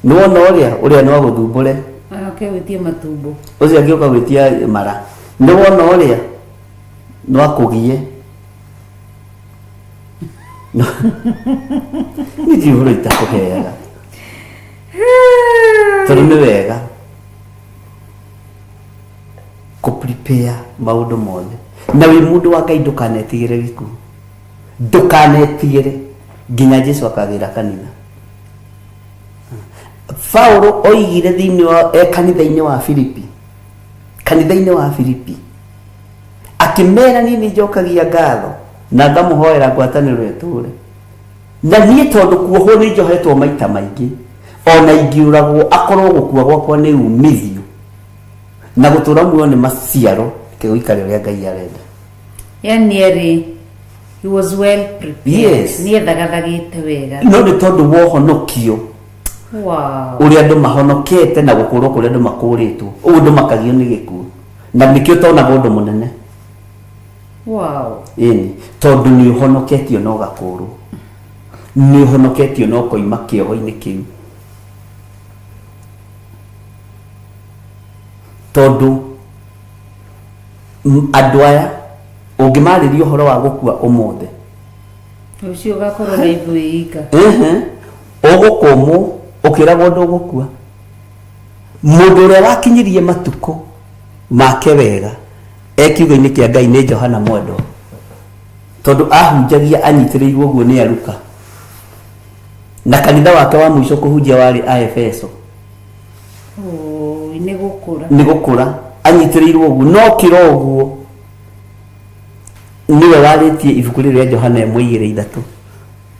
Ni wona uria no aguthumbure. Okay, witie matumbo. Ucio angioka witia mara. Ni wona uria no akugie. Ni jihuro itakuheaga. Tondu ni wega ku prepare maundu mothe. Na wi mundu wa Ngai ndukanetigire gikuo. Ndukanetigire nginya Jesu akagira kanitha. Paulo oigire thiini wa kanitha-ini wa Filipi. Kanitha-ini wa Filipi. Akimera nini njokagia ngatho na ngamuhoera ngwataniro eture. Na nie tondu kuohwo ni njohetwo maita maingi. Ona ingiuragwo akorwo gukua gwakwa ni umithio. Na gutura muoyo ni maciaro kiguikare uria Ngai arenda. Yani he was well prepared. Yes. Ni thagathagite wega. No ni tondu wohonokio Wow. Uri andu mahonokete na gukurwo kuri andu makuritwo. Ugu andu makagio ni gikuo. Na nikio tona gundu munene. Wow. Ini tondu ni uhonoketio no gakurwo. Ni uhonoketio no koima kiogo-ini kiu. Tondu andu aya ungimariria uhoro wa gukua umothe. Ucio gakorwo na ithuika. Ugukumwo ukiragwo ndugukua. Mundu uria wakinyirie matuko make wega ekiugo-ini kia Ngai ni Johana Mwendwa. Tondu ahunjagia anyitiriirwo guo ni aruka. Na kanitha wake wa mwisho kuhunjia wari Aefeso. Ni gukura anyitiriirwo guo no kiroguo niwe waritie ibuku ria Johana 1:3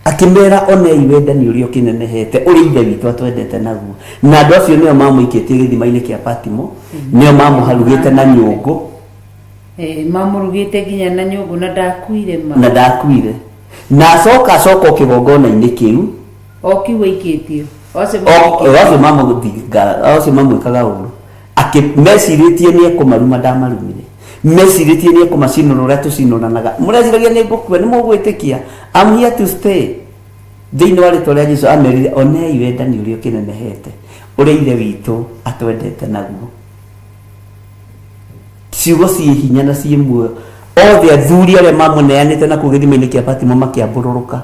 akimera onei wendani uria kinenehete uri ithe witu atwendete naguo na andu acio nio mamuikitie githima-ini kia Patimo nio mamuharugite na nyungu mamurugite ginya na nyungu na ndakuire na acoka kigongona-ini kiu okiwe ikitio ose mamwikaga uru akimeciritie ni ekumaruma ndamarumire mesiritie ni ekumacinura uria tucinuranaga mureciragia ni ngukua ni mugwitikia I'm here to stay thiini wa ritwa ria Jesu amerire onei wendani uria kinenehete uria ithe witu atwendete naguo ciugo cie hinya na cie muoyo othe athuri aria mamuneanite na kugithima-ini kia Patimo makiambururuka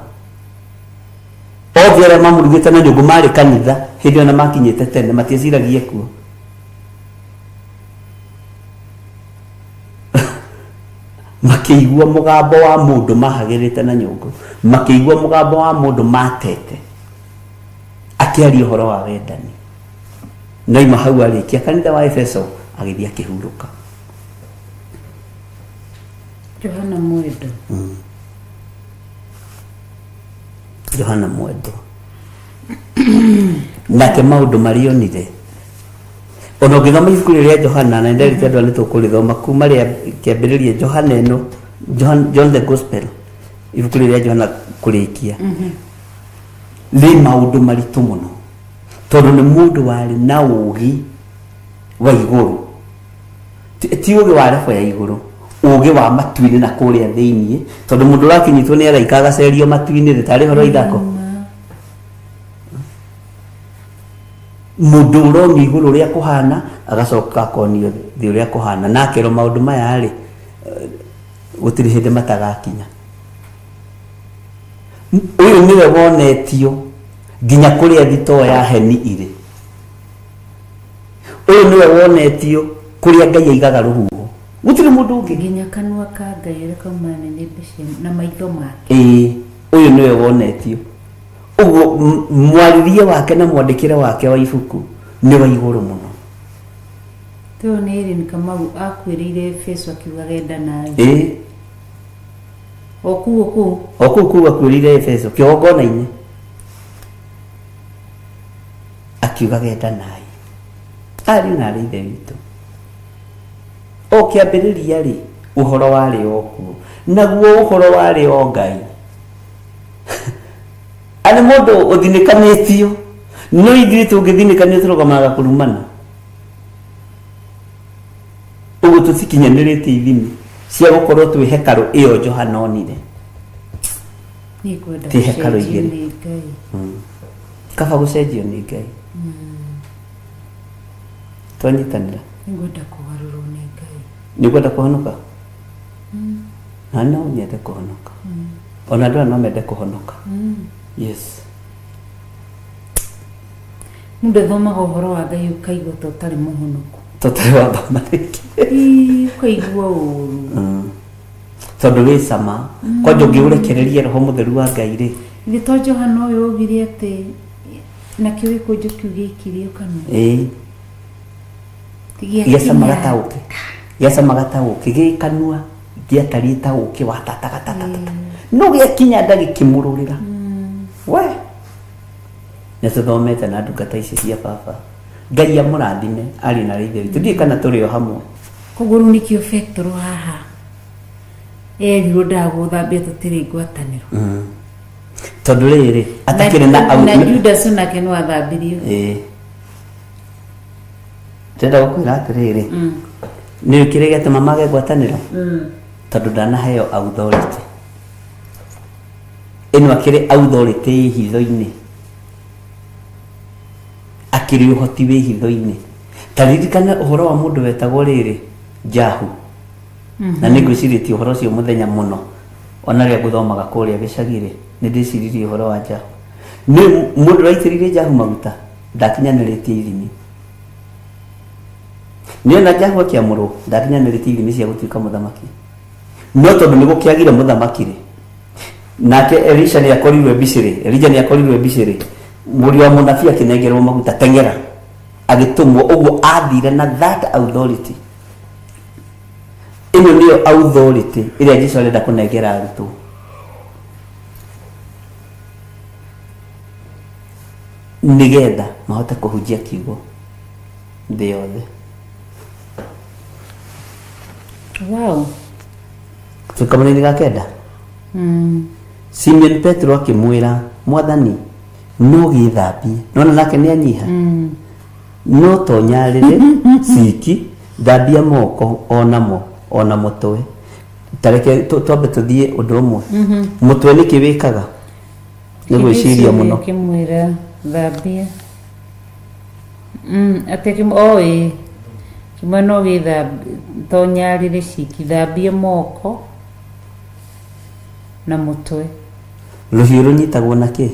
othe aria mamurugite na nyungu mari kanitha hindi ona makinyite tene matieciragia kuo makiigua mugambo wa mundu mahagirite na nyungu makiigua mugambo wa mundu matete akiaria uhoro wa wendani no ima hau arikia kanitha wa Efeso agithia kihuruka Johana Mwendwa Johana Mwendwa nake maundu marionire ono ngithoma ibuku ria Johana na nderite andu nitukurithoma kuma ria kiambiriria Johana eno John the Gospel ibuku ria Johana kurikia ni maundu maritu muno tondu ni mundu wari na ugi wa iguru ti ugi wa refu ya iguru ugi wa matu-ini na kuria thiini tondu mundu rakinyitwo ni araika agacerio matu-ini ritari horo ithako mundu uromi iguru ria kuhana agacoka akonio thi uria kuhana na akero maundu maya ri gutiri hindi matagakinya uyu niwe wonetio nginya kuria thito ya heni iri uyu niwe wonetio kuria Ngai aigaga ruhuho gutiri mundu ungi nginya kanua ka Ngai ria kaumane ni mbici na maitho make uyu niwe wonetio uguo mwaririe wake na mwandikire wake wa ibuku ni wa iguru muno to ni ri Kamau akwirire Efeso akiuga genda nayo okuo akwirire Efeso kigongona-ini akiuga genda nayo ari na ri ithe witu okiambiriria ri uhoro wari okuo naguo uhoro wari o Ngai ani mundu uthinikanitio no igiri tungithinikanio turugamaga kurumana ugu tutikinyanirite ithimi cia gukorwo twi hekalu iyo Johana onire ni kwenda ti hekalu igiri kaba gucenjio ni Ngai twanyitanira ngwenda kugarurwo ni Ngai ni kwenda kuhonoka no nyende kuhonoka ona ndu no mende kuhonoka yes mundu thomaga uhoro wa Ngai ukaigua totari muhonoku totari wa bamariki ukaigua uru tondu wi sama kwanja ngiurekereria roho mutheru wa Ngai ri ni to Johana uyu ugire ati na kiwi kunju kiugikirio kanu yasama gatauke gikanua giatarita uki watatata no giakinya ndagikimururira we nituthomete na ndungata ici cia baba Ngai amurathime ari na rithe witu ndi kana turi o hamwe kuguru nikio factor haha ero ndaguthambia tutiri ngwataniro tondu riri atakire na Judas nake no athambirio tenda gukwira atiriri ni kirigete mamage gwataniro tondu ndanaheo authority ino akire authority hitho-ini akiri uhoti wi hitho-ini taririkana uhoro wa mundu wetagwo riri Jahu na nigwiciritie uhoro ucio muthenya muno ona ria guthomaga kuria gicagire ni ndiciririe uhoro wa Jahu ni mundu raitiririe Jahu maguta ndakinyaniritie ithimi ni ona Jahu akiamurwo ndakinyaniritie ithimi cia gutuika muthamaki no tondu ni gukiagire muthamaki ri nake Elisha ni akorirwe biciri Elijah ni akorirwe biciri muri wa munabii akinengerwo maguta tengera agitumwo uguo athire na that authority ino niyo authority iria Jesũ arenda kunengera arutwo nigetha mahote kuhunjia kiugo thĩ yothe. Wow. Tukamani ga kenda. Simon Petro akimwira Mwathani no githambie nona nake ni anyiha no tonyarire siki thambia moko ona mutwe tareke twambe tuthie undu umwe mutwe ni kiwikaga ni gwiciria muno kimwira thambia atekim oi kimano githa tonyarire siki thambia moko na mutwe ruhiu runyitagwo na ki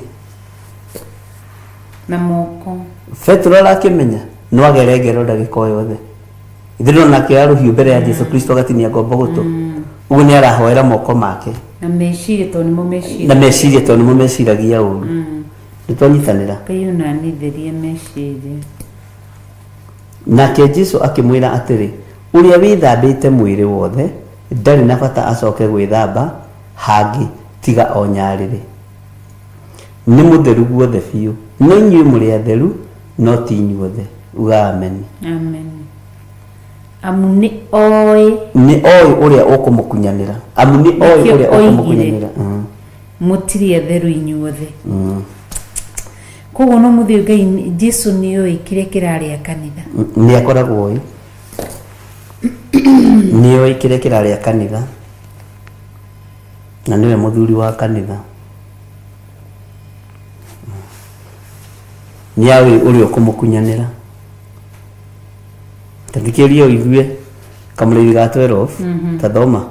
na moko Petro arakimenya no agerengero ndagika yothe ithiro nake aruhiu mbere ya Jesu Kristo gatinia ngombo gutu ugu ni arahoera moko make na meciria to ni mo meciragia uru nitonyitanira kayo na nitherie meciria nake Jesu akimwira atiri uria withambite mwiri wothe ndari na bata acoke gwithamba hangi tiga onyarire ni mutheru guothe biu no inyuĩ mũrĩ atheru no ti inyuothe uga amen. Amen. Amu ni oi uria ukumukunyanira amu ni oi uria ukumukunyanira mutiri atheru inyuothe koguo no muthio Ngai Jesu ni oi kire kiraria kanitha ni akoragwo oi ni oi kire kiraria kanitha na niwe muthuri wa kanitha ni awe uri okumukunyanira tandikĩrio ithue kamũrĩri ga 12 tathoma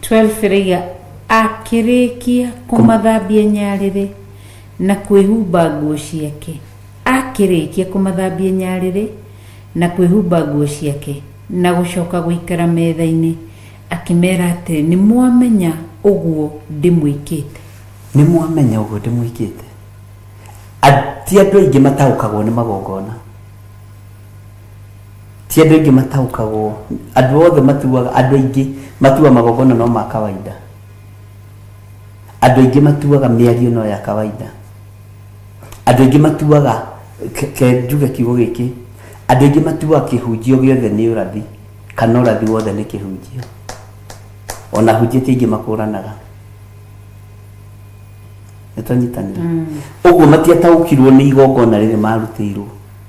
12 riga akirikia kumathambia nyarĩrĩ na kwĩhumba nguo ciake akirikia kumathambia nyarĩrĩ na kwĩhumba nguo ciake na gucoka guikara metha-inĩ akimera atĩ nĩ mwamenya ũguo ndĩmwĩkĩte ti andũ aingĩ mataũkagwo nĩ magongona ti andũ aingĩ mataũkagwo andũ othe matuaga andũ aingĩ matua magongona no ma kawaida andũ aingĩ matuaga mĩario no ya kawaida andũ aingĩ matuaga njuge kiugo gĩkĩ andũ aingĩ matuaga kĩhunjio gĩothe nĩ ũrathi kana ũrathi wothe nĩ kĩhunjio ona hunjĩtie aingĩ makũranaga nitonyitanira uguo matiataũkirwo nĩ igongona rĩrĩ marutĩirwo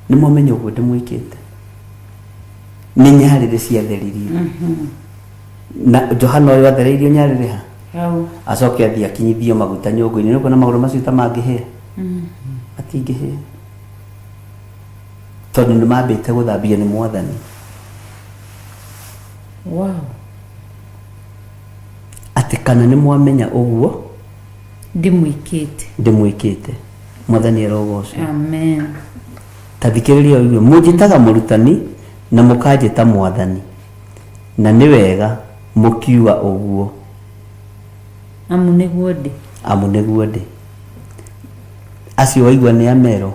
nĩ momenye ũguo ndĩmwĩkĩte nĩ nyarĩrĩ ciatheririo na Johana ũyũ athereirio nyarĩrĩ ha acoke athiĩ akinyithio maguta nyũngũ-inĩ nĩkuona magũrũ macio ta mangĩhĩa matingĩhĩa tondũ nĩ mambĩte gũthambia nĩ Mwathani. Wow. Atĩ kana nĩ mwamenya ũguo ndĩmwĩkĩte Mwathani arogocwo. Amen. Tathikĩrĩria ũiguo mũnjĩtaga mũrutani na mũkanjĩta Mwathani na nĩ wega mũkiuga ũguo amu nĩguo ndĩ acio waigua nĩ amero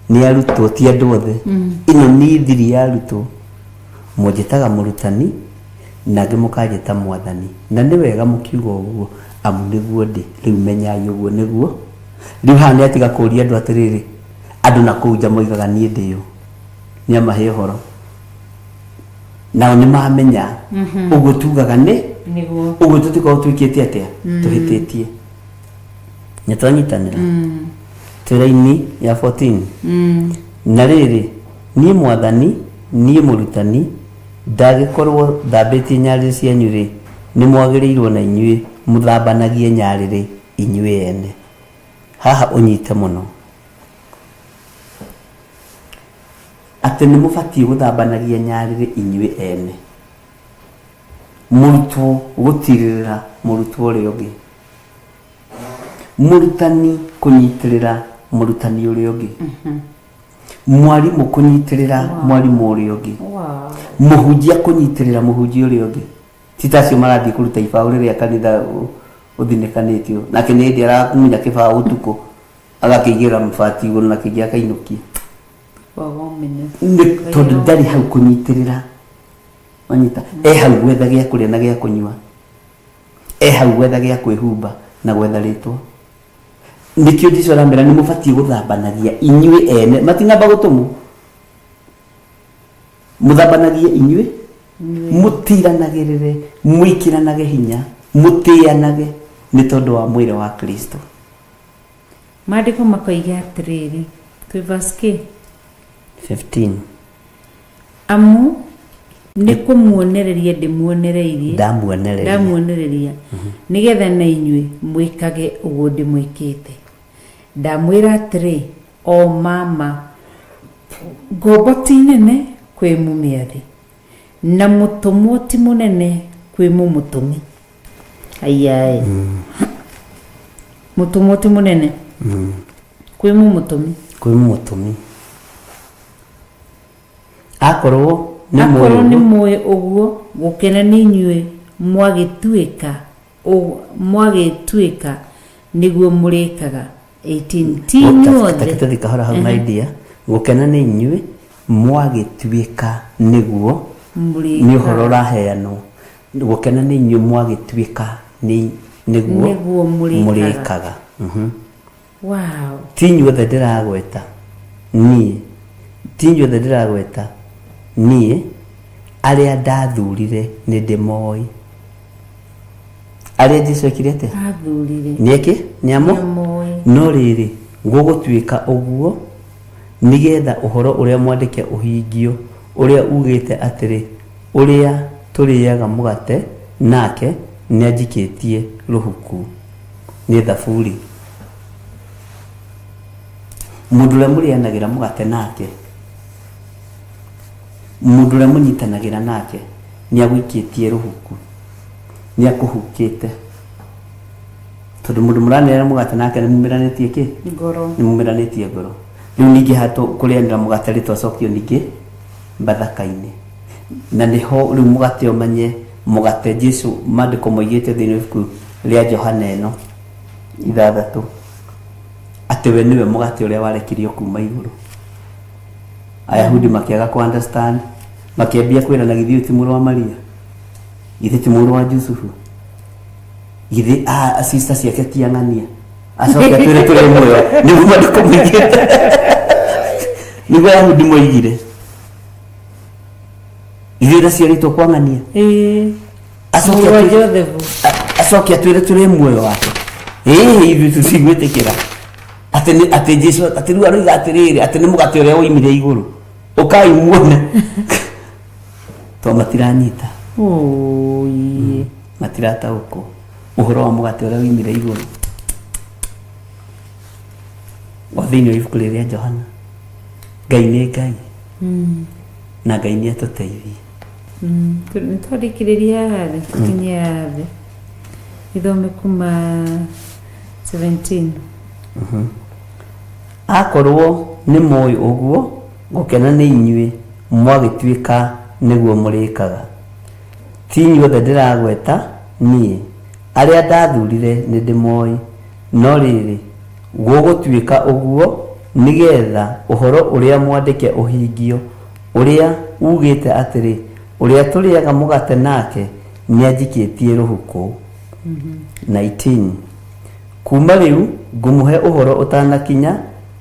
nĩ arutwo ti andũ othe ino nĩ thiri ya arutwo mũnjĩtaga mũrutani na angĩ mũkanjĩta Mwathani na nĩ wega mũkiuga ũguo amu nĩguo ndĩ rĩu menyai ũguo nĩguo rĩu haha nĩ atiga kũria andũ atĩrĩrĩ andũ na kũu nja moigaga niĩ ndĩyo nĩ amahe ũhoro nao nĩ mamenya ũguo tugaga nĩ niguo uguo tutikorwo twikite atia tuhititie nĩ twanyitanĩra twĩra-inĩ ya 14 na rĩrĩ niĩ mwathani niĩ mũrutani ndagĩkorwo thambĩtie nyarĩrĩ cianyu rĩ nĩ mwagĩrĩirwo na inyuĩ mũthambanagie nyarĩrĩ inyuĩ ene haha ũnyite mũno atĩ nĩ mũbatiĩ gũthambanagia nyarĩrĩ inyuĩ ene mũrutwo gũtirĩrĩra mũrutwo ũrĩa ũngĩ mũrutani kũnyitĩrĩra mũrutani ũrĩa ũngĩ mwarimũ kũnyitĩrĩra mwarimũ ũrĩa ũngĩ mũhunjia kũnyitĩrĩra mũhunjia ũrĩa ũngĩ titacio marathiĩ kũruta ibaũ rĩrĩa kanitha ũthinĩkanĩtio nake nĩ hĩndĩ aramunya kĩbaũ ũtukũ agakĩigĩra mabati igũrũ na kĩngĩ akainũkia tondũ ndarĩ hau kũnyitĩrĩra wanyita hau gwetha gĩa kũrĩa na gĩa kũnyua hau gwetha gĩa kwĩhumba na gwetha rĩtwa nikio Jesũ aramera nĩ mũbatiĩ gũthambanagia inyuĩ ene mating'amba gũtũmwo mũthambanagie inyuĩ mũtiranagĩrĩre mwĩkĩranage hinya mũtĩanage nĩ tondũ wa mwĩrĩ wa Kristo maandĩko makoiga atĩrĩrĩ twĩ verse 15 amu nĩ kũmuonereria ndĩmuonereirie ndamuonereria nĩgetha na inyuĩ mwĩkage ũguo ndĩmwĩkĩte ndamwĩra atĩrĩ o mama ngombo ti nene kwĩ mũmĩathi na mũtũmwo ti mũnene kwĩ mũmũtũmi aiyaĩ mũtũmwo ti mũnene kwĩ mũmũtũmi akorwo nĩ mũĩ ũguo gũkena nĩ inyuĩ mwagĩtuĩka nĩguo mũrĩkaga 18 ti inyuothe tũthi kahora hau maidia gũkena nĩ inyuĩ mwagĩtuĩka nĩguo nĩ ũhoro ũraheanwo gũkena nĩ inyuĩ mwagĩtuĩka nĩguo mũrĩkaga ti inyuothe ndĩragweta niĩ arĩa ndathurire nĩ ndĩmoĩ arĩa Jesũ ekire atĩa nĩeki nĩamo no rĩrĩ gũgũtuĩka ũguo nĩgetha ũhoro ũrĩa mwandĩke ũhingio ũrĩa ugĩte atĩrĩ ũrĩa tũrĩaga mũgate nake nĩanjikĩtie rũhuku nĩ thaburi mũndũ ũrĩa mũrĩanagĩra mũgate nake mũndũ ũrĩa mũnyitanagĩra nake nĩagũikĩtie rũhuku nĩakũhukĩte tondũ mũndũ mũranĩra mũgate nake nĩmumiranĩtie kĩ nĩmumiranĩtie ngoro rĩu ningĩ hatũ kũrĩanĩra mũgate rĩtwacokio ningĩ mbathaka-inĩ na nĩho rĩu mũgate ũmenye mũgate Jesũ maandĩko moigĩte thĩinĩ wa ibuku rĩa Johana ĩno 6 atĩ we nĩwe mũgate ũrĩa warekirio kuma igũrũ Ayahudi makĩaga ku understand makĩambia kwĩrana githĩ ti mũrũ wa Maria githĩ ti mũrũ wa Jusufu githĩ sister ciake ti ang'ania acoke atwĩre tũrĩ muoyo nĩguo maandĩko moigĩte nĩguo Ayahudi moigire githĩ ndaciarĩtwo kwa ng'ania acoke atwĩre tũrĩ muoyo wake ithuĩ tũtigwĩtĩkĩra atĩ Jesũ atĩ rĩu aroiga atĩrĩrĩ atĩ nĩ mũgate ũrĩa woimire igũrũ ũkai muone to matiranyita matirataũkwo ũhoro wa mũgate ũrĩa woimire igũrũ wa thĩinĩ wa ibuku rĩrĩa Johana Ngai nĩ Ngai na Ngai nĩ atũteithie nĩtwarĩkĩrĩria haha tũkinya thĩ ithome kuma 17 akorwo nĩ mũĩ ũguo gũkena nĩ inyuĩ mwagĩtuĩka nĩguo mũrĩkaga ti inyuothe ndĩragweta niĩ arĩa ndathurire nĩ ndĩmoĩ no rĩrĩ gũgũtuĩka ũguo nĩgetha ũhoro ũrĩa mwandĩke ũhingio ũrĩa ugĩte atĩrĩ ũrĩa tũrĩaga mũgate nake nĩanjikĩtie rũhuku 19 kuma rĩu ngũmũhe ũhoro ũtanakinya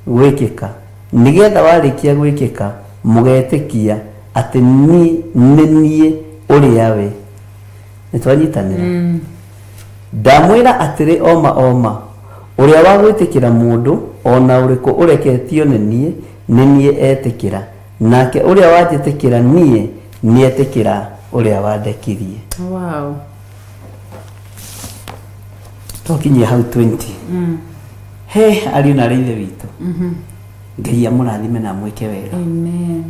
gwĩkĩka nĩgetha warĩkia gwĩkĩka mũgetĩkia atĩ nĩ niĩ ũrĩa we nitwanyitanira ndamwira atiri oma uria wa gwitikira mundu ona uriku ureketio ni nie etikira nake uria wajitikira nie nietikira uria wandekirie. Wow. Tokinyia hau 20. He ariu na reithe witu. Ngai amurathime na mweke wega. Amen.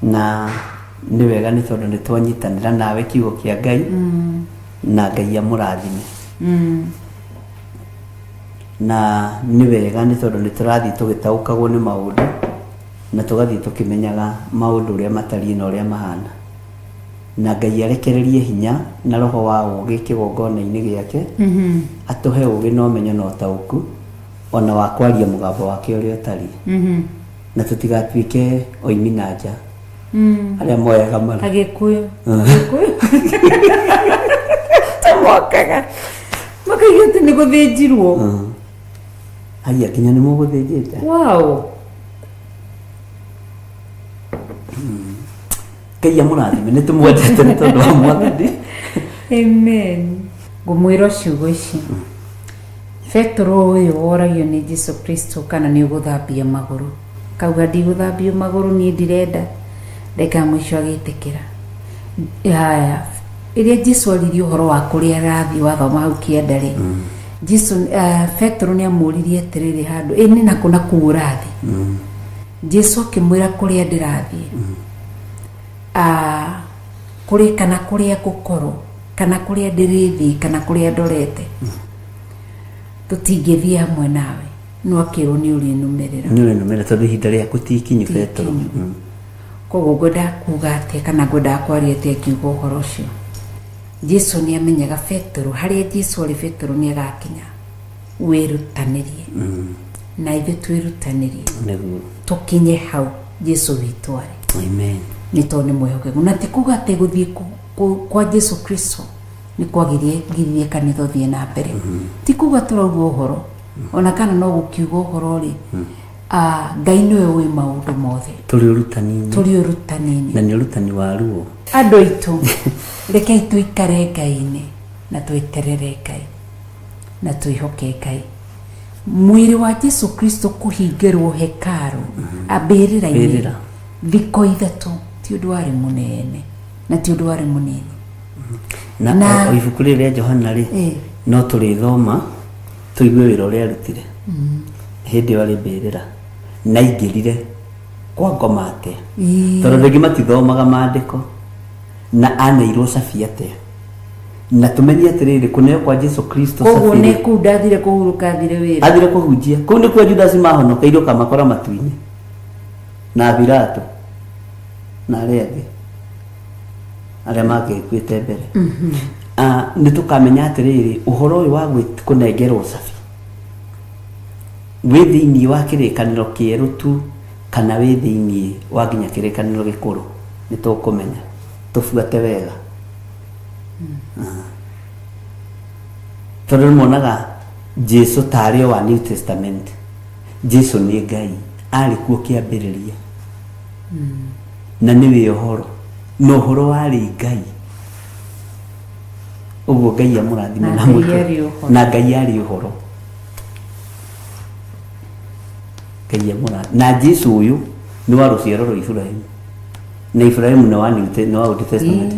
Na ni wega ni tondu ni twanyitanira nawe kiugo kia Ngai. Na Ngai amurathime. Na ni wega ni tondu ni turathi tugitaukagwo ni maundu na tugathi tukimenyaga maundu uria matari na uria mahana. Na Ngai arekererie hinya na roho wa ugi kigongona-ini giake atuhe ugi na umenyo na utauku ona wa kwaria mugambo wake uria utari na tutigatuike oimi na nja aria moyaga mara Agikuyu tamokaga makaigete ni guthinjirwo. Haya kinya ni muguthinjite. Wow. Ngai amurathime ni tumwendete ni tondu wa mwathani. Amen. Ngumwira ciugo ici Petro uyu oragio ni Jesu Kristo kana ni uguthambia maguru, kauga ndiguthambia maguru ni ndirenda reka mwisho agitikira. Haya iria Jesu aririe uhoro wa kuria rathi wathoma hau kiendari Jesu Petro ni amuririe atiriri handu ni nakuna kuurathi Jesu akimwira kuria ndirathie kuri kana kuria gukoro kana kuria ndirithi kana kuria ndorete tutingithie hamwe nawe no akirwo ni uri numerera tondu ihinda riaku ti ikinyu Petro. Koguo ngwenda kuga atia kana ngwenda kwaria atia kiugo uhoro ucio. Jesu ni amenyaga Petro haria Jesu ari Petro ni agakinya wirutanirie na ithe twirutanirie tukinye hau Jesu witu ari. Amen. Ni tondu mwihokeku na ti kuga ati guthie kwa Jesu Kristo ni kwagirie kanitha thie na mbere ti kuga turauga uhoro ona kana no gukiuga uhoro ri Ngai niwe wi maundu mothe turi urutani-ini na ni urutani wa ruo andu aitu rekei tuikare Ngai-ini na tweterere Ngai na twihoke Ngai. Mwiri wa Jesu Kristo kuhingirwo hekaru ambirira-ini thiko ithatu ti undu wari munene na ti undu wari munini na ibuku ria Johana ri no turi thoma tuigue wira uria arutire hindi wari mbirira na ingirire kwa ngoma atia tondu rĩngĩ matithomaga maandĩko na anairwo cabi atia na tumenye atiriri kuneo kwa Jesu Kristo cabi koguo nĩ kũu ndathire kũhurũka athire kũhunjia kũu nĩkuo Judas mahonokeirwo kamakora matu-inĩ na Pilato na arĩa angĩ arĩa mangĩkuĩte mbere nĩ tũkamenya atiriri ũhoro ũyũ wa kũnengerwo cabi wĩ thĩinĩ wa kĩrĩkanĩro kĩerũ tu kana wĩ thĩinĩ wa nginya kĩrĩkanĩro gĩkũrũ nĩ tũkũmenya tũbuate wega tondũ nĩmonaga Jesu tarĩ o wa New Testament. Jesu nĩ Ngai arĩ kuo kĩambĩrĩria na nĩwe ũhoro na ũhoro warĩ Ngai ũguo Ngai amũrathime na mwĩke na Ngai arĩ ũhoro Ngai amũrathime na Jesu ũyũ nĩ wa rũciaro rwa Iburahĩmu na Iburahĩmu nĩ wa Old Testament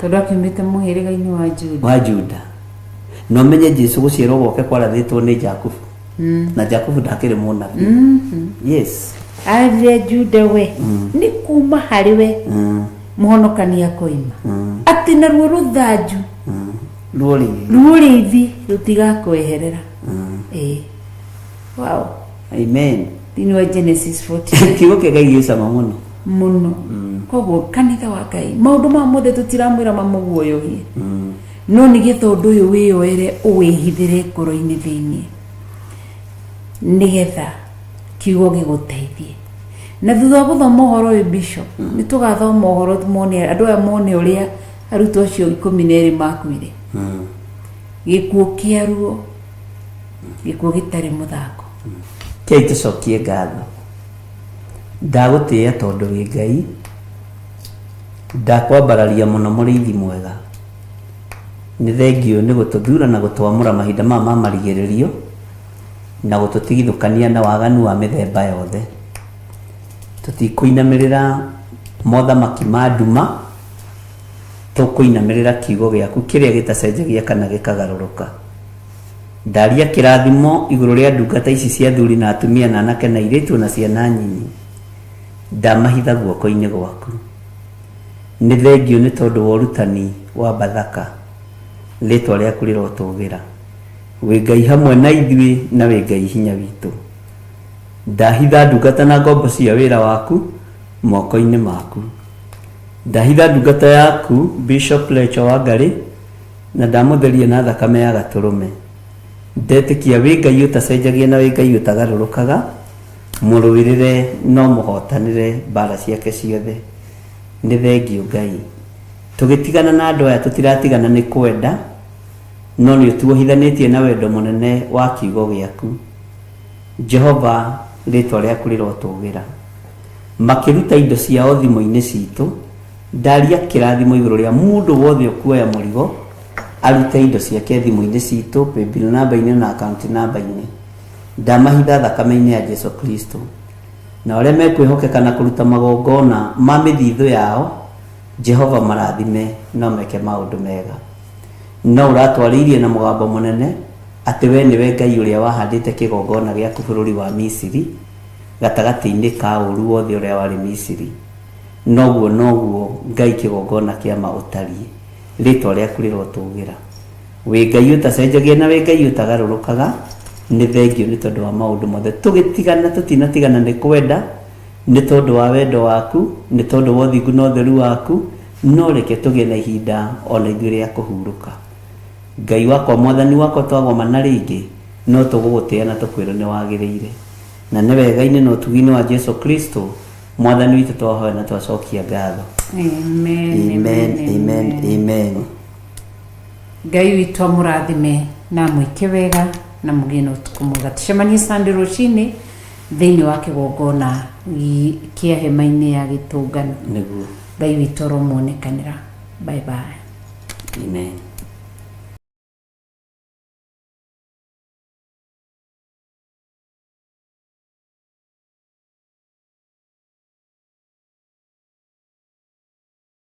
tondu akiumĩte mũhĩrĩga-inĩ wa Juda no menye Jesu gũciarwo gwake kwarathĩtwo nĩ Jakubu na Jakubu ndakĩrĩ mũnabii yes arire Juda we nĩ kuma harĩ we mũhonokania koima atĩ naruo rũthanju rũrĩithi rũtigakweherera. Wow. Amen. Thĩinĩ wa Genesis 14 kiugo kĩa Ngai gĩcama mũno koguo kanitha wa Ngai maũndũ ma mothe tũtiramwĩra mamũguoyohie no nĩ getha ũndũ ũyũ wĩyoere ũwĩhithĩre ngoro-inĩ thĩinĩ nĩgetha kiugo gĩgũteithie na thutha wa gũthoma ũhoro ũyũ Bishop nĩ tũgathoma ũhoro mone andũ aya mone ũrĩa arutwo acio 12 makuire gĩkuũ kĩa ruo gĩkuũ gĩtarĩ mũthako. Kĩai tũcokie ngatho ndagũtĩĩa tondũ wĩ Ngai ndakwambararia mũno mũrĩithi mwega nĩ thengio nĩ gũtũthura na gũtwamũra mahinda ma marigĩrĩrio na gũtũtigithũkania na waganu wa mĩthemba yothe. Tũtikũinamĩrĩra mothamaki ma nduma, tũkũinamĩrĩra kiugo gĩaku kĩrĩa gĩtacenjagia kana gĩkagarũrũka. Ndaria kĩrathimo igũrũ rĩa ndungata ici cia athuri na atumia na anake na airĩtu na ciana nyinyi, ndamahitha guoko-inĩ gwaku. Nĩ thengio nĩ tondũ wa ũrutani wa Bathaka, rĩtwa rĩaku rĩrotũgĩra. Wĩ Ngai hamwe na ithuĩ na wĩ Ngai hinya witũ. Ndahitha ndungata na ngombo cia wĩra waku moko-inĩ maku. Ndahitha ndungata yaku Bishop Lecho Wangari na ndamũtheria na thakame ya Gatũrũme. Ndetĩkia wĩ Ngai ũtacenjagia na wĩ Ngai ũtagarũrũkaga, mũrũĩrĩre no mũhotanĩre mbara ciake ciothe. Nĩ thengio Ngai. Tũgĩtigana na andũ aya tũtiratigana nĩ kwenda, no nĩ ũtuohithanĩtie na wendo mũnene wa kiugo gĩaku. Jehova, rĩtwa rĩaku rĩrotũgĩra. Makĩruta indo ciao thimũ-inĩ citũ, ndaria kĩrathimo igũrũ rĩa mũndũ wothe ũkuoya mũrigo arute indo ciake thimũ-inĩ citũ, paybill namba-inĩ na account namba-inĩ. Ndamahitha thakame-inĩ ya Jesu Kristo. Na arĩa mekwĩhokeka na kũruta magongona ma mĩthithũ yao, Jehova marathime no meke maũndũ mega. No ũratwarĩirie na mũgambo mũnene atĩ we nĩwe Ngai ũrĩa wahandĩte kĩgongona gĩaku bũrũri wa Misiri, gatagatĩ-inĩ ka ũru wothe ũrĩa warĩ Misiri. Noguo Ngai kĩgongona kĩa ma ũtariĩ, rĩtwa rĩaku rĩrotũgĩra. Wĩ Ngai ũtacenjagia na wĩ Ngai ũtagarũrũkaga, nĩ thengio nĩ tondũ wa maũndũ mothe. Tũgĩtigana tũtinatigana nĩ kwenda, nĩ tondũ wa wendo waku, nĩ tondũ wa ũthingu na ũtheru waku, no reke tũgĩe na ihinda ona ithuĩ rĩa kũhurũka. Ngai wakwa, mwathani wakwa, twagomana rĩngĩ no tũgũgũtĩĩa na tũkwĩra nĩ wagĩrĩire. Na nĩ wega-inĩ na ũtugi-inĩ wa Jesu Kristo mwathani witũ twahoya na twacokia ngatho. Amen. Ngai witũ amũrathime na mwĩke wega na mũgĩe na ũtukũ mwega. Tũcemanie Sunday rũcinĩ thĩinĩ wa kĩgongona kĩa hema-inĩ ya Gĩtũngano. Nĩguo Ngai witũ aromuonekanĩra. Bye bye. Amen.